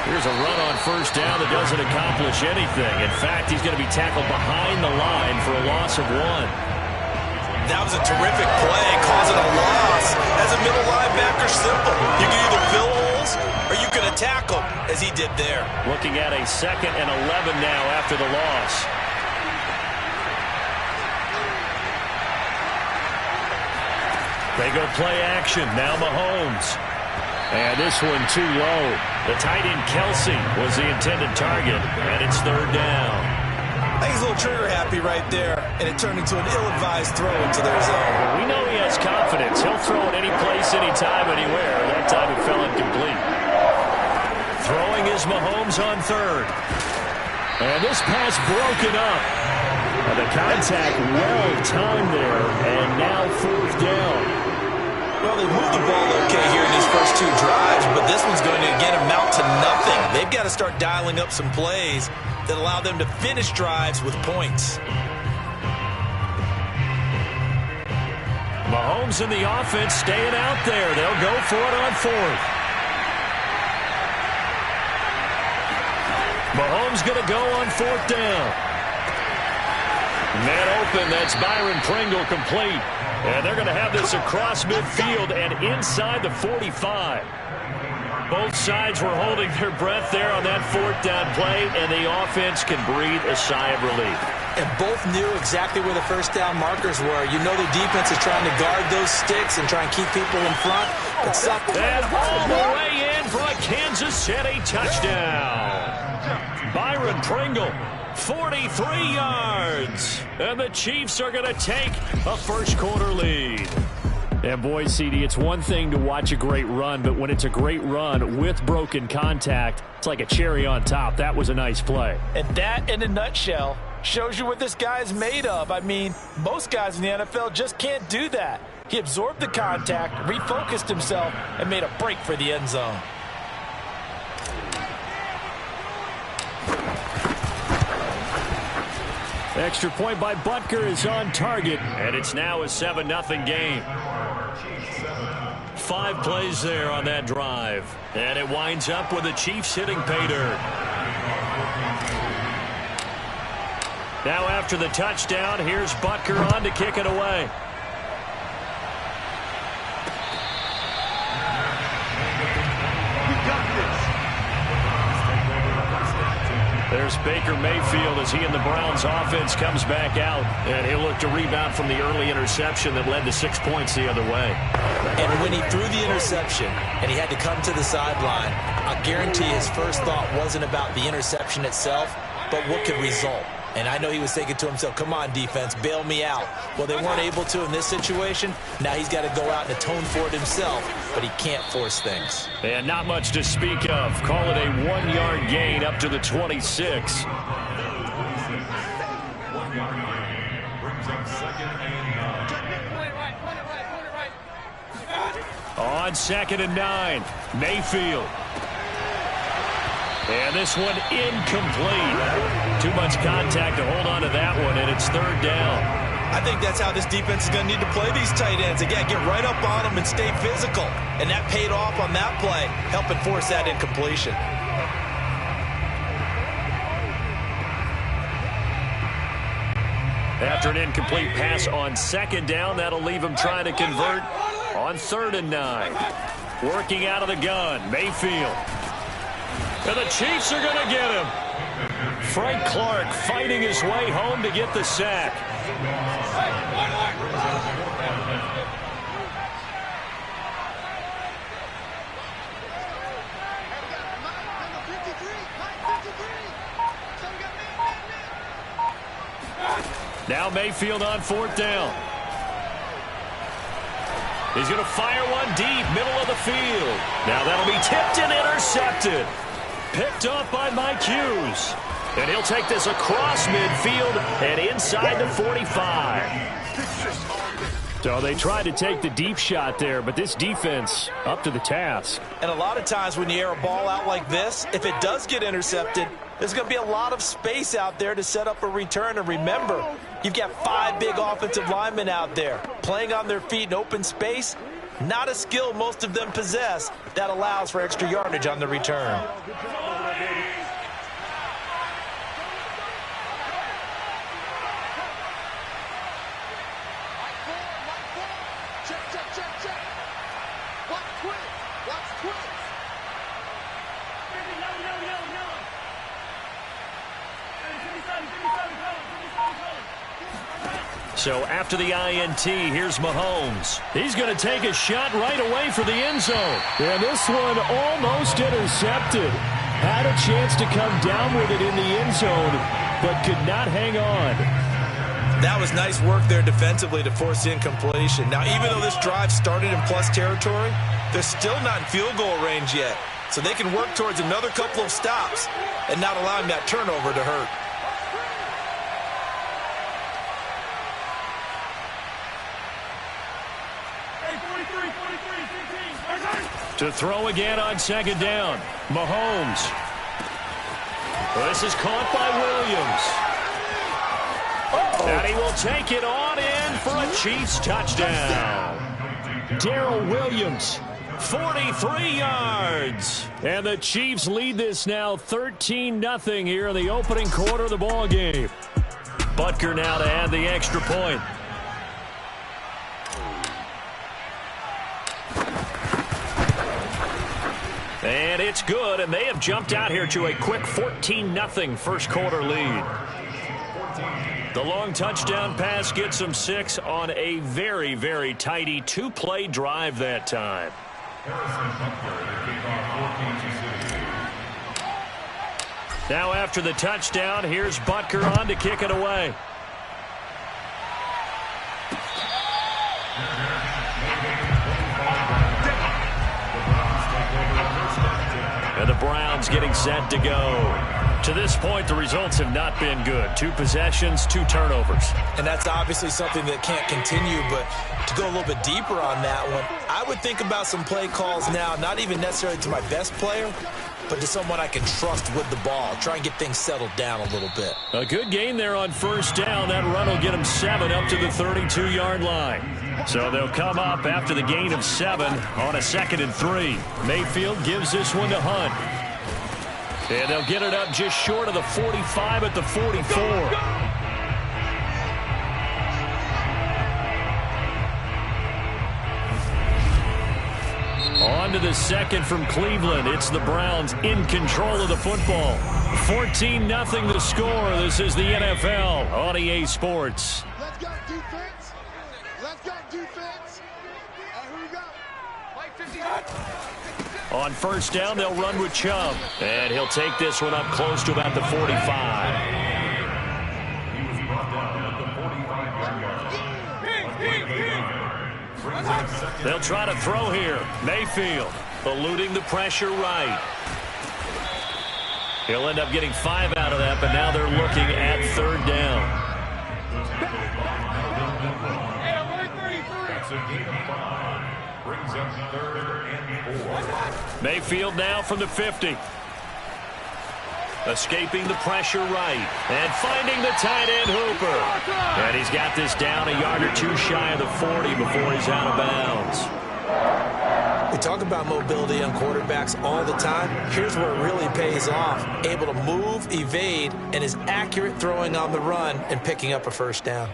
Here's a run on first down that doesn't accomplish anything. In fact, he's going to be tackled behind the line for a loss of 1. That was a terrific play, causing a loss. As a middle linebacker, simple. You can either fill holes or you can attack them, as he did there. Looking at a 2nd and 11 now after the loss. They go play action. Now Mahomes. And this one too low. The tight end Kelsey was the intended target, and it's 3rd down. I think he's a little trigger happy right there, and it turned into an ill-advised throw into their zone. We know he has confidence. He'll throw it any place, anytime, anywhere. That time it fell incomplete. Throwing is Mahomes on 3rd. And this pass broken up. And the contact well timed there, and now 4th down. Well, they moved the ball okay here in these first 2 drives, but this one's going to, again, amount to nothing. They've got to start dialing up some plays that allow them to finish drives with points. Mahomes and the offense staying out there. They'll go for it on 4th. Mahomes going to go on 4th down. Man open, that's Byron Pringle complete. And they're going to have this across midfield and inside the 45. Both sides were holding their breath there on that 4th down play, and the offense can breathe a sigh of relief. And both knew exactly where the first down markers were. You know the defense is trying to guard those sticks and try and keep people in front. And all the way in for a Kansas City touchdown. Byron Pringle, 43 yards. And the Chiefs are going to take a first-quarter lead. And boy, CD, it's one thing to watch a great run, but when it's a great run with broken contact, it's like a cherry on top. That was a nice play. And that, in a nutshell, shows you what this guy is made of. I mean, most guys in the NFL just can't do that. He absorbed the contact, refocused himself, and made a break for the end zone. Extra point by Butker is on target, and it's now a 7-0 game. 5 plays there on that drive, and it winds up with the Chiefs hitting pay dirt. Now after the touchdown, here's Butker on to kick it away. There's Baker Mayfield as he and the Browns offense comes back out, and he'll look to rebound from the early interception that led to 6 points the other way. And when he threw the interception and he had to come to the sideline, I guarantee his first thought wasn't about the interception itself, but what could result. And I know he was thinking to himself, come on, defense, bail me out. Well, they weren't able to in this situation. Now he's got to go out and atone for it himself, but he can't force things. And not much to speak of. Call it a 1-yard gain up to the 26. On 2nd and 9, Mayfield. And this one incomplete. Too much contact to hold on to that one, and it's 3rd down. I think that's how this defense is going to need to play these tight ends. Again, get right up on them and stay physical. And that paid off on that play, helping force that incompletion. After an incomplete pass on 2nd down, that'll leave him trying to convert on 3rd and 9. Working out of the gun, Mayfield. And the Chiefs are going to get him. Frank Clark fighting his way home to get the sack. Now Mayfield on 4th down. He's going to fire one deep, middle of the field. Now that'll be tipped and intercepted. Picked off by Mike Hughes. And he'll take this across midfield and inside the 45. So they tried to take the deep shot there, but this defense up to the task. And a lot of times when you air a ball out like this, if it does get intercepted, there's going to be a lot of space out there to set up a return. And remember, you've got 5 big offensive linemen out there playing on their feet in open space. Not a skill most of them possess that allows for extra yardage on the return. So after the INT, here's Mahomes. He's going to take a shot right away for the end zone. And this one almost intercepted. Had a chance to come down with it in the end zone, but could not hang on. That was nice work there defensively to force the incompletion. Now, even though this drive started in plus territory, they're still not in field goal range yet. So they can work towards another couple of stops and not allowing that turnover to hurt. To throw again on second down. Mahomes. This is caught by Williams. And he will take it on in for a Chiefs touchdown. Darrell Williams, 43 yards. And the Chiefs lead this now 13-0 here in the opening quarter of the ball game. Butker now to add the extra point. And it's good, and they have jumped out here to a quick 14-0 first quarter lead. The long touchdown pass gets them 6 on a very, very tidy 2-play drive that time. Now after the touchdown, here's Butker on to kick it away. And the Browns getting set to go. To this point, the results have not been good. 2 possessions, 2 turnovers. And that's obviously something that can't continue, but to go a little bit deeper on that one, I would think about some play calls now, not even necessarily to my best player, but to someone I can trust with the ball. Try and get things settled down a little bit. A good gain there on first down. That run will get them 7 up to the 32-yard line. So they'll come up after the gain of 7 on a 2nd and 3. Mayfield gives this one to Hunt. And they'll get it up just short of the 45 at the 44. On to the 2nd from Cleveland. It's the Browns in control of the football. 14-0 the score. This is the NFL on EA Sports. Let's go defense. Let's go defense. And here we go. Mike 59. On first down, they'll run with Chubb. And he'll take this one up close to about the 45. He was brought down at the 45-yard line. They'll try to throw here. Mayfield eluding the pressure right. He'll end up getting 5 out of that, but now they're looking at 3rd down. That's a gain of 5. Brings up 3rd and 4. Mayfield now from the 50. Escaping the pressure right. And finding the tight end Hooper. And he's got this down a yard or 2 shy of the 40 before he's out of bounds. We talk about mobility on quarterbacks all the time. Here's where it really pays off. Able to move, evade, and is accurate throwing on the run and picking up a first down.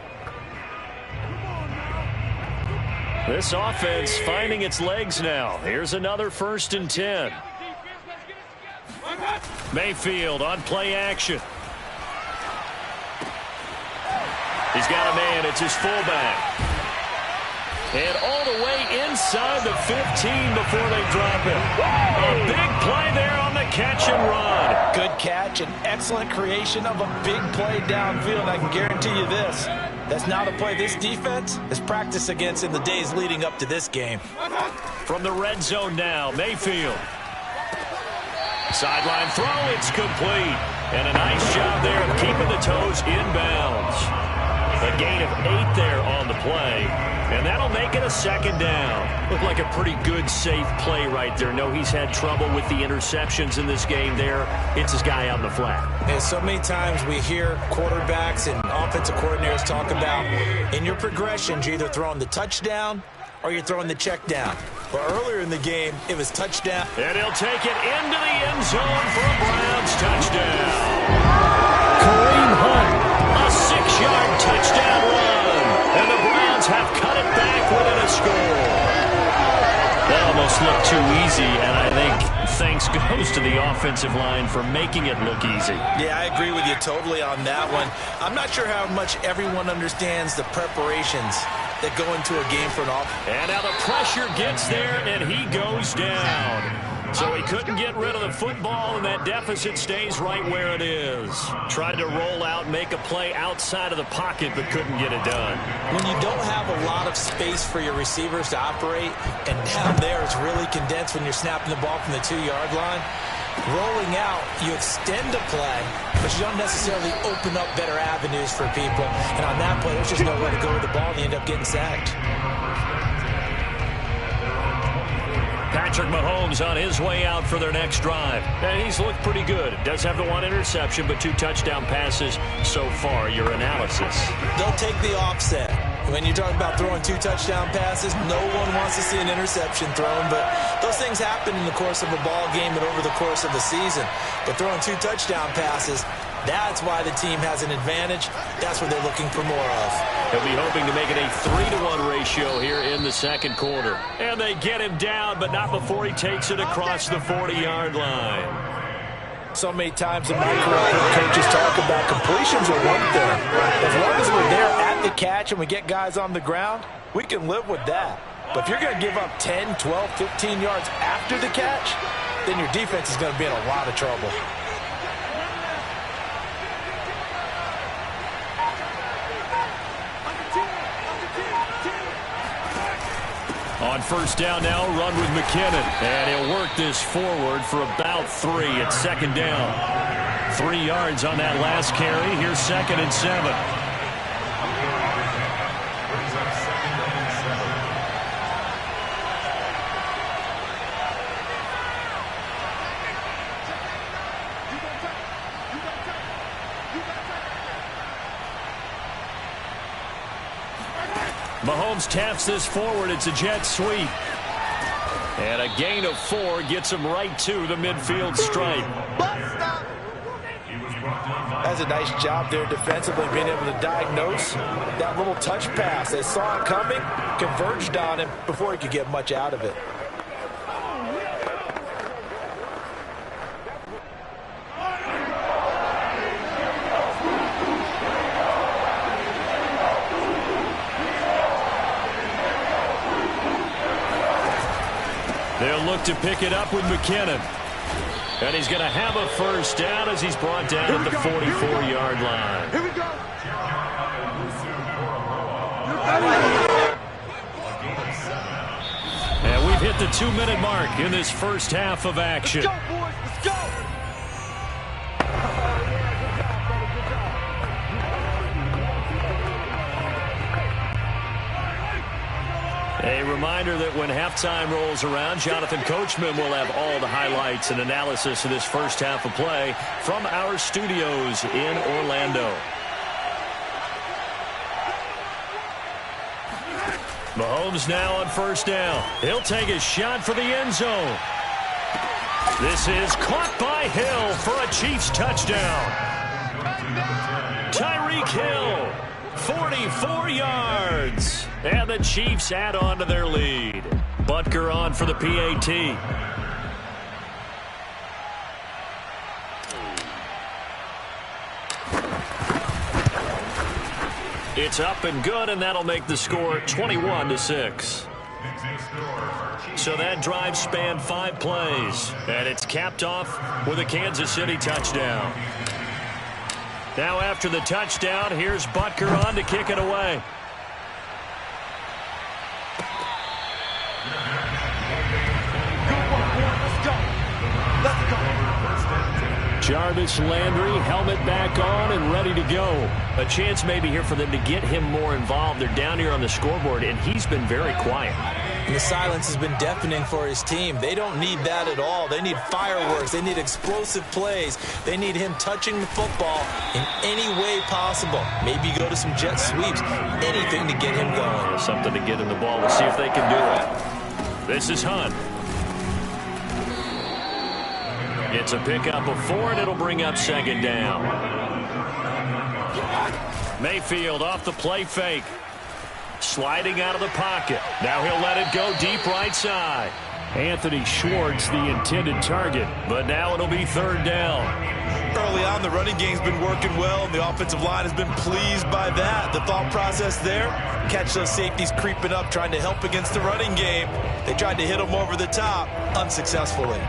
This offense finding its legs now. Here's another 1st and 10. Mayfield on play action. He's got a man. It's his fullback. And all the way inside the 15 before they drop him. A big play there on the catch and run. Good catch and excellent creation of a big play downfield. I can guarantee you this. That's not a play this defense has practiced against in the days leading up to this game. From the red zone now, Mayfield. Sideline throw, it's complete. And a nice job there of keeping the toes inbounds. A gain of 8 there on the play. And that'll a second down. Looked like a pretty good, safe play right there. No, he's had trouble with the interceptions in this game there. It's his guy on the flat. And so many times we hear quarterbacks and offensive coordinators talk about in your progressions, you're either throwing the touchdown or you're throwing the check down. But earlier in the game, it was touchdown. And he'll take it into the end zone for a Browns touchdown. Kareem Hunt, a 6-yard touchdown run. And the Browns have cut it back within a score. That almost looked too easy, and I think thanks goes to the offensive line for making it look easy. Yeah, I agree with you totally on that one. I'm not sure how much everyone understands the preparations that go into a game for an offense. And now the pressure gets there, and he goes down. So he couldn't get rid of the football, and that deficit stays right where it is. Tried to roll out, make a play outside of the pocket, but couldn't get it done. When you don't have a lot of space for your receivers to operate, and down there it's really condensed when you're snapping the ball from the 2-yard line, rolling out, you extend a play, but you don't necessarily open up better avenues for people. And on that play, there's just nowhere to go with the ball, and you end up getting sacked. Patrick Mahomes on his way out for their next drive. And he's looked pretty good. Does have the 1 interception, but 2 touchdown passes so far. Your analysis. They'll take the offset. When you talk about throwing 2 touchdown passes, no one wants to see an interception thrown, but those things happen in the course of a ball game and over the course of the season. But throwing 2 touchdown passes, that's why the team has an advantage. That's what they're looking for more of. He'll be hoping to make it a 3-to-1 ratio here in the second quarter. And they get him down, but not before he takes it across the 40-yard line. So many times in my career, coaches talk about completions are one thing. As long as we're there at the catch and we get guys on the ground, we can live with that. But if you're going to give up 10, 12, 15 yards after the catch, then your defense is going to be in a lot of trouble. On first down now, run with McKinnon. And he'll work this forward for about 3. It's second down. 3 yards on that last carry. Here's 2nd and 7. Mahomes taps this forward. It's a jet sweep. And a gain of 4 gets him right to the midfield stripe. That's a nice job there defensively, being able to diagnose that little touch pass. They saw it coming, converged on him before he could get much out of it. They'll look to pick it up with McKinnon. And he's going to have a first down as he's brought down at the 44-yard line. Here we go. And we've hit the 2-minute mark in this first half of action. Let's go, boys. Let's go. A reminder that when halftime rolls around, Jonathan Coachman will have all the highlights and analysis of this first half of play from our studios in Orlando. Mahomes now on first down. He'll take a shot for the end zone. This is caught by Hill for a Chiefs touchdown. Tyreek Hill, 44 yards. And the Chiefs add on to their lead. Butker on for the PAT. It's up and good, and that'll make the score 21-6. So that drive spanned 5 plays, and it's capped off with a Kansas City touchdown. Now after the touchdown, here's Butker on to kick it away. Jarvis Landry, helmet back on and ready to go. A chance maybe here for them to get him more involved. They're down here on the scoreboard, and he's been very quiet. And the silence has been deafening for his team. They don't need that at all. They need fireworks. They need explosive plays. They need him touching the football in any way possible. Maybe go to some jet sweeps. Anything to get him going. Something to get in the ball. We'll see if they can do it. This is Hunt. It's a pickup of 4, and it'll bring up second down. Mayfield off the play fake. Sliding out of the pocket. Now he'll let it go deep right side. Anthony Schwartz, the intended target. But now it'll be third down. Early on, the running game's been working well, and the offensive line has been pleased by that. The thought process there, catch those safeties creeping up, trying to help against the running game. They tried to hit them over the top, unsuccessfully.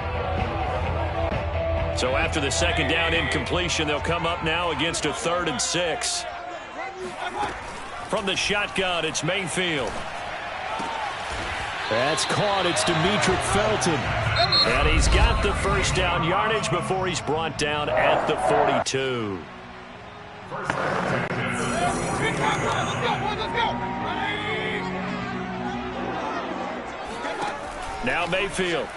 So after the second down incompletion, they'll come up now against a 3rd and 6. From the shotgun, it's Mayfield. That's caught. It's Demetric Felton. And he's got the first down yardage before he's brought down at the 42. Now Mayfield.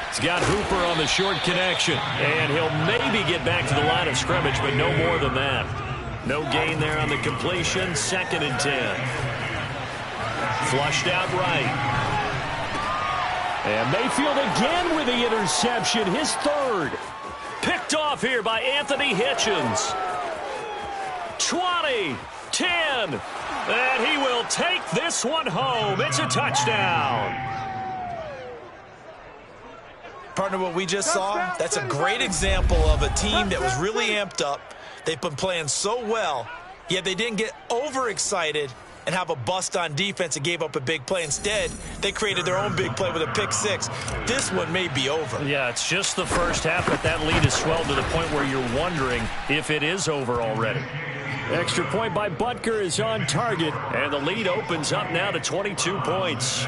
He's got Hooper on the short connection. And he'll maybe get back to the line of scrimmage, but no more than that. No gain there on the completion. 2nd and 10. Flushed out right. And Mayfield again with the interception. His 3rd. Picked off here by Anthony Hitchens. 20, 10. And he will take this one home. It's a touchdown. Partner, what we just saw, that's a great example of a team that was really amped up. They've been playing so well, yet they didn't get overexcited and have a bust on defense and gave up a big play. Instead, they created their own big play with a pick 6. This one may be over. Yeah, it's just the first half, but that lead has swelled to the point where you're wondering if it is over already. Extra point by Butker is on target. And the lead opens up now to 22 points.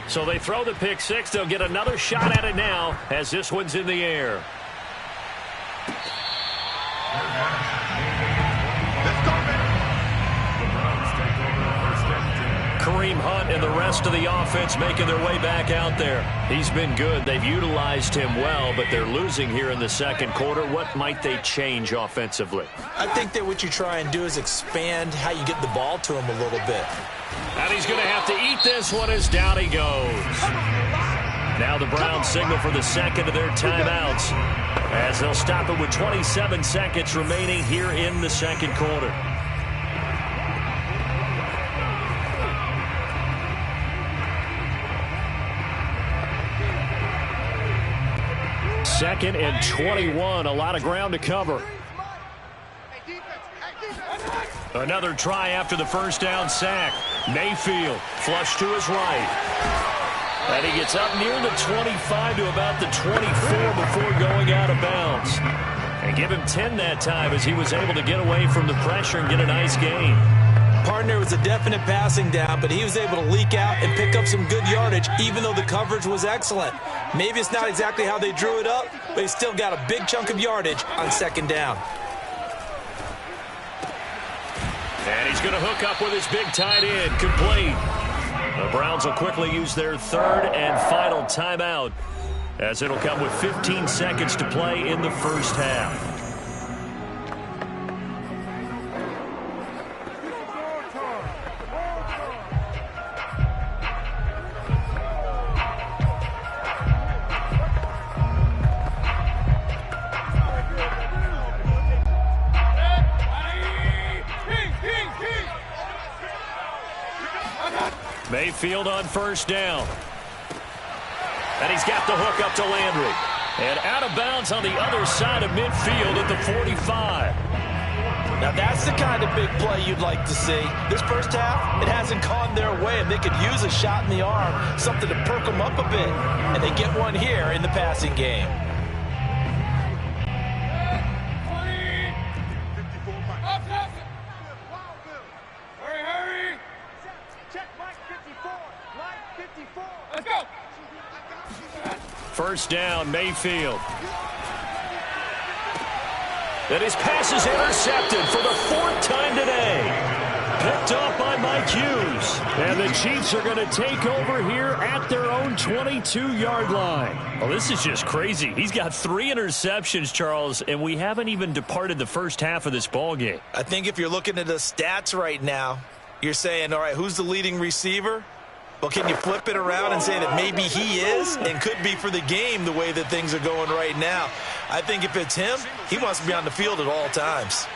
So they throw the pick 6. They'll get another shot at it now as this one's in the air. Kareem Hunt and the rest of the offense making their way back out there. He's been good. They've utilized him well, but they're losing here in the second quarter. What might they change offensively? I think that what you try and do is expand how you get the ball to him a little bit. And he's going to have to eat this one as down he goes. Now the Browns signal for the second of their timeouts as they'll stop it with 27 seconds remaining here in the second quarter. Second and 21. A lot of ground to cover. Another try after the first down sack. Mayfield flush to his right. And he gets up near the 25 to about the 24 before going out of bounds. And give him 10 that time as he was able to get away from the pressure and get a nice gain. Partner was a definite passing down, but he was able to leak out and pick up some good yardage, even though the coverage was excellent. Maybe it's not exactly how they drew it up, but he still got a big chunk of yardage on second down. And he's going to hook up with his big tight end, complete. The Browns will quickly use their 3rd and final timeout as it'll come with 15 seconds to play in the first half. Mayfield on first down. And he's got the hook up to Landry. And out of bounds on the other side of midfield at the 45. Now that's the kind of big play you'd like to see. This first half, it hasn't gone their way, and they could use a shot in the arm, something to perk them up a bit. And they get one here in the passing game. Hurry! Check, Mike. First down, Mayfield. And his pass is intercepted for the 4th time today. Picked off by Mike Hughes. And the Chiefs are going to take over here at their own 22-yard line. Well, this is just crazy. He's got 3 interceptions, Charles, and we haven't even departed the first half of this ballgame. I think if you're looking at the stats right now, you're saying, all right, who's the leading receiver? Well, can you flip it around and say that maybe he is and could be for the game the way that things are going right now? I think if it's him, he wants to be on the field at all times.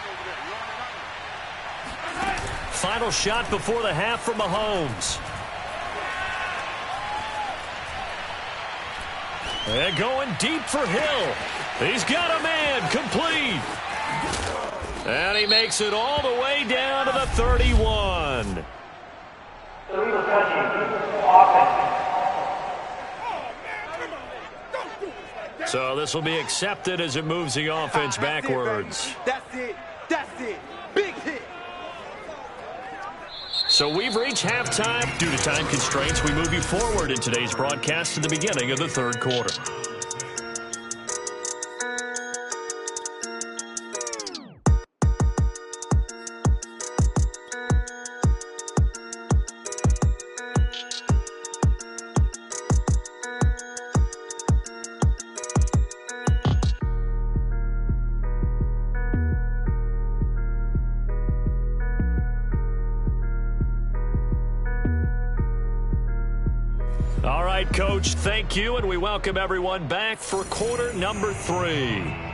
Final shot before the half from Mahomes. And going deep for Hill. He's got a man, complete. And he makes it all the way down to the 31. So this will be accepted as it moves the offense backwards. That's it. That's it. Big hit. So we've reached halftime. Due to time constraints, we move you forward in today's broadcast to the beginning of the third quarter. All right, Coach, thank you, and we welcome everyone back for quarter number 3.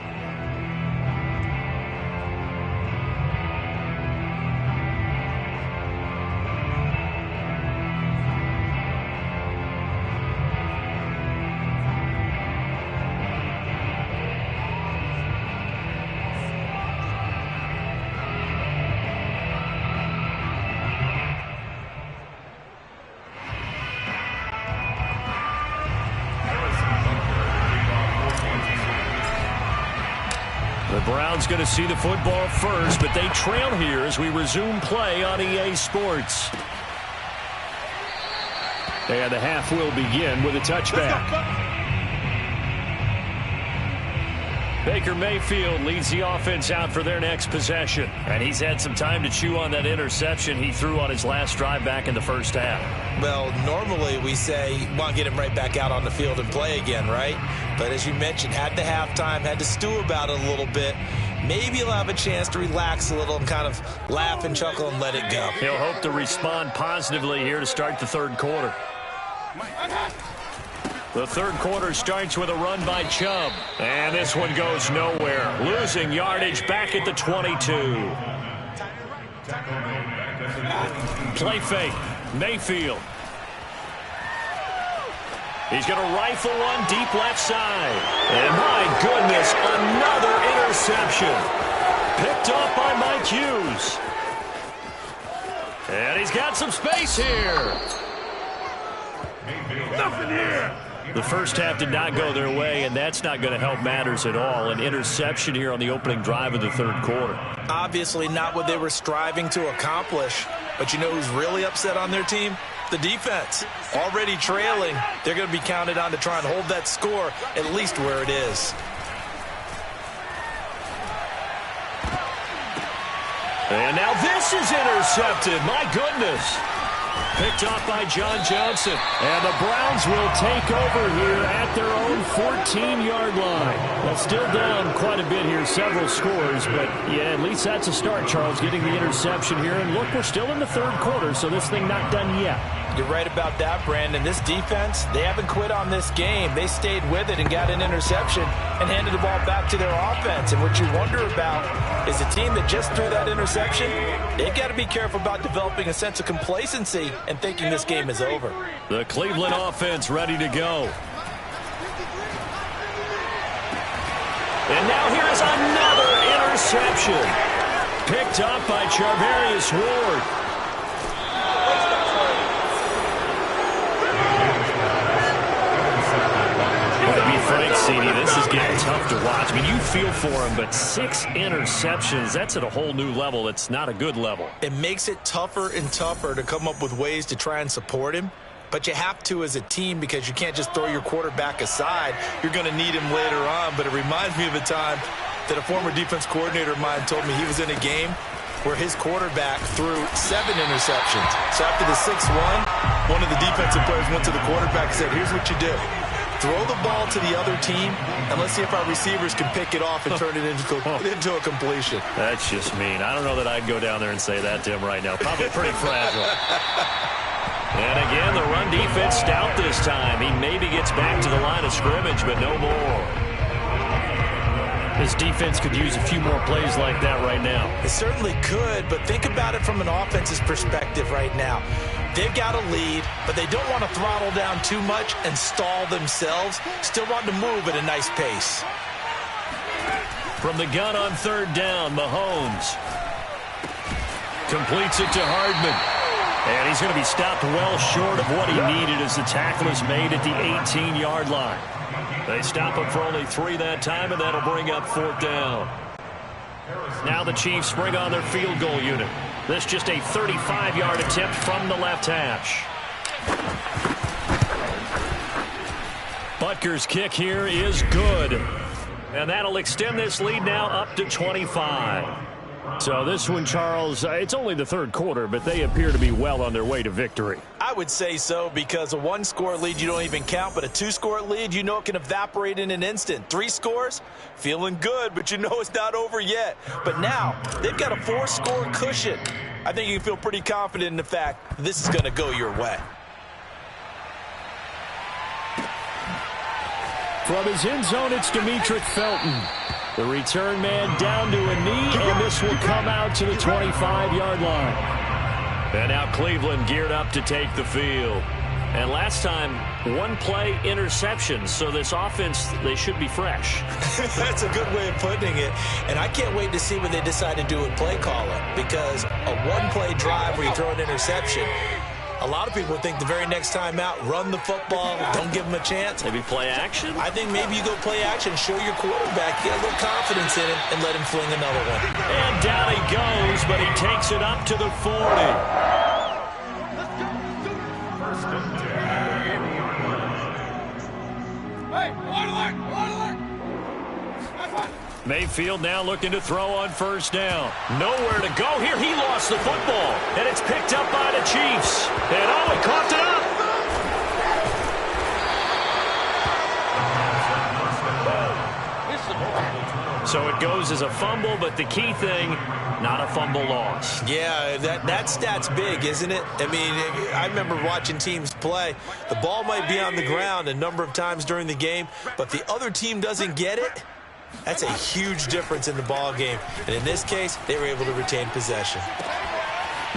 The Browns going to see the football first, but they trail here as we resume play on EA Sports. And the half will begin with a touchback. Baker Mayfield leads the offense out for their next possession. And he's had some time to chew on that interception he threw on his last drive back in the first half. Well, normally we say, want to get him right back out on the field and play again, right? But as you mentioned, had the halftime, had to stew about it a little bit. Maybe he'll have a chance to relax a little and kind of laugh and chuckle and let it go. He'll hope to respond positively here to start the third quarter. The third quarter starts with a run by Chubb. And this one goes nowhere. Losing yardage back at the 22. Play fake. Mayfield. He's going to rifle one deep left side. And my goodness, another interception. Picked off by Mike Hughes. And he's got some space here. Nothing here. The first half did not go their way, and that's not going to help matters at all. An interception here on the opening drive of the third quarter. Obviously not what they were striving to accomplish. But you know who's really upset on their team? The defense. Already trailing. They're going to be counted on to try and hold that score at least where it is. And now this is intercepted. My goodness. Picked off by John Johnson. And the Browns will take over here at their own 14-yard line. Well, still down quite a bit here, several scores. But, yeah, at least that's a start, Charles, getting the interception here. And look, we're still in the third quarter, so this thing not done yet. You're right about that, Brandon. This defense, they haven't quit on this game. They stayed with it and got an interception and handed the ball back to their offense. And what you wonder about is a team that just threw that interception, they've got to be careful about developing a sense of complacency and thinking this game is over. The Cleveland offense ready to go. And now here is another interception. Picked up by Charvarius Ward. Frank, CD, this is getting tough to watch. I mean, you feel for him, but 6 interceptions, that's at a whole new level. It's not a good level. It makes it tougher and tougher to come up with ways to try and support him. but you have to as a team because you can't just throw your quarterback aside. You're going to need him later on, but it reminds me of a time that a former defense coordinator of mine told me he was in a game where his quarterback threw 7 interceptions. So after the 6-1, one of the defensive players went to the quarterback and said, here's what you do. Throw the ball to the other team, and let's see if our receivers can pick it off and turn it into a completion. That's just mean. I don't know that I'd go down there and say that to him right now. Probably pretty fragile. And again, the run defense stout this time. He maybe gets back to the line of scrimmage, but no more. This defense could use a few more plays like that right now. It certainly could, but think about it from an offense's perspective right now. They've got a lead, but they don't want to throttle down too much and stall themselves. Still want to move at a nice pace. From the gun on 3rd down, Mahomes completes it to Hardman. And he's going to be stopped well short of what he needed as the tackle is made at the 18-yard line. They stop him for only 3 that time, and that'll bring up 4th down. Now the Chiefs bring on their field goal unit. This just a 35-yard attempt from the left hash. Butker's kick here is good. And that'll extend this lead now up to 25. So this one, Charles, it's only the 3rd quarter, but they appear to be well on their way to victory. I would say so, because a 1-score lead you don't even count, but a 2-score lead you know it can evaporate in an instant. 3 scores, feeling good, but you know it's not over yet. But now they've got a 4-score cushion. I think you can feel pretty confident in the fact that this is going to go your way. From his end zone, it's Demetric Felton. The return man down to a knee, and this will come out to the 25-yard line. And now Cleveland geared up to take the field. And last time, 1-play interception, so this offense, they should be fresh. That's a good way of putting it. And I can't wait to see what they decide to do with play calling, because a 1-play drive where you throw an interception, a lot of people think the very next time out, run the football, don't give them a chance. Maybe play action? I think maybe you go play action, show your quarterback, get a little confidence in him, and let him fling another one. And down he goes, but he takes it up to the 40. Mayfield now looking to throw on 1st down. Nowhere to go here. He lost the football. And it's picked up by the Chiefs. And oh, he coughed it up. So it goes as a fumble, but the key thing, not a fumble loss. Yeah, that stat's big, isn't it? I mean, I remember watching teams play. The ball might be on the ground a number of times during the game, but the other team doesn't get it. That's a huge difference in the ball game. And in this case, they were able to retain possession.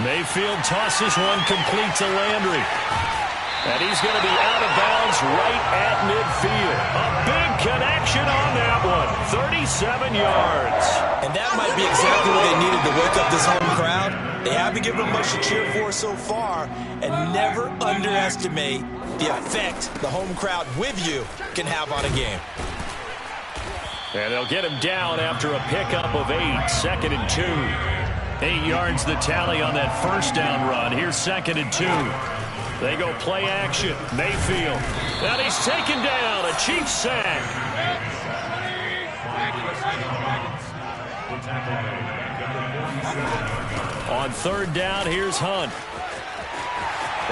Mayfield tosses one complete to Landry. And he's going to be out of bounds right at midfield. A big connection on that one. 37 yards. And that might be exactly what they needed to wake up this home crowd. They haven't given them much to cheer for so far. And never underestimate the effect the home crowd with you can have on a game. And they'll get him down after a pickup of 8, 2nd and 2. 8 yards the tally on that 1st down run. Here's 2nd and 2. They go play action. Mayfield. And he's taken down. A Chiefs sack. On 3rd down, here's Hunt.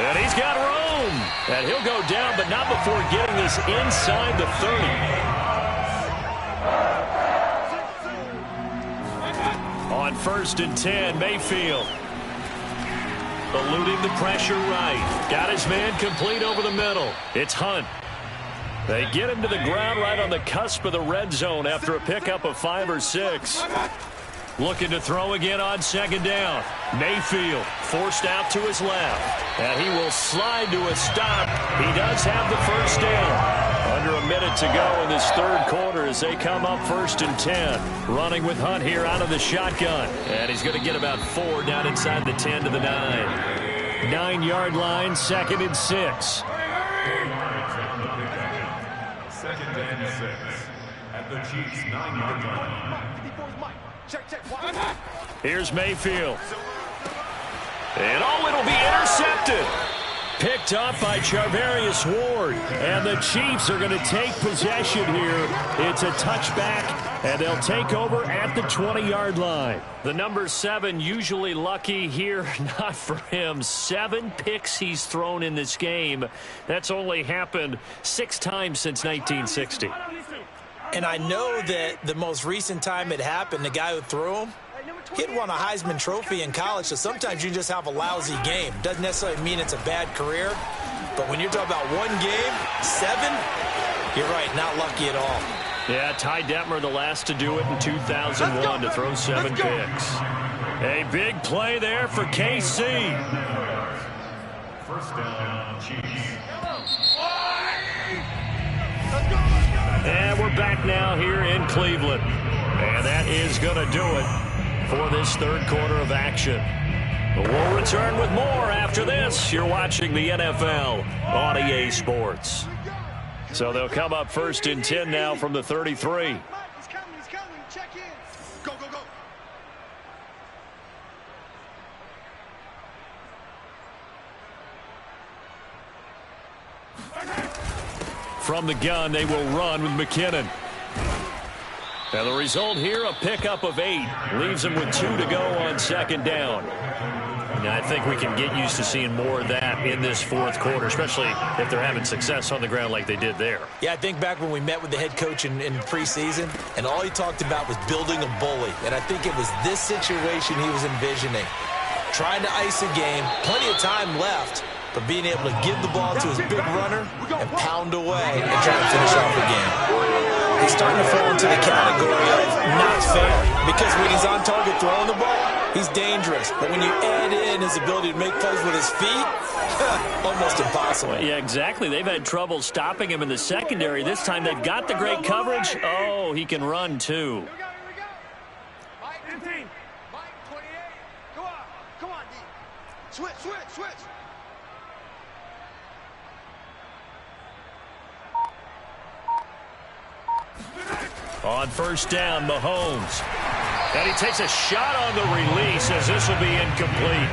And he's got room. And he'll go down, but not before getting this inside the 30. On 1st and 10, Mayfield. Eluding the pressure right. Got his man complete over the middle. It's Hunt. They get him to the ground right on the cusp of the red zone after a pickup of 5 or 6. Looking to throw again on 2nd down. Mayfield forced out to his left. And he will slide to a stop. He does have the 1st down. Under a minute to go in this 3rd quarter as they come up 1st and 10. Running with Hunt here out of the shotgun. And he's going to get about 4 down inside the 10 to the 9. 9-yard line, 2nd and 6. 2nd and 6 at the Chiefs' 9-yard line. Here's Mayfield. And oh, it'll be intercepted. picked up by Charvarius Ward. And the Chiefs are going to take possession here. It's a touchback, and they'll take over at the 20-yard line. The number 7 usually lucky here. Not for him. 7 picks he's thrown in this game. That's only happened 6 times since 1960. And I know that the most recent time it happened, the guy who threw him, he had won a Heisman Trophy in college, so sometimes you just have a lousy game. Doesn't necessarily mean it's a bad career, but when you're talking about one game, 7, you're right, not lucky at all. Yeah, Ty Detmer, the last to do it in 2001, to throw 7 picks. A big play there for KC. First down, Chiefs. And we're back now here in Cleveland. And that is going to do it for this third quarter of action. We'll return with more after this. You're watching the NFL on EA Sports. So they'll come up first and 10 now from the 33. He's coming. Check in. Go. From the gun, they will run with McKinnon. And the result here, a pickup of 8. Leaves them with 2 to go on second down. Now, I think we can get used to seeing more of that in this fourth quarter, especially if they're having success on the ground like they did there. Yeah, I think back when we met with the head coach in preseason, and all he talked about was building a bully. And I think it was this situation he was envisioning. Trying to ice a game, plenty of time left, but being able to give the ball to his big runner and pound away and try to finish off the game. He's starting to fall into the category of not fair, because when he's on target throwing the ball, he's dangerous. But when you add in his ability to make plays with his feet, almost impossible. Yeah, exactly. They've had trouble stopping him in the secondary. This time they've got the great coverage. Oh, he can run too. Here we go. Mike 15. Mike 28. Come on, D. Switch. On first down, Mahomes. And he takes a shot on the release as this will be incomplete.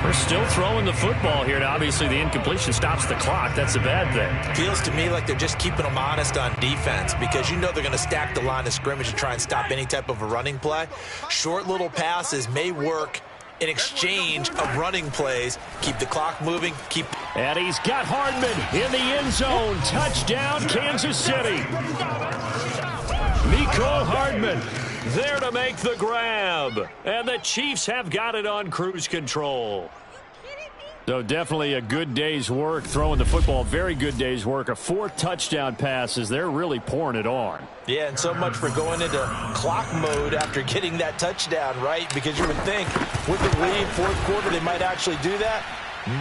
We're still throwing the football here. Now, obviously, the incompletion stops the clock. That's a bad thing. Feels to me like they're just keeping them honest on defense, because you know they're going to stack the line of scrimmage and try and stop any type of a running play. Short little passes may work in exchange of running plays. Keep the clock moving. And he's got Hardman in the end zone. Touchdown, Kansas City. Mecole Hardman there to make the grab. And the Chiefs have got it on cruise control. So definitely a good day's work throwing the football. Very good day's work. A 4th touchdown passes. They're really pouring it on. Yeah, and so much for going into clock mode after getting that touchdown, right? Because you would think with the lead, fourth quarter, they might actually do that.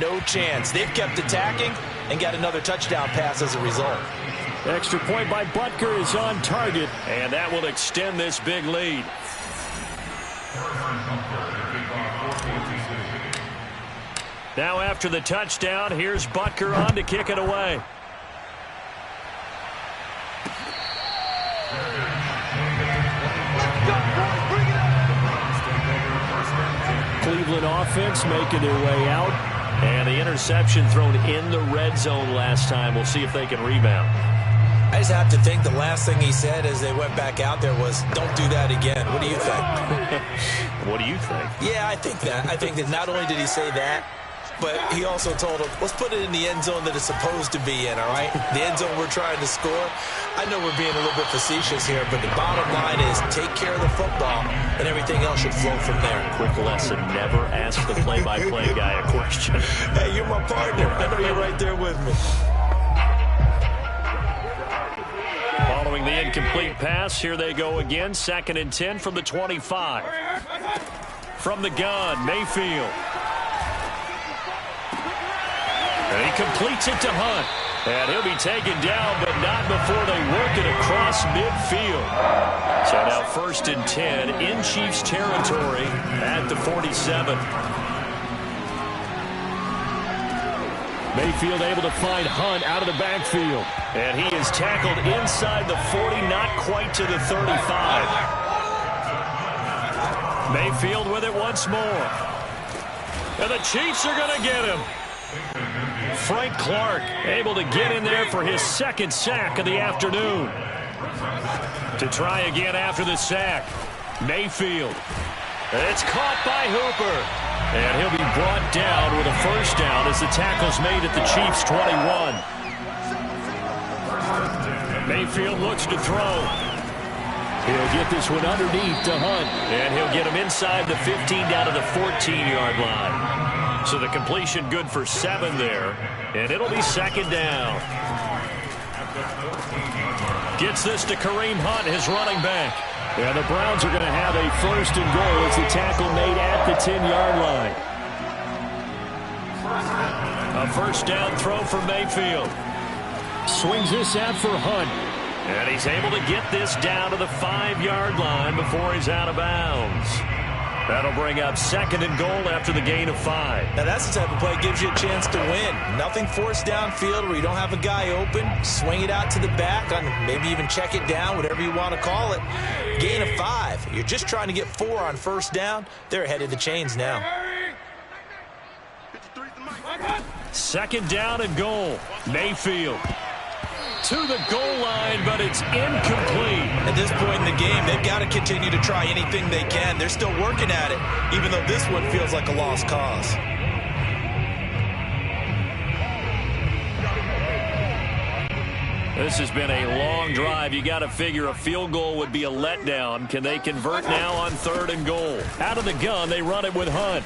No chance. They've kept attacking and got another touchdown pass as a result. Extra point by Butker is on target, and that will extend this big lead. Now after the touchdown, here's Butker on to kick it away. Cleveland offense making their way out. And the interception thrown in the red zone last time. We'll see if they can rebound. I just have to think the last thing he said as they went back out there was, don't do that again. What do you think? What do you think? Yeah, I think that. I think that not only did he say that, but he also told him, let's put it in the end zone that it's supposed to be in, all right? The end zone we're trying to score. I know we're being a little bit facetious here, but the bottom line is take care of the football, and everything else should flow from there. Quick lesson, never ask the play-by-play guy a question. Hey, you're my partner. I know you're right there with me. Following the incomplete pass, here they go again. 2nd and 10 from the 25. From the gun, Mayfield. And he completes it to Hunt. And he'll be taken down, but not before they work it across midfield. So now 1st and 10 in Chiefs territory at the 47. Mayfield able to find Hunt out of the backfield. And he is tackled inside the 40, not quite to the 35. Mayfield with it once more. And the Chiefs are going to get him. Frank Clark able to get in there for his second sack of the afternoon. To try again after the sack, Mayfield. It's caught by Hooper. And he'll be brought down with a first down as the tackle's made at the Chiefs' 21. Mayfield looks to throw. He'll get this one underneath to Hunt. And he'll get him inside the 15 down to the 14-yard line. So the completion good for 7 there. And it'll be second down. Gets this to Kareem Hunt, his running back. And the Browns are going to have a first and goal as the tackle made at the 10-yard line. A first down throw for Mayfield. Swings this out for Hunt. And he's able to get this down to the 5-yard line before he's out of bounds. That'll bring up second and goal after the gain of 5. Now that's the type of play that gives you a chance to win. Nothing forced downfield where you don't have a guy open. Swing it out to the back, on maybe even check it down, whatever you want to call it. Gain of 5. You're just trying to get 4 on first down. They're ahead of the chains now. Second down and goal. Mayfield to the goal line, but it's incomplete. At this point in the game, they've got to continue to try anything they can. They're still working at it, even though this one feels like a lost cause. This has been a long drive. You got to figure a field goal would be a letdown. Can they convert now on third and goal? Out of the gun, they run it with Hunt.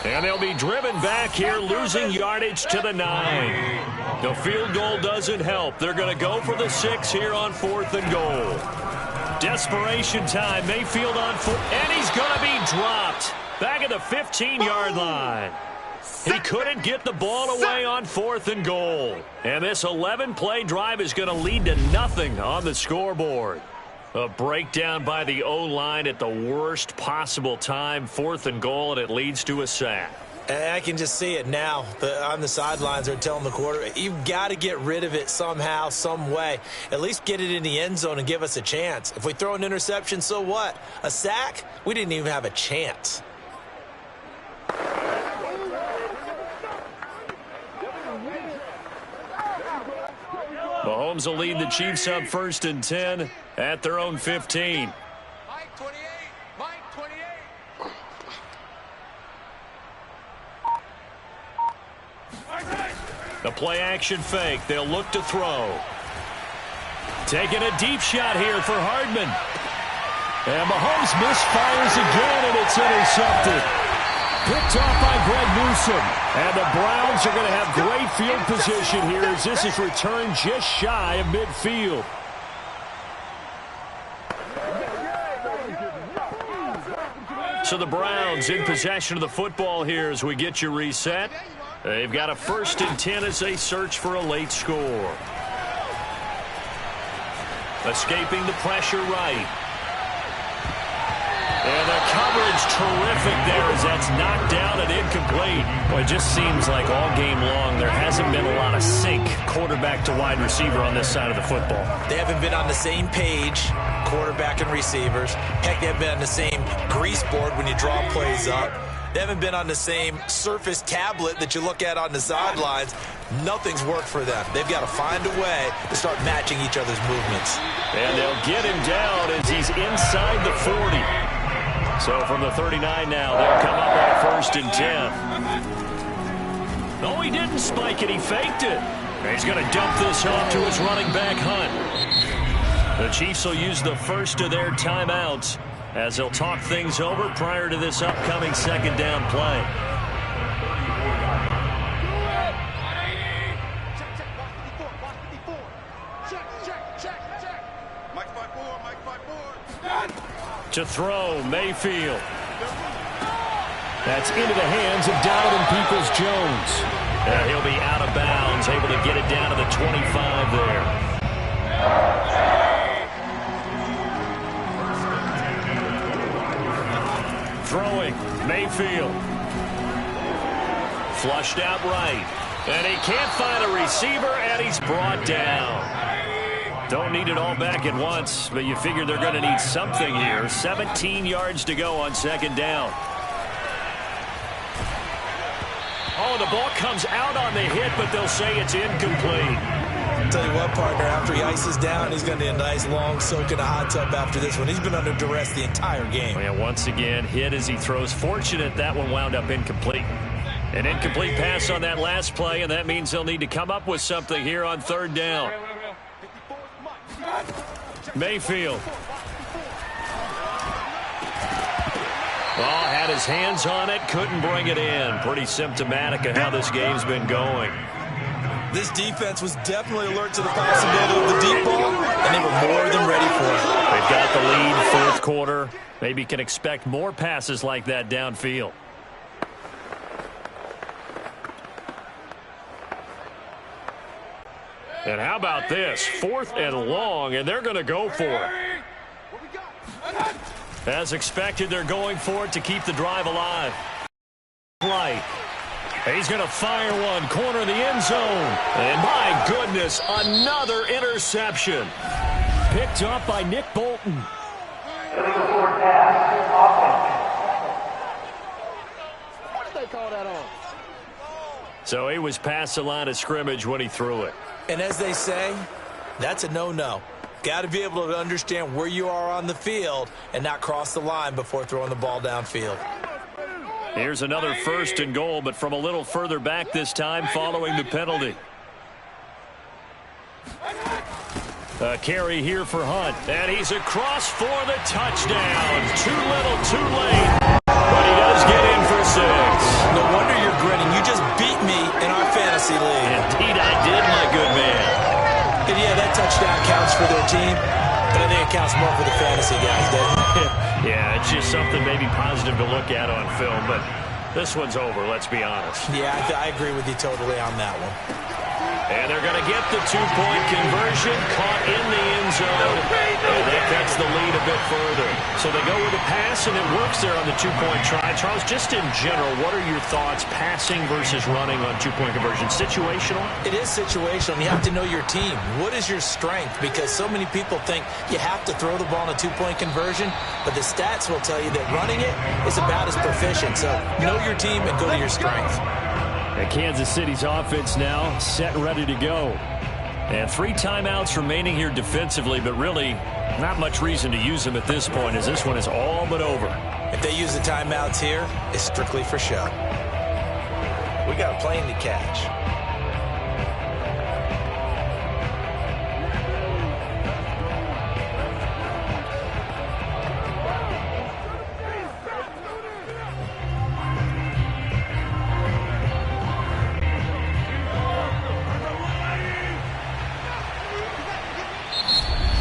And they'll be driven back here, losing yardage to the 9. The field goal doesn't help. They're going to go for the 6 here on fourth and goal. Desperation time. Mayfield on foot, and he's going to be dropped back at the 15-yard line. He couldn't get the ball away on fourth and goal. And this 11-play drive is going to lead to nothing on the scoreboard. A breakdown by the O-line at the worst possible time. Fourth and goal, and it leads to a sack. And I can just see it now. On the sidelines, they're telling the quarterback, you've got to get rid of it somehow, some way. At least get it in the end zone and give us a chance. If we throw an interception, so what? A sack? We didn't even have a chance. Mahomes will lead the Chiefs up first and 10 at their own 15. Mike 28. Mike 28. The play action fake. They'll look to throw. Taking a deep shot here for Hardman. And Mahomes misfires again, and it's intercepted. Picked off by Greg Newsome. And the Browns are going to have great field position here as this is returned just shy of midfield. So the Browns in possession of the football here as we get you reset. They've got a first and 10 as they search for a late score. Escaping the pressure right. And the coverage terrific there as that's knocked down and incomplete. Well, it just seems like all game long there hasn't been a lot of sync quarterback to wide receiver on this side of the football. They haven't been on the same page, quarterback and receivers. Heck, they haven't been on the same grease board when you draw plays up. They haven't been on the same surface tablet that you look at on the sidelines. Nothing's worked for them. They've got to find a way to start matching each other's movements. And they'll get him down as he's inside the 40. So from the 39 now, they'll come up on first and 10. No, he didn't spike it. He faked it. He's going to dump this off to his running back, Hunt. The Chiefs will use the first of their timeouts as they'll talk things over prior to this upcoming second down play. To throw, Mayfield. That's into the hands of Donovan Peoples-Jones. And he'll be out of bounds, able to get it down to the 25 there. Throwing, Mayfield. Flushed out right. And he can't find a receiver, and he's brought down. Don't need it all back at once, but you figure they're going to need something here. 17 yards to go on second down. Oh, the ball comes out on the hit, but they'll say it's incomplete. I'll tell you what, partner, after he ices down, he's going to need a nice long soak in a hot tub after this one. He's been under duress the entire game. And once again, hit as he throws. Fortunate that one wound up incomplete. An incomplete pass on that last play, and that means they'll need to come up with something here on third down. Mayfield. Oh, had his hands on it, couldn't bring it in. Pretty symptomatic of how this game's been going. This defense was definitely alert to the possibility of the deep ball, and they were more than ready for it. They've got the lead, fourth quarter. Maybe can expect more passes like that downfield. And how about this? 4th and long, and they're going to go for it. As expected, they're going for it to keep the drive alive. Right. He's going to fire one, corner of the end zone. And my goodness, another interception. Picked up by Nick Bolton. What did they call that on? So he was past the line of scrimmage when he threw it. And as they say, that's a no-no. Got to be able to understand where you are on the field and not cross the line before throwing the ball downfield. Here's another 1st and goal, but from a little further back this time following the penalty. A carry here for Hunt, and he's across for the touchdown. Too little, too late, but he does get in for 6. No wonder you're grinning. You just beat me in our fantasy league. Indeed I did, my good man. And yeah, that touchdown counts for their team, but I think it counts more for the fantasy guys, doesn't it? Yeah, it's just something maybe positive to look at on film, but this one's over, let's be honest. Yeah, I agree with you totally on that one. And they're going to get the 2-point conversion, caught in the end zone, and that cuts the lead a bit further. So they go with a pass, and it works there on the 2-point try. Charles, just in general, what are your thoughts passing versus running on 2-point conversion? Situational? It is situational. You have to know your team. What is your strength? Because so many people think you have to throw the ball in a 2-point conversion, but the stats will tell you that running it is about as proficient. So know your team and go to your strength. And Kansas City's offense now set and ready to go. And 3 timeouts remaining here defensively, but really not much reason to use them at this point as this one is all but over. If they use the timeouts here, it's strictly for show. We got a plane to catch.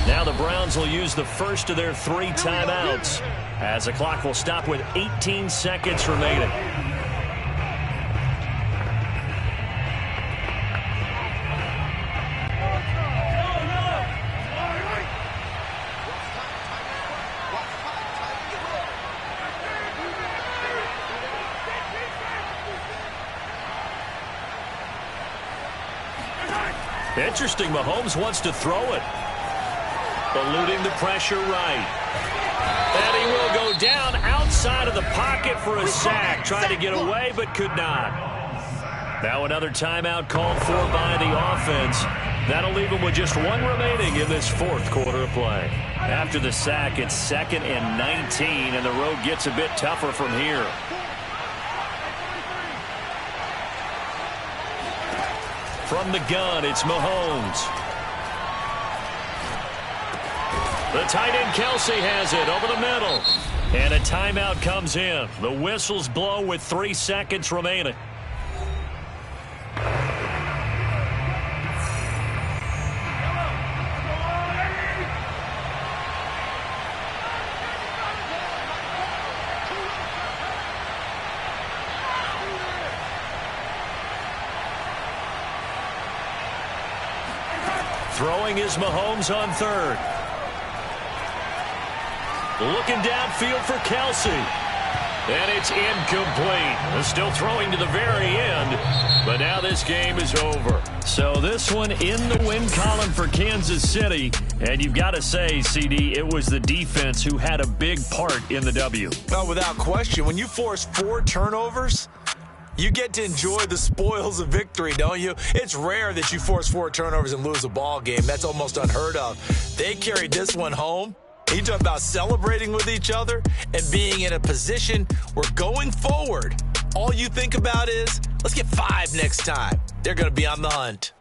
Now the Browns will use the first of their 3 timeouts as the clock will stop with 18 seconds remaining. Interesting, Mahomes wants to throw it. Eluding the pressure right. And he will go down outside of the pocket for a sack. Trying to get away, but could not. Now another timeout called for by the offense. That'll leave him with just 1 remaining in this 4th quarter of play. After the sack, it's 2nd and 19, and the road gets a bit tougher from here. From the gun, it's Mahomes. The tight end Kelsey has it over the middle. And a timeout comes in. The whistles blow with 3 seconds remaining. Throwing is Mahomes on 3rd. Looking downfield for Kelsey. And it's incomplete. Still throwing to the very end. But now this game is over. So this one in the win column for Kansas City. And you've got to say, CD, it was the defense who had a big part in the W. Oh, without question. When you force 4 turnovers, You get to enjoy the spoils of victory, don't you? It's rare that you force 4 turnovers and lose a ball game. That's almost unheard of. They carried this one home. You talk about celebrating with each other and being in a position where going forward, all you think about is, let's get 5 next time. They're going to be on the hunt.